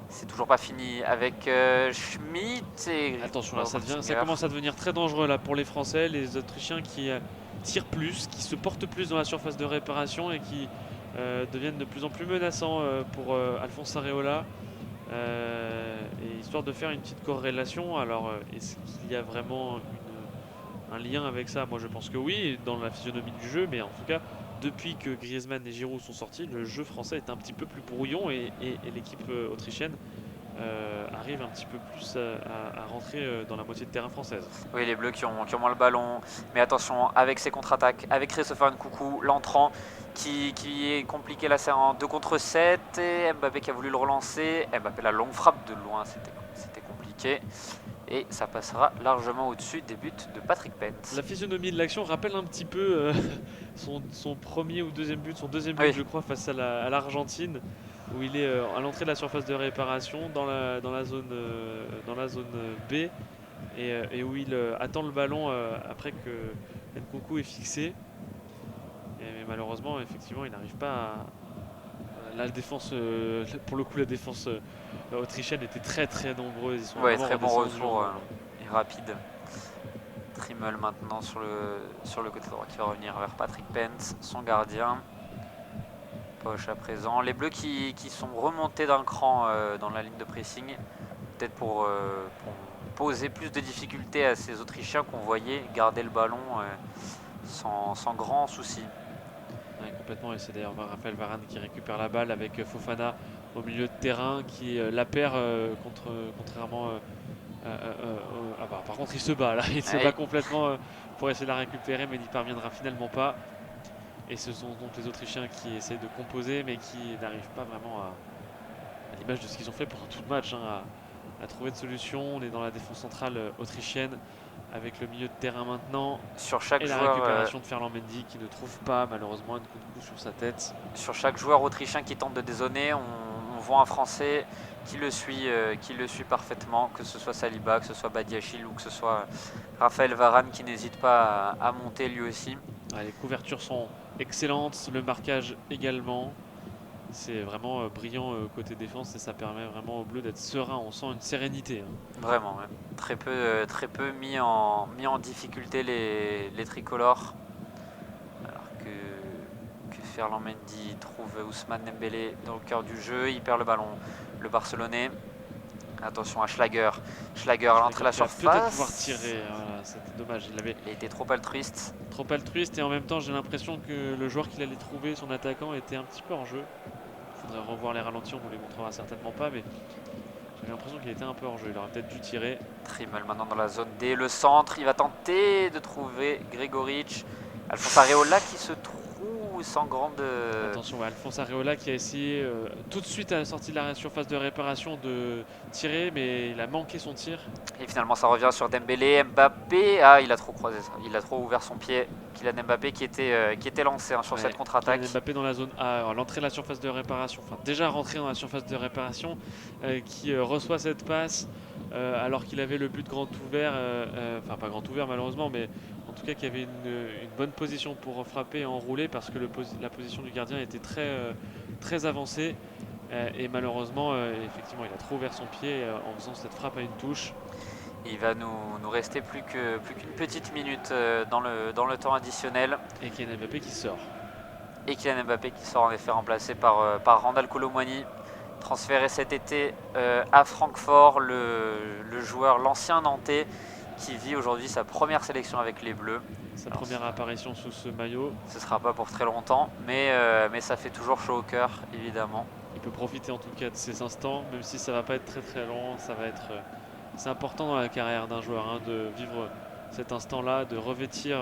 C'est toujours pas fini avec Schmitt. Et attention, là, ça commence à devenir très dangereux là pour les Français, les Autrichiens qui tirent plus, qui se portent plus dans la surface de réparation et qui deviennent de plus en plus menaçants pour Alphonse Areola. Et histoire de faire une petite corrélation, alors est-ce qu'il y a vraiment un lien avec ça? Moi je pense que oui, dans la physionomie du jeu, mais en tout cas, depuis que Griezmann et Giroud sont sortis, le jeu français est un petit peu plus brouillon et l'équipe autrichienne arrive un petit peu plus à rentrer dans la moitié de terrain française. Oui, les Bleus qui ont moins le ballon. Mais attention, avec ses contre-attaques, avec Christopher Nkunku, l'entrant qui est compliqué là, c'est en 2 contre 7. Et Mbappé qui a voulu le relancer. Mbappé, la longue frappe de loin, c'était compliqué. Et ça passera largement au-dessus des buts de Patrick Pence. La physionomie de l'action rappelle un petit peu son premier ou deuxième but, son deuxième but Oui. je crois face à l'Argentine, où il est à l'entrée de la surface de réparation dans la zone B et où il attend le ballon après que Nkunku est fixé. Mais malheureusement, effectivement, il n'arrive pas la défense, pour le coup, la défense autrichienne était très très nombreuse. Ils sont Ouais, vraiment très bon redescendus retour et rapide. Trimmel maintenant sur le côté droit qui va revenir vers Patrick Pence, son gardien. Poche à présent. Les Bleus qui sont remontés d'un cran dans la ligne de pressing, peut-être pour poser plus de difficultés à ces Autrichiens qu'on voyait garder le ballon sans grand souci. Ouais, complètement, et c'est d'ailleurs Raphaël Varane qui récupère la balle avec Fofana au milieu de terrain qui la perd contrairement par contre il se bat là, il se Ouais. bat complètement pour essayer de la récupérer mais il n'y parviendra finalement pas. Et ce sont donc les Autrichiens qui essayent de composer mais qui n'arrivent pas vraiment à l'image de ce qu'ils ont fait pendant tout le match, hein, à trouver de solution. On est dans la défense centrale autrichienne avec le milieu de terrain maintenant. Sur chaque Et la joueur, récupération de Ferland Mendy qui ne trouve pas malheureusement un coup de coup sur sa tête. sur chaque joueur autrichien qui tente de dézonner, on voit un Français qui le suit parfaitement, que ce soit Saliba, que ce soit Badiachil ou que ce soit Raphaël Varane qui n'hésite pas à monter lui aussi. Ah, les couvertures sont excellentes, le marquage également. C'est vraiment brillant côté défense et ça permet vraiment aux Bleus d'être serein. On sent une sérénité, hein. Vraiment, ouais. Très peu mis en difficulté les tricolores. Alors que Ferland Mendy trouve Ousmane Dembélé dans le cœur du jeu, il perd le ballon. Le Barcelonais. Attention à Schlager. Schlager à l'entrée de la Il va peut-être pouvoir surface. tirer, voilà, c'était dommage. Il avait Il a été trop altruiste. trop altruiste et en même temps j'ai l'impression que le joueur qu'il allait trouver, son attaquant, était un petit peu en jeu. Il faudrait revoir les ralentis, on vous les montrera certainement pas, mais j'avais l'impression qu'il était un peu en jeu. Il aurait peut-être dû tirer. Trimmel maintenant dans la zone D, le centre, il va tenter de trouver Gregoric. Alphonse Areola qui se trouve sans grande... Attention, ouais, Alphonse Areola qui a essayé tout de suite à la sortie de la surface de réparation de tirer, mais il a manqué son tir. Et finalement ça revient sur Dembélé, Mbappé, ah il a trop croisé ça, il a trop ouvert son pied. Kylian Mbappé qui était lancé sur cette contre-attaque. Kylian Mbappé dans la zone A, à l'entrée de la surface de réparation, enfin déjà rentré dans la surface de réparation, qui reçoit cette passe alors qu'il avait le but grand ouvert, enfin pas grand ouvert malheureusement, mais en tout cas qu'il y avait une bonne position pour frapper et enrouler parce que la position du gardien était très avancée. Et malheureusement, effectivement, il a trop ouvert son pied en faisant cette frappe à une touche. Il va nous rester plus qu'une petite minute dans le temps additionnel. Et Kylian Mbappé qui sort. Et Kylian Mbappé qui sort en effet remplacé par Randal Kolo Muani. Transféré cet été à Francfort, le joueur, l'ancien Nantais, qui vit aujourd'hui sa première sélection avec les Bleus. Sa première apparition sous ce maillot. Ce ne sera pas pour très longtemps, mais ça fait toujours chaud au cœur, évidemment. Il peut profiter en tout cas de ces instants, même si ça va pas être très long. Ça va être, c'est important dans la carrière d'un joueur, hein, de vivre cet instant-là, de revêtir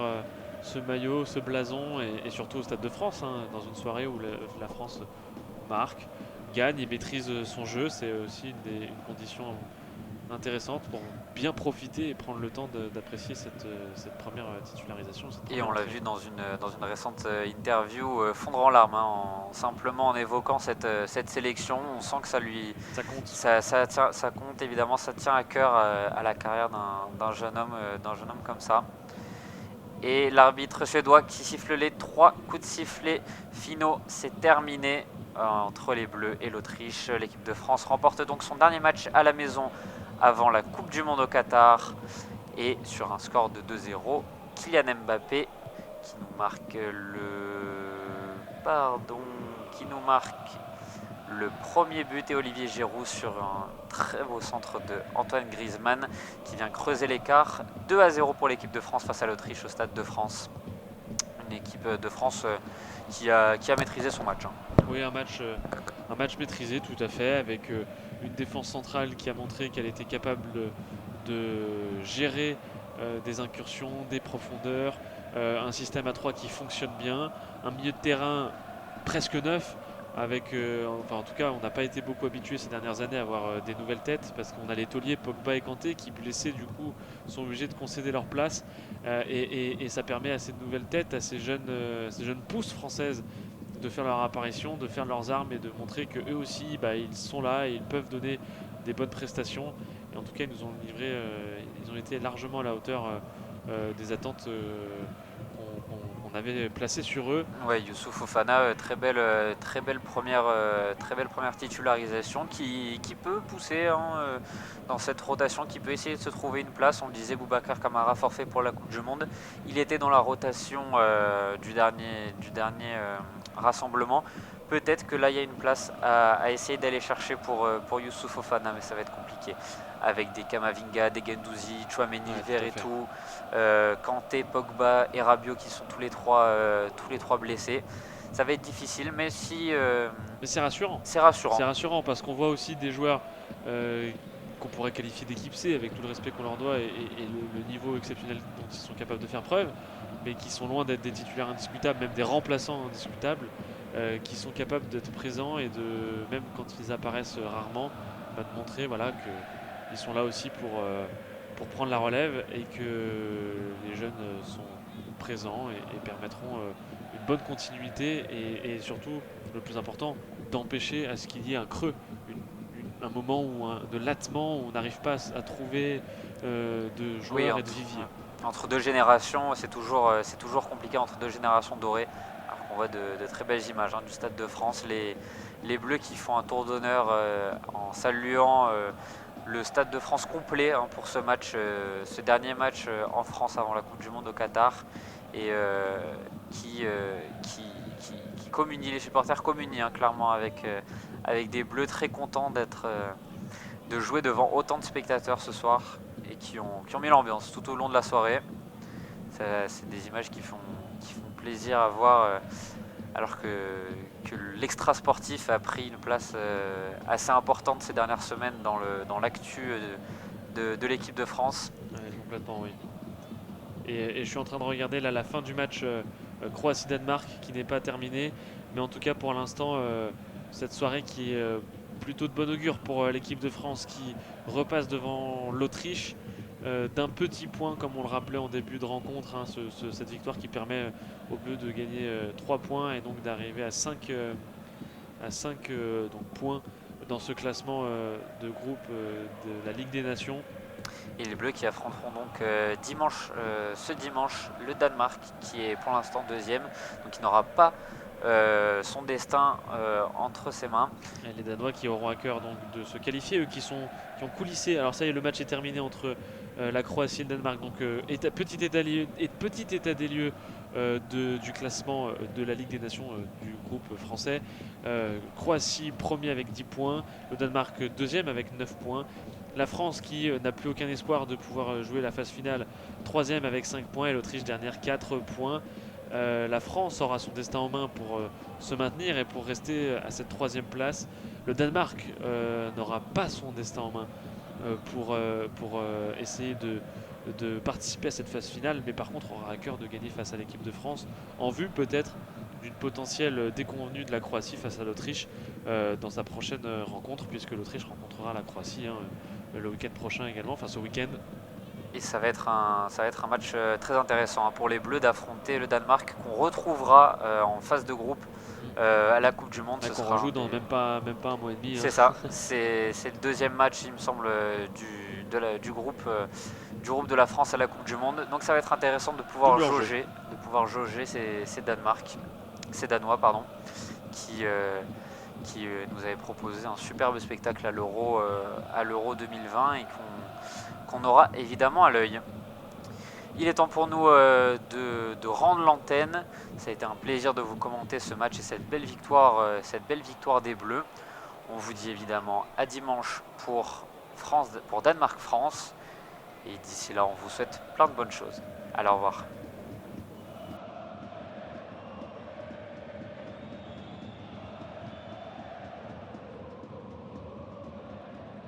ce maillot, ce blason, et surtout au Stade de France, hein, dans une soirée où la France marque, gagne et maîtrise son jeu. C'est aussi une condition intéressante pour bien profiter et prendre le temps d'apprécier cette première titularisation. Et on l'a vu dans une récente interview fondre en larmes, hein, simplement en évoquant cette sélection. On sent que ça compte. Ça compte évidemment, ça tient à cœur à la carrière d'un jeune homme comme ça. Et l'arbitre suédois qui siffle les 3 coups de sifflet finaux, c'est terminé entre les Bleus et l'Autriche. L'équipe de France remporte donc son dernier match à la maison avant la Coupe du Monde au Qatar. Et sur un score de 2-0, Kylian Mbappé qui nous marque le premier but et Olivier Giroud sur un très beau centre de Antoine Griezmann qui vient creuser l'écart. 2-0 pour l'équipe de France face à l'Autriche au Stade de France. Une équipe de France qui a maîtrisé son match. Oui, un match maîtrisé tout à fait, avec une défense centrale qui a montré qu'elle était capable de gérer des incursions, des profondeurs, un système à 3 qui fonctionne bien, un milieu de terrain presque neuf, avec, enfin en tout cas on n'a pas été beaucoup habitué ces dernières années à avoir des nouvelles têtes, parce qu'on a les tauliers Pogba et Kanté qui, blessés du coup, sont obligés de concéder leur place, et ça permet à ces nouvelles têtes, à ces jeunes pousses françaises, de faire leur apparition, de faire leurs armes et de montrer que eux aussi ils sont là et ils peuvent donner des bonnes prestations. Et en tout cas ils nous ont livré, ils ont été largement à la hauteur des attentes qu'on avait placées sur eux. Ouais, Youssouf Fofana, très belle première titularisation qui peut pousser dans cette rotation, qui peut essayer de se trouver une place. On le disait, Boubacar Kamara forfait pour la Coupe du Monde. Il était dans la rotation du dernier rassemblement. Peut-être que là il y a une place à essayer d'aller chercher pour Youssouf Fofana, mais ça va être compliqué. Avec des Kamavinga, des Guendouzi, Tchouaméni, Verretou, Kanté, Pogba et Rabiot qui sont tous les trois blessés. Ça va être difficile, mais mais c'est rassurant. C'est rassurant. C'est rassurant parce qu'on voit aussi des joueurs qu'on pourrait qualifier d'équipe C, avec tout le respect qu'on leur doit et le niveau exceptionnel dont ils sont capables de faire preuve, mais qui sont loin d'être des titulaires indiscutables, même des remplaçants indiscutables, qui sont capables d'être présents et même quand ils apparaissent rarement, de montrer qu'ils sont là aussi pour prendre la relève, et que les jeunes sont présents et permettront une bonne continuité et surtout, le plus important, d'empêcher à ce qu'il y ait un creux, un moment de lattement où on n'arrive pas à trouver de joueurs et de viviers. Entre deux générations, c'est toujours compliqué, entre deux générations dorées. Alors on voit de très belles images du Stade de France, les Bleus qui font un tour d'honneur en saluant le Stade de France complet pour ce match, ce dernier match en France avant la Coupe du Monde au Qatar, et qui communie, les supporters communient clairement avec des Bleus très contents de jouer devant autant de spectateurs ce soir, et qui ont mis l'ambiance tout au long de la soirée. C'est des images qui font plaisir à voir, alors que l'extra sportif a pris une place assez importante ces dernières semaines dans l'actu de l'équipe de France. Ouais, complètement, oui. Et je suis en train de regarder là la fin du match Croatie-Danemark, qui n'est pas terminé, mais en tout cas pour l'instant cette soirée qui est plutôt de bon augure pour l'équipe de France, qui repasse devant l'Autriche d'un petit point, comme on le rappelait en début de rencontre, cette victoire qui permet aux Bleus de gagner 3 points et donc d'arriver à 5 points dans ce classement de groupe de la Ligue des Nations. Et les Bleus qui affronteront donc ce dimanche le Danemark, qui est pour l'instant deuxième, donc il n'aura pas son destin entre ses mains. Et les Danois qui auront à cœur donc de se qualifier, eux qui ont coulissé. Alors ça y est, le match est terminé entre la Croatie et le Danemark. Donc petit état des lieux du classement de la Ligue des Nations du groupe français. Croatie premier avec 10 points, le Danemark deuxième avec 9 points. La France qui n'a plus aucun espoir de pouvoir jouer la phase finale, troisième avec 5 points, et l'Autriche dernière 4 points. La France aura son destin en main pour se maintenir et pour rester à cette troisième place. Le Danemark n'aura pas son destin en main pour essayer de participer à cette phase finale, mais par contre aura à cœur de gagner face à l'équipe de France, en vue peut-être d'une potentielle déconvenue de la Croatie face à l'Autriche dans sa prochaine rencontre, puisque l'Autriche rencontrera la Croatie le week-end prochain également, enfin ce week-end. Et ça va être un match très intéressant pour les Bleus d'affronter le Danemark, qu'on retrouvera en phase de groupe à la Coupe du Monde. Qu'on rejoue dans même pas un mois et demi. C'est ça, c'est le deuxième match, il me semble, du groupe de la France à la Coupe du Monde. Donc ça va être intéressant de pouvoir jauger ces Danois, qui nous avaient proposé un superbe spectacle à l'Euro 2020 et qu'on aura évidemment à l'œil. Il est temps pour nous de rendre l'antenne. Ça a été un plaisir de vous commenter ce match et cette belle victoire des Bleus. On vous dit évidemment à dimanche pour Danemark-France. Et d'ici là, on vous souhaite plein de bonnes choses. Allez, au revoir.